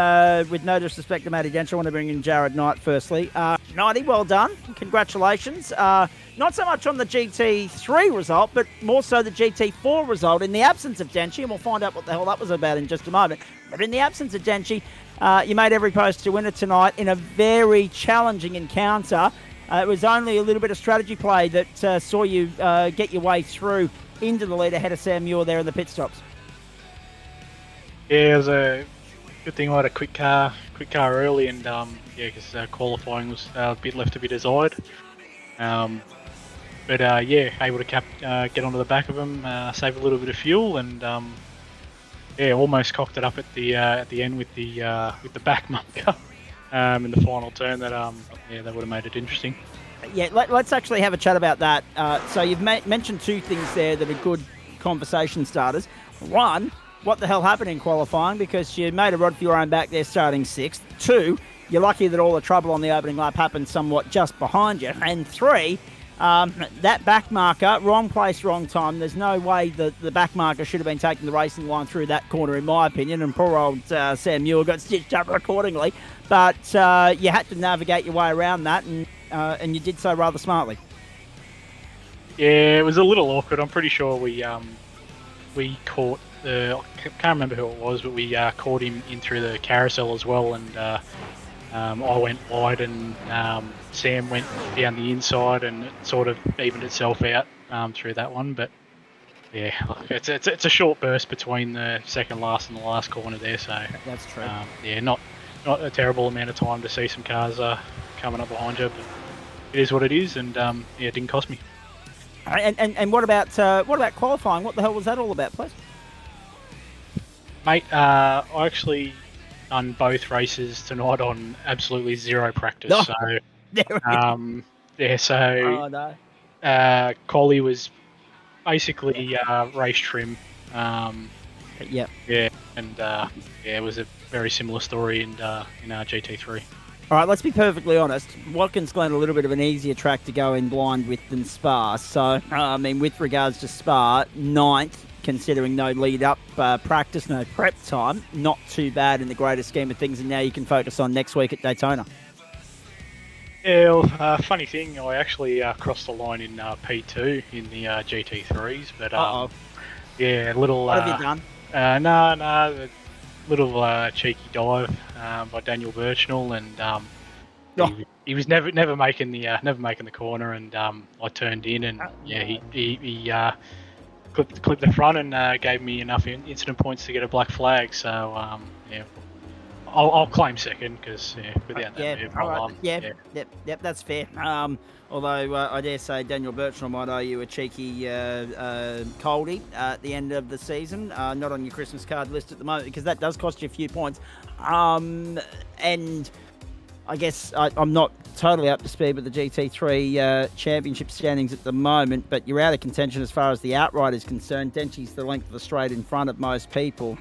with no disrespect to Matty Dench, I want to bring in Rd-9 firstly. 90, well done. Congratulations. Not so much on the GT3 result, but more so the GT4 result in the absence of Denchi, and we'll find out what the hell that was about in just a moment. But in the absence of Denchi, you made every post to win it tonight in a very challenging encounter. It was only a little bit of strategy play that saw you get your way through into the lead ahead of Sam Muir there in the pit stops. Yeah, it was a good thing I had a quick car early, and because qualifying was a bit left to be desired. But able to get onto the back of him, save a little bit of fuel, and almost cocked it up at the end with the back bunker in the final turn. That would have made it interesting. Yeah, let's actually have a chat about that. So you've mentioned two things there that are good conversation starters. One, what the hell happened in qualifying, because you made a rod for your own back there starting 6th. 2, you're lucky that all the trouble on the opening lap happened somewhat just behind you. And 3, that back marker, wrong place, wrong time. There's no way that the back marker should have been taking the racing line through that corner, in my opinion, and poor old Sam Muir got stitched up accordingly. But you had to navigate your way around that, and you did so rather smartly. Yeah, it was a little awkward. I'm pretty sure we caught I can't remember who it was, but we caught him in through the carousel as well, and I went wide, and Sam went down the inside, and it sort of evened itself out through that one. But yeah, it's a short burst between the second last and the last corner there, so that's true. Not a terrible amount of time to see some cars coming up behind you, but it is what it is, and it didn't cost me. And what about qualifying? What the hell was that all about, please? Mate, I actually done both races tonight on absolutely zero practice. Oh, so Collie was basically race trim. And it was a very similar story in our GT3. All right, let's be perfectly honest. Watkins Glen a little bit of an easier track to go in blind with than Spa. So, with regards to Spa, 9th, considering no lead-up practice, no prep time, not too bad in the greater scheme of things, and now you can focus on next week at Daytona. Yeah, well, funny thing, I actually crossed the line in P2 in the GT3s, but little... What have you done? A little cheeky dive by Daniel Birchnell, and he was never making the corner, and I turned in, and he clipped the front and gave me enough incident points to get a black flag. So I'll claim second, because without that Yep, that's fair. Although I dare say Daniel Birchnell might owe you a cheeky coldie at the end of the season, not on your Christmas card list at the moment, because that does cost you a few points. And I guess I'm not totally up to speed with the GT3 championship standings at the moment, but you're out of contention as far as the outright is concerned. Denchi's the length of the straight in front of most people.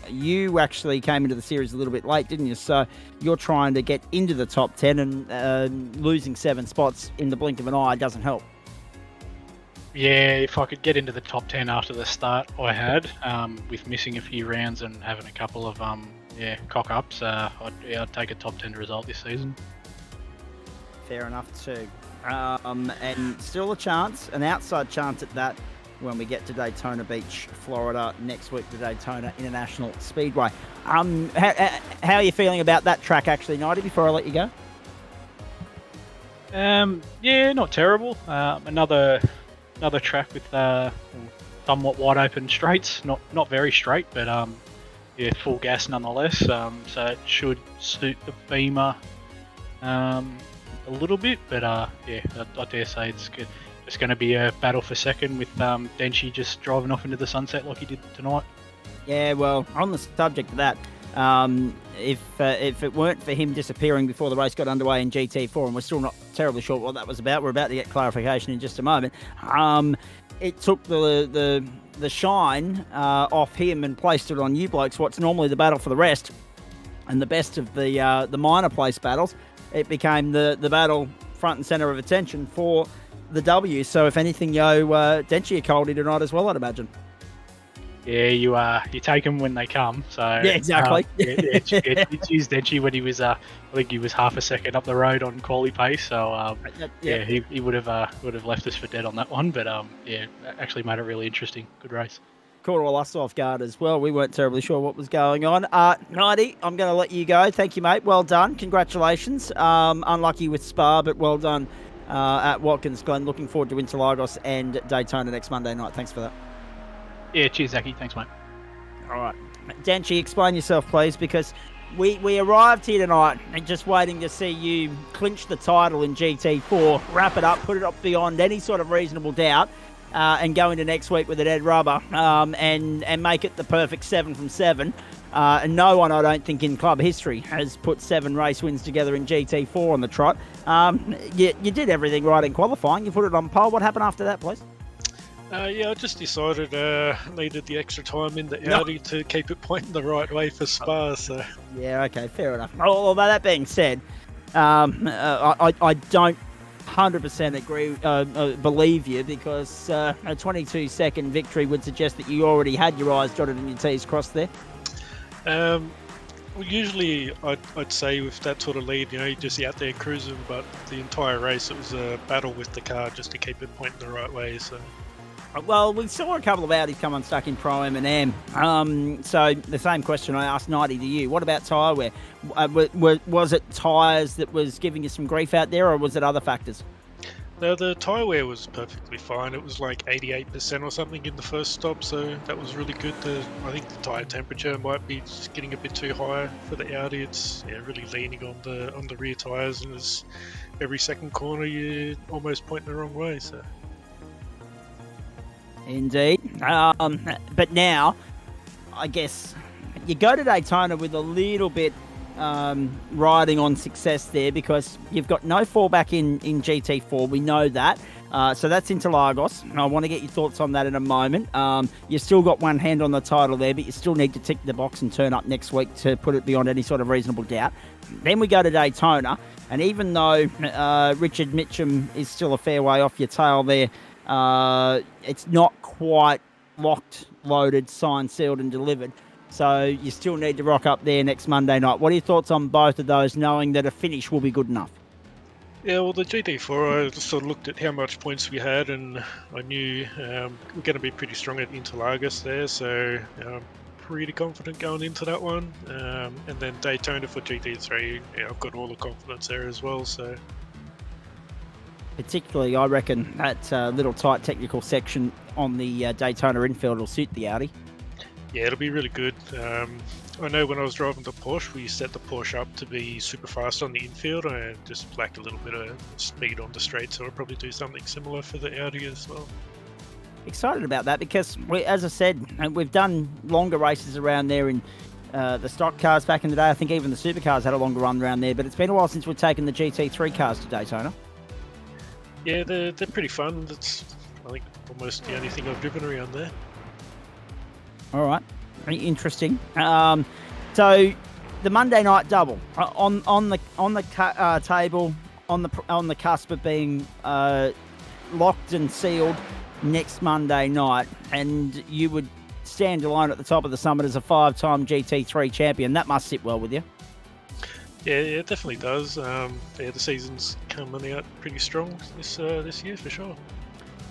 You actually came into the series a little bit late, didn't you? So you're trying to get into the top 10, and losing 7 spots in the blink of an eye doesn't help. Yeah, if I could get into the top 10 after the start I had, with missing a few rounds and having a couple of cock-ups, I'd take a top 10 result this season. Fair enough too. And still a chance, an outside chance at that, when we get to Daytona Beach, Florida next week, the Daytona International Speedway. How are you feeling about that track actually, Nighty, before I let you go? Not terrible. Another track with somewhat wide open straights, not very straight, but full gas nonetheless. So it should suit the Beamer a little bit, but I dare say it's good. It's going to be a battle for second, with Denchi just driving off into the sunset like he did tonight. Yeah, well, on the subject of that, if it weren't for him disappearing before the race got underway in GT4, and we're still not terribly sure what that was about, we're about to get clarification in just a moment, it took the shine off him and placed it on you blokes, what's normally the battle for the rest. and the best of the minor place battles, it became the battle front and centre of attention for the W. So if anything, Denchi are cold tonight as well, I'd imagine. Yeah, you take them when they come. So yeah, exactly. It's used Denchi when he was I think he was half a second up the road on quali pace. So he would have left us for dead on that one. But actually made it really interesting. Good race. Caught all us off guard as well. We weren't terribly sure what was going on. 90, I'm going to let you go. Thank you, mate. Well done. Congratulations. Unlucky with Spa, but well done at Watkins Glen. Looking forward to Interlagos and Daytona next Monday night. Thanks for that. Yeah, cheers, Zachy. Thanks, mate. All right. Denchi, explain yourself, please, because we arrived here tonight and just waiting to see you clinch the title in GT4, wrap it up, put it up beyond any sort of reasonable doubt, and go into next week with a dead rubber and make it the perfect 7 from 7. And no one, I don't think, in club history has put 7 race wins together in GT4 on the trot. You did everything right in qualifying. You put it on pole. What happened after that, please? I just decided needed the extra time in the Audi to keep it pointing the right way for Spa. So yeah, okay, fair enough. Although that being said, I don't 100% agree, believe you, because a 22-second victory would suggest that you already had your I's dotted and your T's crossed there. Well, usually I'd say with that sort of lead, you're just out there cruising, but the entire race it was a battle with the car just to keep it pointing the right way. So. Well, we saw a couple of Audis come unstuck in ProAm and Am. So the same question I asked 90 to you. What about tyre wear? Was it tyres that was giving you some grief out there, or was it other factors? No, the tyre wear was perfectly fine. It was like 88% or something in the first stop, so that was really good. I think the tyre temperature might be just getting a bit too high for the Audi. It's really leaning on the rear tyres, and every second corner you're almost pointing the wrong way. So. Indeed. But now, I guess, you go to Daytona with a little bit riding on success there, because you've got no fallback in GT4. We know that. So that's Interlagos. I want to get your thoughts on that in a moment. You've still got one hand on the title there, but you still need to tick the box and turn up next week to put it beyond any sort of reasonable doubt. Then we go to Daytona, and even though Richard Mitchum is still a fair way off your tail there, it's not quite locked, loaded, signed, sealed and delivered. So you still need to rock up there next Monday night. What are your thoughts on both of those, knowing that a finish will be good enough? Yeah, well, the GT4, I just sort of looked at how much points we had, and I knew we're going to be pretty strong at Interlagos there, so pretty confident going into that one. And then Daytona for GT3, I've got all the confidence there as well. So. Particularly, I reckon, that little tight technical section on the Daytona infield will suit the Audi. Yeah, it'll be really good. I know when I was driving the Porsche, we set the Porsche up to be super fast on the infield and just lacked a little bit of speed on the straight, so I'll probably do something similar for the Audi as well. Excited about that because, as I said, we've done longer races around there in the stock cars back in the day. I think even the supercars had a longer run around there, but it's been a while since we've taken the GT3 cars to Daytona. Yeah, they're pretty fun. That's, I think, almost the only thing I've driven around there. All right, very interesting. So the Monday night double on the table, on the cusp of being locked and sealed next Monday night, and you would stand alone at the top of the summit as a 5-time GT3 champion. That must sit well with you. Yeah, it definitely does. The season's coming out pretty strong this year for sure.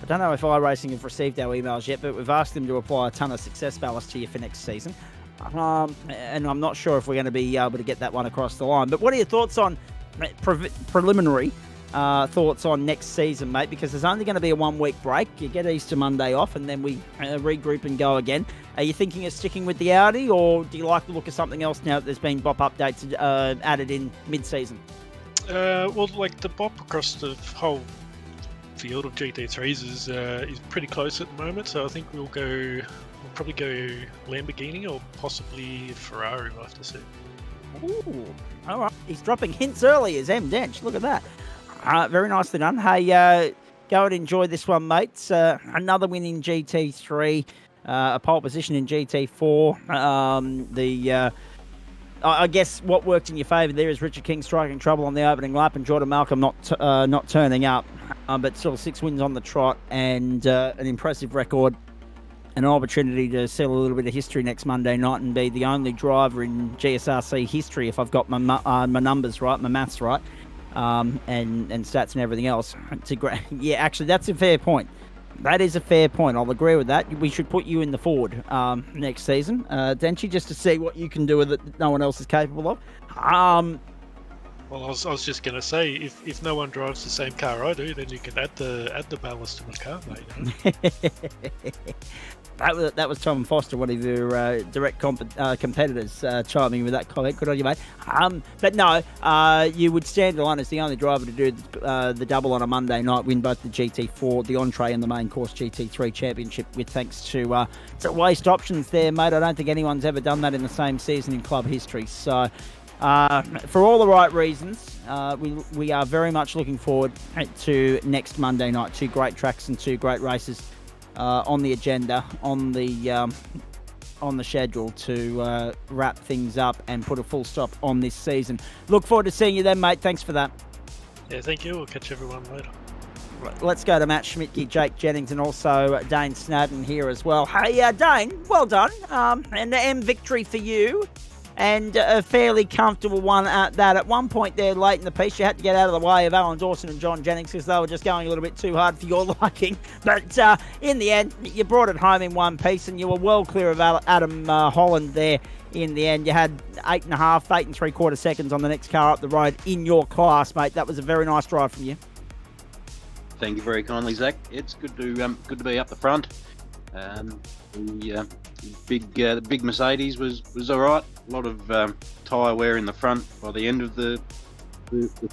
I don't know if iRacing have received our emails yet, but we've asked them to apply a ton of success ballast to you for next season. And I'm not sure if we're going to be able to get that one across the line. But what are your thoughts on preliminary thoughts on next season, mate? Because there's only going to be a 1-week break. You get Easter Monday off, and then we regroup and go again. Are you thinking of sticking with the Audi, or do you like the look of something else now that there's been BOP updates added in mid-season? Well, like the BOP across the whole field of GT3s is pretty close at the moment, so I think we'll probably go Lamborghini or possibly Ferrari. We'll have to see. Ooh, all right. He's dropping hints early as M. Dench. Look at that. Very nicely done. Hey, go and enjoy this one, mates. Another win in GT3, a pole position in GT4. I guess what worked in your favour there is Richard King striking trouble on the opening lap and Jordan Malcolm not turning up, but still 6 wins on the trot and an impressive record. An opportunity to sell a little bit of history next Monday night and be the only driver in GSRC history, if I've got my numbers right, my maths right, and stats and everything else. Yeah, actually, that's a fair point. That is a fair point. I'll agree with that. We should put you in the Ford next season, Denchi, just to see what you can do with it that no one else is capable of. Well, I was just going to say, if no one drives the same car I do, then you can add the ballast to my car, mate. You know? That was Tom Foster, one of your direct competitors, chiming with that comment. Good on you, mate. But no, you would stand alone as the only driver to do the double on a Monday night, win both the GT4, the Entree, and the main course GT3 championship, with thanks to waste options there, mate. I don't think anyone's ever done that in the same season in club history. So, for all the right reasons, we are very much looking forward to next Monday night. 2 great tracks and 2 great races on the agenda, on the schedule to wrap things up and put a full stop on this season. Look forward to seeing you then, mate. Thanks for that. Yeah, thank you. We'll catch everyone later. Let's go to Matt Schmidtke, Jake Jennings, and also Dane Snadden here as well. Hey, Dane, well done. An M victory for you. And a fairly comfortable one at that. At one point there, late in the piece, you had to get out of the way of Alan Dawson and John Jennings because they were just going a little bit too hard for your liking. But in the end, you brought it home in one piece, and you were well clear of Adam Holland there in the end. You had 8 3/4 seconds on the next car up the road in your class, mate. That was a very nice drive from you. Thank you very kindly, Zach. It's good to be up the front. The big Mercedes was all right. A lot of tyre wear in the front by the end of the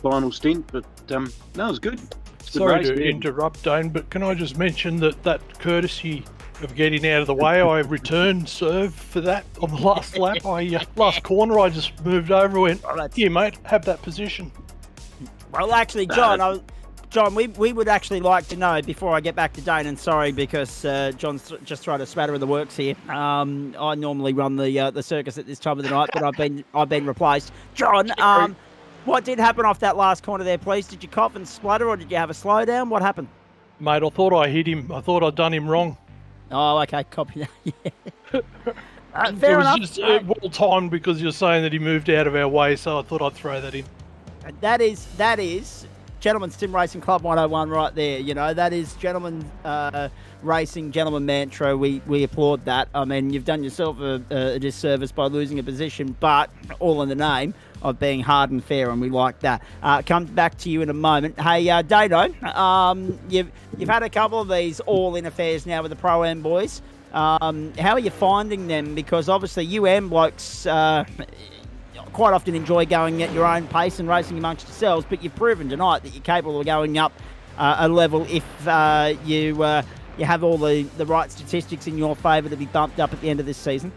final stint, but no, it was good. Sorry to interrupt, Dane, but can I just mention that courtesy of getting out of the way, I returned serve for that on the last lap. Last corner, I just moved over and went, here, mate, have that position. Well, actually, John, we would actually like to know, before I get back to Dane, and sorry because John's just trying to spatter in the works here. I normally run the circus at this time of the night, but I've been replaced. John, what did happen off that last corner there, please? Did you cough and splutter, or did you have a slowdown? What happened? Mate, I thought I hit him. I thought I'd done him wrong. Oh, okay, copy that. Yeah. Fair enough. It was just well timed because you're saying that he moved out of our way, so I thought I'd throw that in. That is Gentlemen's Sim Racing Club 101 right there. You know, that is gentlemen racing, gentleman mantra. We applaud that. I mean, you've done yourself a disservice by losing a position, but all in the name of being hard and fair, and we like that. Come back to you in a moment. Hey, Dado, you've had a couple of these all-in affairs now with the Pro-Am boys. How are you finding them? Because obviously you blokes quite often enjoy going at your own pace and racing amongst yourselves, but you've proven tonight that you're capable of going up a level if you have all the right statistics in your favour to be bumped up at the end of this season.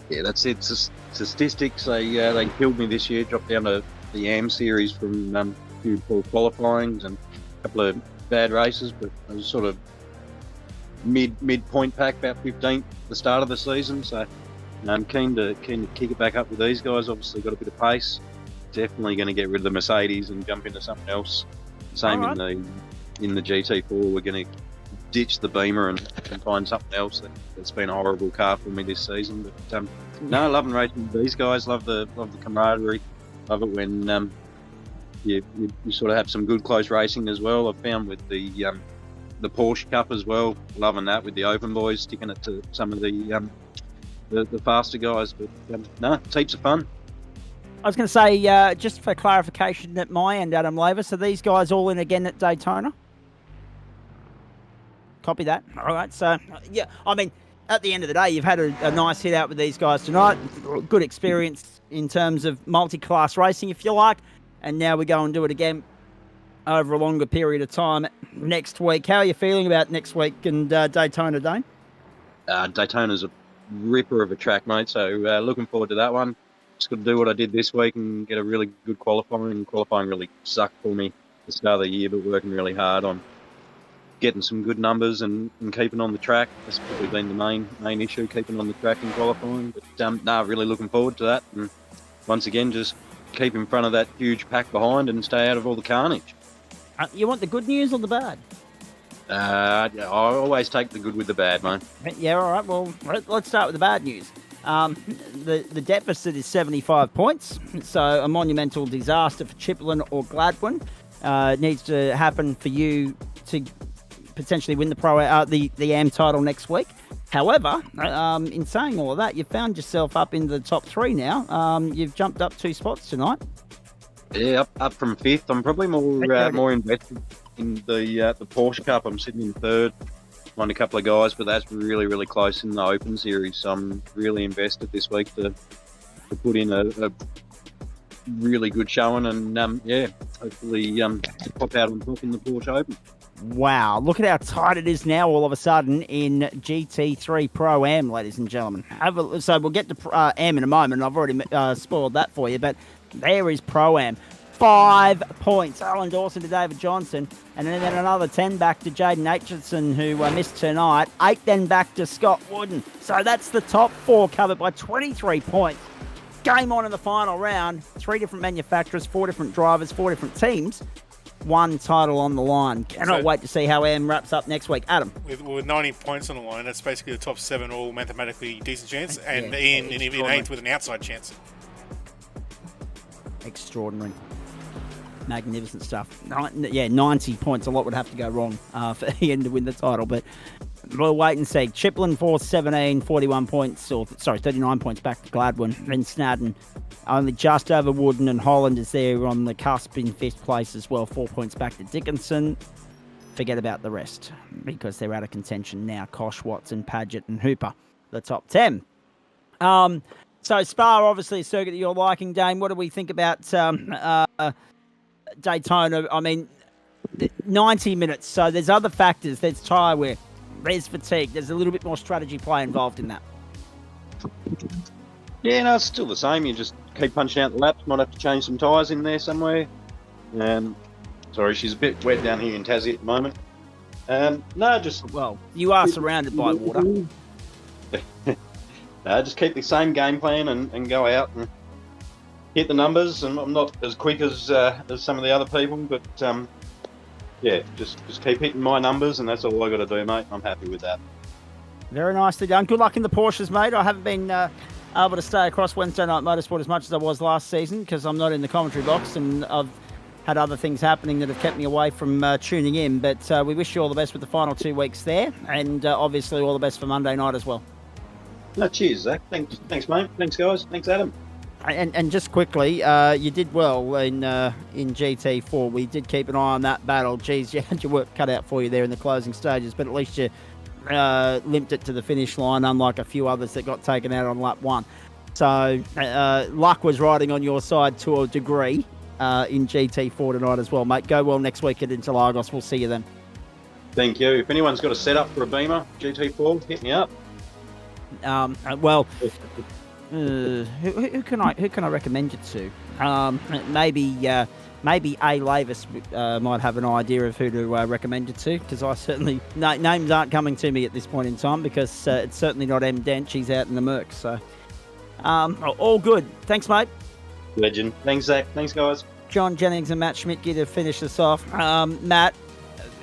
Yeah, that's it. Statistics, they killed me this year, dropped down to the AM series from a few poor qualifyings and a couple of bad races, but I was sort of mid-point pack, about 15th at the start of the season, so I'm keen to kick it back up with these guys. Obviously got a bit of pace. Definitely going to get rid of the Mercedes and jump into something else. Same right. in the GT4. We're going to ditch the Beamer and find something else that's been a horrible car for me this season. But no, loving racing with these guys. Love the camaraderie. Love it when you sort of have some good close racing as well. I've found with the Porsche Cup as well. Loving that with the Open boys, sticking it to some of the faster guys, but no, it's heaps of fun. I was going to say, just for clarification at my end, Adam Lavis, are these guys all in again at Daytona? Copy that. All right, so, yeah, I mean, at the end of the day, you've had a nice hit out with these guys tonight. Good experience in terms of multi-class racing, if you like, and now we go and do it again over a longer period of time next week. How are you feeling about next week and Daytona, Dane? Daytona's a ripper of a track, mate, so looking forward to that one. Just got to do what I did this week and get a really good qualifying. Qualifying really sucked for me at the start of the year, but working really hard on getting some good numbers and keeping on the track. That's probably been the main issue, keeping on the track in qualifying. But really looking forward to that and once again, just keep in front of that huge pack behind and stay out of all the carnage. You want the good news or the bad? I always take the good with the bad, mate. Yeah, all right. Well, let's start with the bad news. The deficit is 75 points, so a monumental disaster for Chiplin or Gladwin. Needs to happen for you to potentially win the AM title next week. However, in saying all of that, you've found yourself up into the top 3 now. You've jumped up 2 spots tonight. Yeah, up from 5th. I'm probably more invested in the Porsche Cup. I'm sitting in 3rd. Won a couple of guys, but that's really, really close in the Open Series. So I'm really invested this week to put in a really good showing and, hopefully pop out on top in the Porsche Open. Wow, look at how tight it is now all of a sudden in GT3 Pro-Am, ladies and gentlemen. So we'll get to Am in a moment. I've already spoiled that for you, but there is Pro-Am. 5 points. Alan Dawson to David Johnson, and then another 10 back to Jaden Aitchison, who missed tonight. 8 then back to Scott Wooden. So that's the top 4 covered by 23 points. Game on in the final round. 3 different manufacturers, 4 different drivers, 4 different teams. 1 title on the line. Cannot wait to see how AM wraps up next week. Adam. With 90 points on the line, that's basically the top 7 all mathematically decent chance, and Ian in 8th with an outside chance. Extraordinary. Magnificent stuff. 90 points. A lot would have to go wrong for Ian to win the title, but we'll wait and see. Chiplin 4-17, 41 points, 39 points back to Gladwin. Then Snadden only just over Wooden, and Holland is there on the cusp in 5th place as well. 4 points back to Dickinson. Forget about the rest because they're out of contention now. Kosh, Watson, Padgett and Hooper, the top 10. So Spa, obviously a circuit that you're liking, Dane. What do we think about Daytona? I mean, 90 minutes. So there's other factors. There's tyre wear. There's fatigue. There's a little bit more strategy play involved in that. Yeah, no, it's still the same. You just keep punching out the laps. Might have to change some tyres in there somewhere. Sorry, she's a bit wet down here in Tassie at the moment. Well, you are surrounded by water. Just keep the same game plan and go out and hit the numbers. And I'm not as quick as some of the other people, but just keep hitting my numbers, and that's all I got to do, mate. I'm happy with that. Very nicely done. Good luck in the Porsches, mate. I haven't been able to stay across Wednesday Night Motorsport as much as I was last season because I'm not in the commentary box, and I've had other things happening that have kept me away from tuning in. But we wish you all the best with the final 2 weeks there, and obviously all the best for Monday night as well. No, cheers, Zach. Thanks, mate. Thanks, guys. Thanks, Adam. And just quickly, you did well in GT4. We did keep an eye on that battle. Geez, you had your work cut out for you there in the closing stages, but at least you limped it to the finish line, unlike a few others that got taken out on lap 1. So luck was riding on your side to a degree in GT4 tonight as well, mate. Go well next week at Interlagos. We'll see you then. Thank you. If anyone's got a setup for a Beamer GT4, hit me up. Who can I recommend it to? Maybe A. Lavis might have an idea of who to recommend it to, because I certainly names aren't coming to me at this point in time because it's certainly not M. Dent. She's out in the Mercs. So all good. Thanks, mate. Legend. Thanks, Zach. Thanks, guys. John Jennings and Matt Schmidt to finish this off. Matt,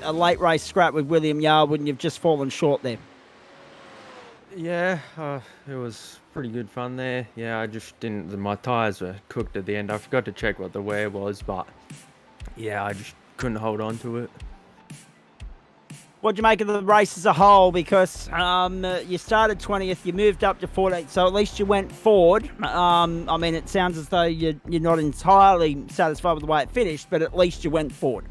a late race scrap with William Yarwood, and you've just fallen short there. Yeah, it was pretty good fun there. Yeah, I just didn't. My tyres were cooked at the end. I forgot to check what the wear was, but yeah, I just couldn't hold on to it. What'd you make of the race as a whole? Because you started 20th, you moved up to 14th, so at least you went forward. I mean, it sounds as though you're not entirely satisfied with the way it finished, but at least you went forward.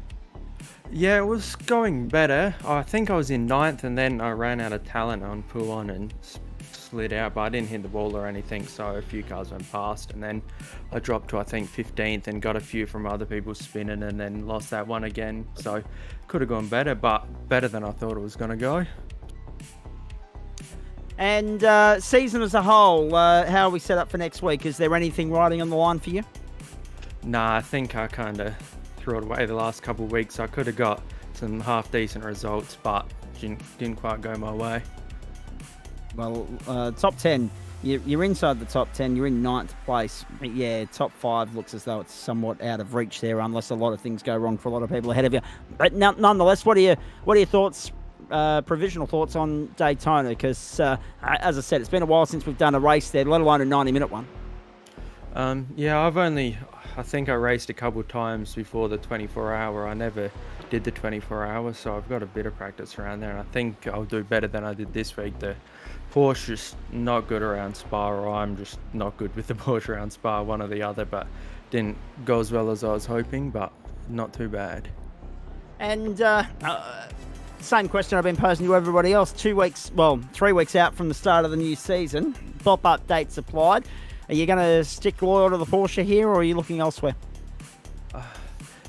Yeah, it was going better. I think I was in 9th, and then I ran out of talent on pull-on and slid out, but I didn't hit the wall or anything, so a few cars went past, and then I dropped to, I think, 15th and got a few from other people spinning, and then lost that one again. So could have gone better, but better than I thought it was going to go. And season as a whole, how are we set up for next week? Is there anything riding on the line for you? Nah, I think I kind of threw it away the last couple of weeks. I could have got some half-decent results, but didn't quite go my way. Well, top 10 you're inside the top 10. You're in 9th place. Yeah, top 5 looks as though it's somewhat out of reach there, unless a lot of things go wrong for a lot of people ahead of you. But nonetheless, what are your thoughts? Provisional thoughts on Daytona? Because as I said, it's been a while since we've done a race there, let alone a 90-minute one. Yeah, I think I raced a couple of times before the 24-hour. I never did the 24-hour, so I've got a bit of practice around there, and I think I'll do better than I did this week. The Porsche just not good around Spa, or I'm just not good with the Porsche around Spa, one or the other, but didn't go as well as I was hoping, but not too bad. And same question I've been posing to everybody else. 3 weeks out from the start of the new season, pop-up dates applied. Are you going to stick loyal to the Porsche here, or are you looking elsewhere?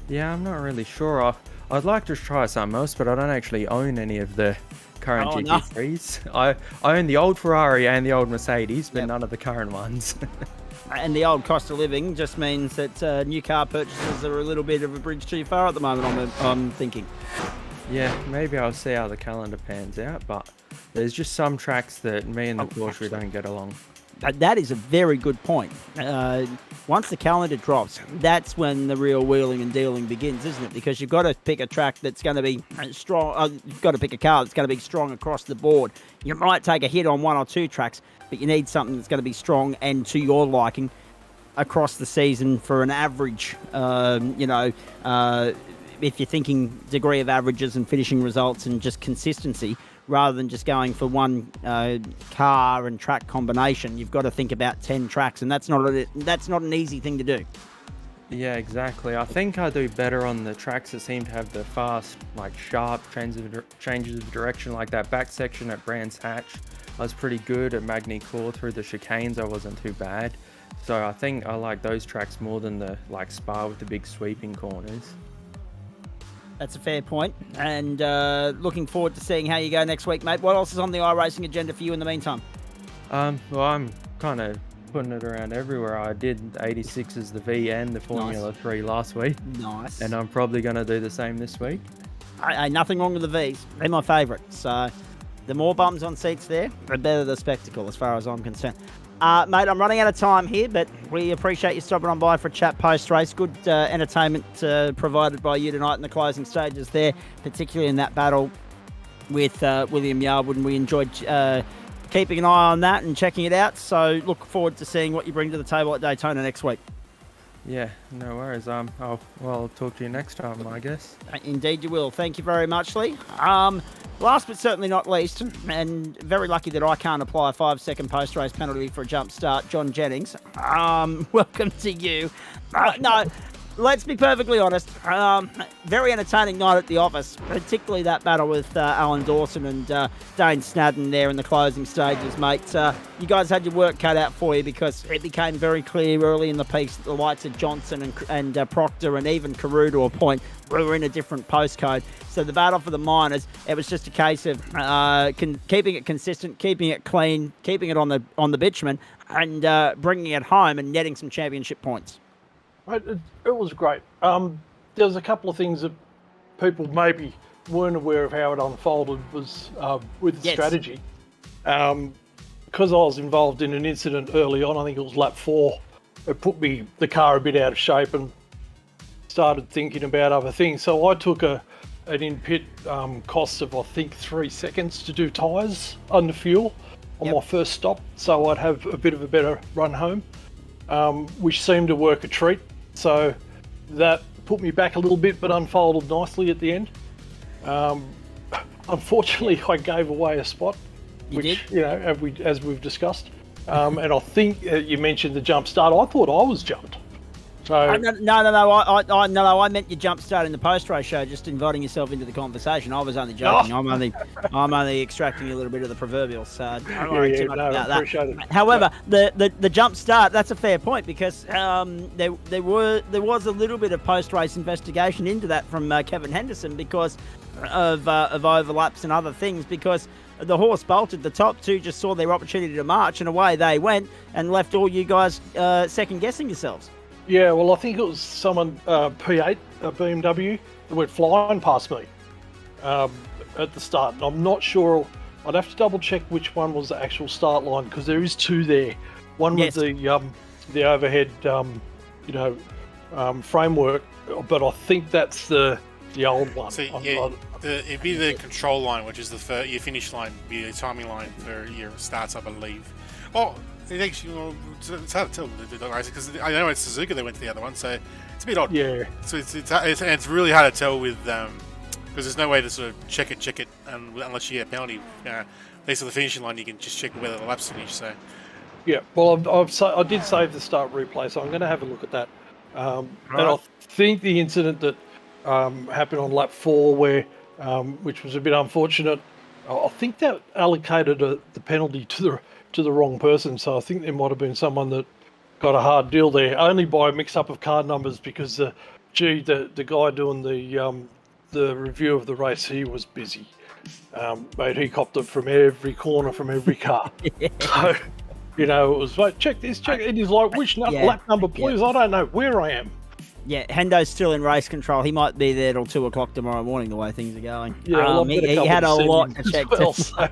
Yeah, I'm not really sure. I'd like to try something else, but I don't actually own any of the current GT3s. No. I own the old Ferrari and the old Mercedes, but none of the current ones. And the old cost of living just means that new car purchases are a little bit of a bridge too far at the moment, I'm thinking. Yeah, maybe I'll see how the calendar pans out, but there's just some tracks that me and the Porsche don't get along. That is a very good point. Once the calendar drops, that's when the real wheeling and dealing begins, isn't it? Because you've got to pick a track that's going to be strong. You've got to pick a car that's going to be strong across the board. You might take a hit on 1 or 2 tracks, but you need something that's going to be strong and to your liking across the season for an average. If you're thinking degree of averages and finishing results and just consistency, rather than just going for one car and track combination, you've got to think about 10 tracks, and that's not an easy thing to do. Yeah, exactly. I think I do better on the tracks that seem to have the fast, sharp changes of direction, like that back section at Brands Hatch. I was pretty good at Magny Court through the chicanes. I wasn't too bad. So I think I like those tracks more than the Spa with the big sweeping corners. That's a fair point, and looking forward to seeing how you go next week, mate. What else is on the iRacing agenda for you in the meantime? Well, I'm kind of putting it around everywhere. I did 86 as the V and the Formula 3 last week. Nice. And I'm probably going to do the same this week. Nothing wrong with the Vs. They're my favourite. So the more bums on seats there, the better the spectacle as far as I'm concerned. Mate, I'm running out of time here, but we appreciate you stopping on by for a chat post-race. Good entertainment provided by you tonight in the closing stages there, particularly in that battle with William Yarwood, and we enjoyed keeping an eye on that and checking it out. So look forward to seeing what you bring to the table at Daytona next week. Yeah, no worries. I'll talk to you next time, I guess. Indeed you will. Thank you very much, Lee. Last but certainly not least, and very lucky that I can't apply a 5-second post-race penalty for a jump start, John Jennings. Welcome to you. No, let's be perfectly honest. Very entertaining night at the office, particularly that battle with Alan Dawson and Dane Snadden there in the closing stages, mate. You guys had your work cut out for you, because it became very clear early in the piece that the likes of Johnson and Proctor and even Carew to a point were in a different postcode. So the battle for the minors, it was just a case of keeping it consistent, keeping it clean, keeping it on the bitumen, and bringing it home and netting some championship points. It was great. There was a couple of things that people maybe weren't aware of how it unfolded was with the strategy. Because I was involved in an incident early on, I think it was lap 4, it put the car a bit out of shape and started thinking about other things. So I took an in-pit cost of, I think, 3 seconds to do tyres under fuel on my first stop, so I'd have a bit of a better run home, which seemed to work a treat. So that put me back a little bit, but unfolded nicely at the end. Unfortunately, I gave away a spot, as we've discussed. And I think you mentioned the jump start. I thought I was jumped. So No. I meant your jump start in the post-race show, just inviting yourself into the conversation. I was only joking. I'm only extracting a little bit of the proverbial. So don't worry too much about that. It. However, the jump start, that's a fair point, because there was a little bit of post-race investigation into that from Kevin Henderson because of overlaps and other things, because the horse bolted. The top two just saw their opportunity to march, and away they went and left all you guys second-guessing yourselves. Yeah, well, I think it was someone, P8, a BMW, that went flying past me at the start. And I'm not sure I'd have to double check which one was the actual start line because there is two there. One Yes. with the overhead, framework, but I think that's the old one. So it'd be the control line, which is your finish line, be the timing line for your starts, I believe. Oh, it actually, it's hard to tell because I know it's Suzuka that went to the other one, so it's a bit odd. Yeah. So it's really hard to tell with because there's no way to sort of check it unless you get a penalty. At least on the finishing line, you can just check whether the lap's finished. So. Yeah, well, I did save the start replay, so I'm going to have a look at that. And I think the incident that happened on lap 4, which was a bit unfortunate, I think that allocated the penalty to the wrong person. So I think there might have been someone that got a hard deal there, only by a mix-up of card numbers, because the guy doing the review of the race, he was busy. Mate, he copped it from every corner, from every car. So, it was like, check this, check it. He's like, which lap number, please? I don't know where I am. Yeah, Hendo's still in race control. He might be there till 2 o'clock tomorrow morning, the way things are going. Yeah, he had a lot to check. Well, so.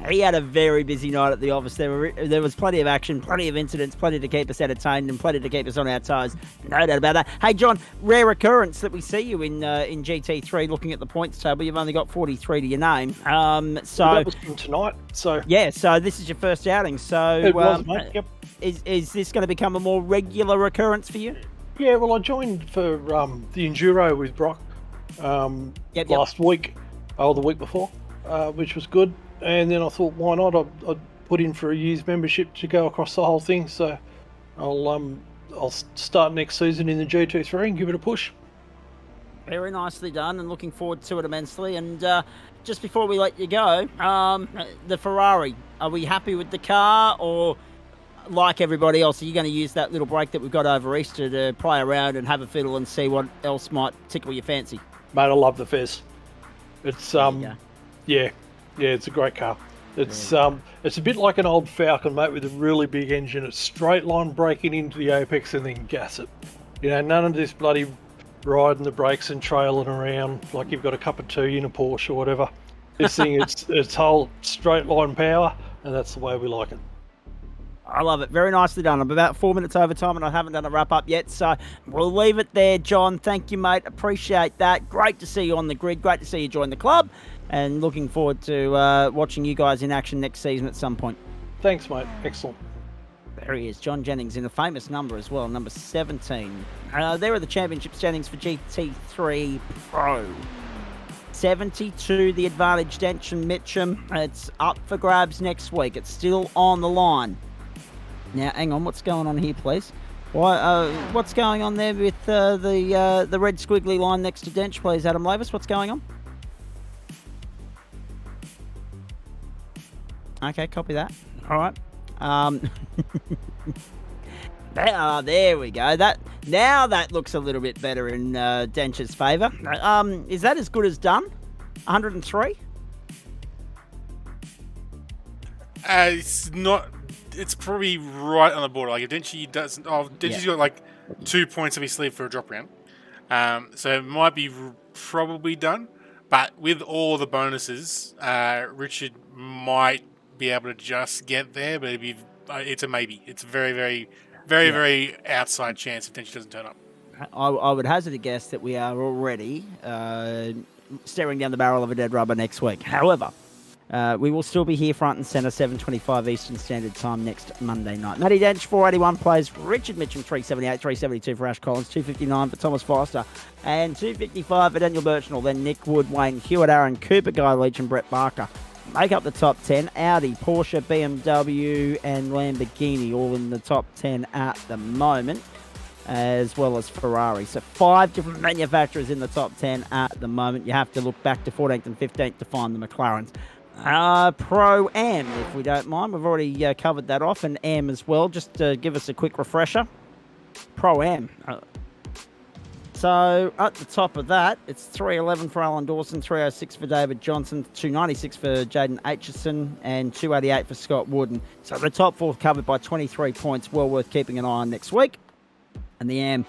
He had a very busy night at the office. There was plenty of action, plenty of incidents, plenty to keep us entertained, and plenty to keep us on our toes. No doubt about that. Hey, John, rare occurrence that we see you in GT3 looking at the points table. You've only got 43 to your name. So that was from tonight. So yeah, so this is your first outing. So it was, mate. Yep. Is this going to become a more regular occurrence for you? Yeah, well, I joined for the Enduro with Brock last week, or the week before, which was good. And then I thought, why not? I'd put in for a year's membership to go across the whole thing. So I'll start next season in the GT3 and give it a push. Very nicely done, and looking forward to it immensely. And just before we let you go, the Ferrari, are we happy with the car, or like everybody else, are you going to use that little break that we've got over Easter to play around and have a fiddle and see what else might tickle your fancy? Mate, I love the Fez. It's it's a great car. It's a bit like an old Falcon, mate, with a really big engine. It's straight line braking into the apex and then gas it. None of this bloody riding the brakes and trailing around like you've got a cup of tea in a Porsche or whatever. This thing, it's whole straight line power, and that's the way we like it. I love it. Very nicely done. I'm about 4 minutes over time and I haven't done a wrap up yet, so we'll leave it there, John. Thank you, mate. Appreciate that. Great to see you on the grid. Great to see you join the club, and looking forward to watching you guys in action next season at some point. Thanks, mate. Excellent. There he is, John Jennings, in a famous number as well, number 17. There are the championship standings for GT3 Pro. 72 the advantage, Dench and Mitchum. It's up for grabs next week. It's still on the line. Now, hang on, what's going on here, please? What's going on there with the red squiggly line next to Dench, please, Adam Lavis? What's going on? Okay, copy that. All right. There we go. Now that looks a little bit better in Dench's favour. Is that as good as done? 103? It's not. It's probably right on the border. Like if Denchi doesn't, Denchi's got like 2 points up his sleeve for a drop round, so it might be probably done. But with all the bonuses, Richard might be able to just get there. But it's a maybe. It's a very outside chance if Denchi doesn't turn up. I would hazard a guess that we are already staring down the barrel of a dead rubber next week. However, we will still be here front and centre, 7:25 Eastern Standard Time next Monday night. Matty Dench, 481 plays. Richard Mitchum, 378, 372 for Ash Collins, 259 for Thomas Foster, and 255 for Daniel Birchnell. Then Nick Wood, Wayne Hewitt, Aaron Cooper, Guy Leach and Brett Barker make up the top 10. Audi, Porsche, BMW and Lamborghini all in the top 10 at the moment, as well as Ferrari. So 5 different manufacturers in the top 10 at the moment. You have to look back to 14th and 15th to find the McLarens. Pro-Am, if we don't mind. We've already covered that off, and Am as well. Just to give us a quick refresher. Pro-Am. So at the top of that, it's 311 for Alan Dawson, 306 for David Johnson, 296 for Jaden Aitchison, and 288 for Scott Wooden. So the top 4 covered by 23 points. Well worth keeping an eye on next week. And the Am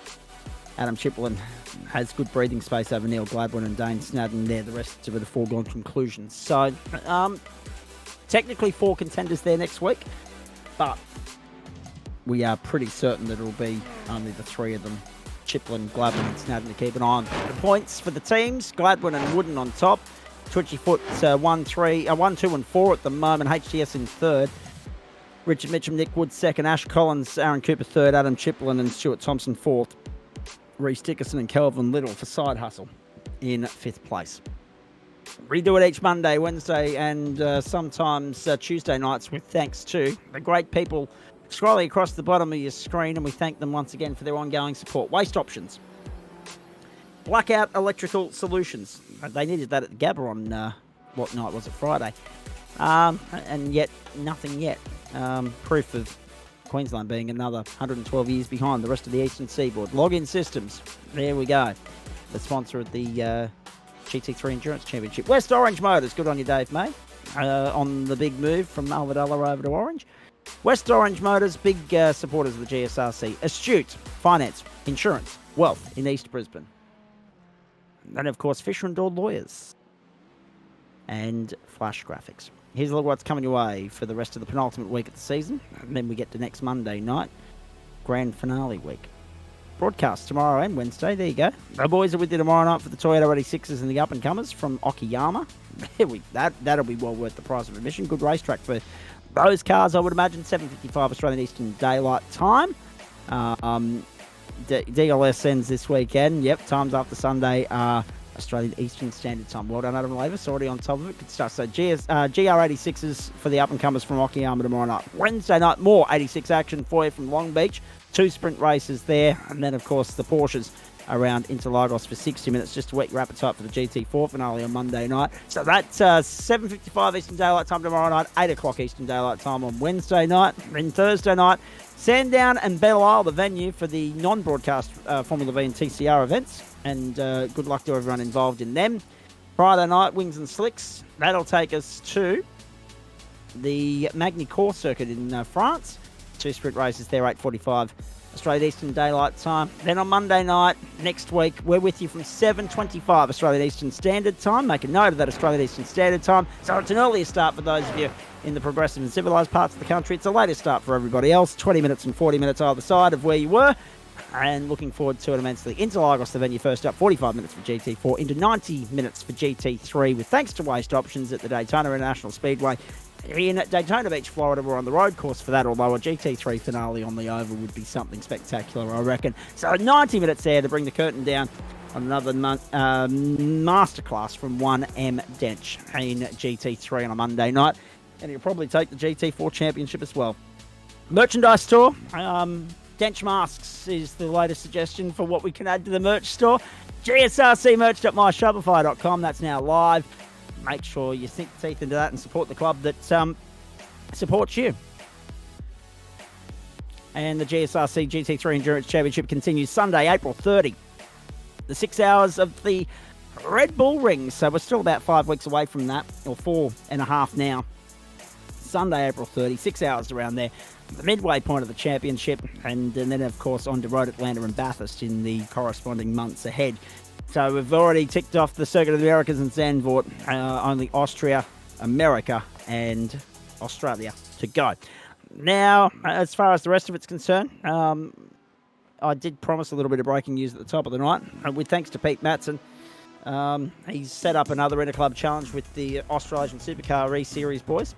Adam Chiplin has good breathing space over Neil Gladwin and Dane Snadden there. The rest of it are foregone conclusions. So, technically 4 contenders there next week, but we are pretty certain that it'll be only the 3 of them, Chiplin, Gladwin and Snadden, to keep an eye on. The points for the teams, Gladwin and Wooden on top. Twitchy Foot's 1, 2 and 4 at the moment. HTS in third. Richard Mitchum, Nick Wood second. Ash Collins, Aaron Cooper third. Adam Chiplin and Stuart Thompson fourth. Reece Dickerson and Kelvin Little for Side Hustle in 5th place. We do it each Monday, Wednesday and sometimes Tuesday nights with thanks to the great people scrolling across the bottom of your screen, and we thank them once again for their ongoing support. Waste Options. Blackout Electrical Solutions. They needed that at the Gabba on, what night was it? Friday. And yet, nothing yet. Proof of Queensland being another 112 years behind the rest of the Eastern Seaboard. Login Systems. There we go. The sponsor of the GT3 Endurance Championship. West Orange Motors. Good on you, Dave May. On the big move from Alvadella over to Orange. West Orange Motors, big supporters of the GSRC. Astute Finance, Insurance, Wealth in East Brisbane. And, of course, Fisher and Door Lawyers. And Flash Graphics. Here's a look what's coming your way for the rest of the penultimate week of the season. And then we get to next Monday night, grand finale week. Broadcast tomorrow and Wednesday. There you go. The boys are with you tomorrow night for the Toyota 86s and the up-and-comers from Okayama. That'll be well worth the price of admission. Good racetrack for those cars, I would imagine. 7:55 Australian Eastern Daylight Time. DLS ends this weekend. Yep, times after Sunday are Australian Eastern Standard Time. Well done, Adam Lavis. Already on top of it. Good stuff. So GR86s for the up-and-comers from Okayama tomorrow night. Wednesday night, more 86 action for you from Long Beach. 2 sprint races there. And then, of course, the Porsches around Interlagos for 60 minutes just to whet your appetite for the GT4 finale on Monday night. So that's 7:55 Eastern Daylight Time tomorrow night, 8 o'clock Eastern Daylight Time on Wednesday night. Then Thursday night, Sandown and Belle Isle, the venue for the non-broadcast Formula V and TCR events. And good luck to everyone involved in them. Friday night, Wings and Slicks. That'll take us to the Magny-Cours circuit in France. 2 sprint races there, 8:45 Australian Eastern Daylight Time. Then on Monday night, next week, we're with you from 7:25 Australian Eastern Standard Time. Make a note of that, Australian Eastern Standard Time. So it's an earlier start for those of you in the progressive and civilised parts of the country. It's a later start for everybody else, 20 minutes and 40 minutes either side of where you were. And looking forward to it immensely. Interlagos, the venue first up, 45 minutes for GT4, into 90 minutes for GT3, with thanks to Waste Options at the Daytona International Speedway. In Daytona Beach, Florida, we're on the road course for that, although a GT3 finale on the oval would be something spectacular, I reckon. So 90 minutes there to bring the curtain down on another masterclass from 1M Dench in GT3 on a Monday night. And he'll probably take the GT4 championship as well. Merchandise store. Dench Masks is the latest suggestion for what we can add to the merch store. GSRCmerch.myshopify.com. That's now live. Make sure you sink teeth into that and support the club that supports you. And the GSRC GT3 Endurance Championship continues Sunday, April 30. The 6 hours of the Red Bull Ring. So we're still about 5 weeks away from that, or 4.5 now. Sunday, April 30, 6 hours around there. The midway point of the championship, and then, of course, on to Road Atlanta and Bathurst in the corresponding months ahead. So we've already ticked off the Circuit of the Americas and Zandvoort, only Austria, America, and Australia to go. Now, as far as the rest of it's concerned, I did promise a little bit of breaking news at the top of the night, with thanks to Pete Matson. He's set up another Interclub challenge with the Australasian Supercar E-Series boys.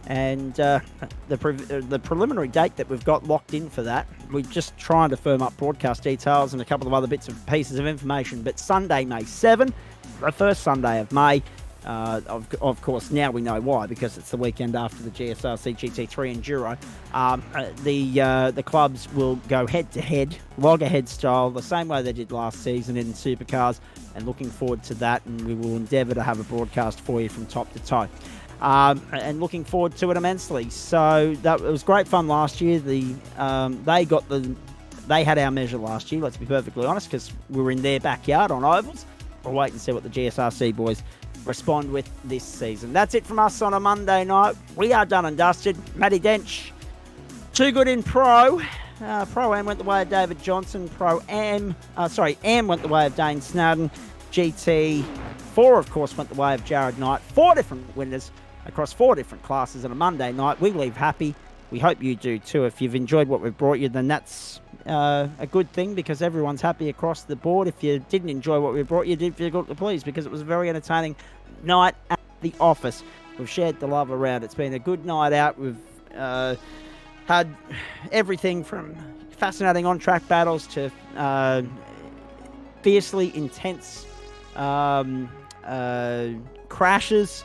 And the preliminary date that we've got locked in for that, we're just trying to firm up broadcast details and a couple of other bits and pieces of information. But Sunday, May 7, the first Sunday of May, of course, now we know why, because it's the weekend after the GSRC GT3 Enduro. The clubs will go head-to-head, loggerhead style, the same way they did last season in supercars, and looking forward to that, and we will endeavour to have a broadcast for you from top to toe. And looking forward to it immensely. So it was great fun last year. They had our measure last year, let's be perfectly honest, because we were in their backyard on ovals. We'll wait and see what the GSRC boys respond with this season. That's it from us on a Monday night. We are done and dusted. Matty Dench, too good in pro. Pro-Am went the way of David Johnson. Am went the way of Dane Snowden. GT4, of course, went the way of Jared Knight. 4 different winners across 4 different classes on a Monday night. We leave happy. We hope you do too. If you've enjoyed what we've brought you, then that's a good thing, because everyone's happy across the board. If you didn't enjoy what we brought you, did feel good to please, because it was a very entertaining night at the office. We've shared the love around. It's been a good night out. We've had everything from fascinating on-track battles to fiercely intense crashes,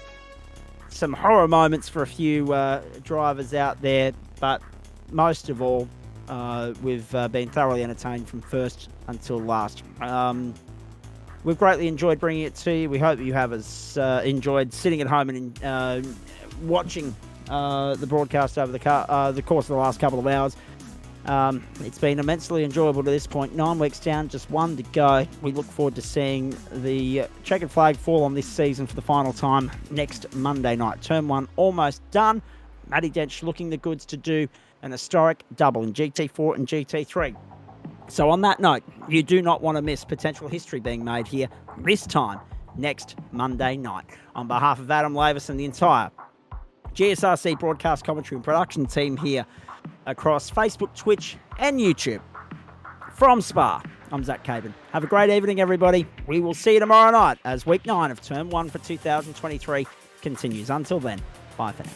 some horror moments for a few drivers out there, but most of all, we've been thoroughly entertained from first until last. We've greatly enjoyed bringing it to you. We hope you have as enjoyed sitting at home and watching the broadcast over the course of the last couple of hours. It's been immensely enjoyable to this point. 9 weeks down, just 1 to go. We look forward to seeing the checkered flag fall on this season for the final time next Monday night. Turn 1 almost done. Matty Dench looking the goods to do an historic double in GT4 and GT3. So on that note, you do not want to miss potential history being made here this time next Monday night. On behalf of Adam Lavis and the entire GSRC broadcast commentary and production team here across Facebook, Twitch and YouTube, from Spa, I'm Zach Caban. Have a great evening, everybody. We will see you tomorrow night as week 9 of Term 1 for 2023 continues. Until then, bye for now.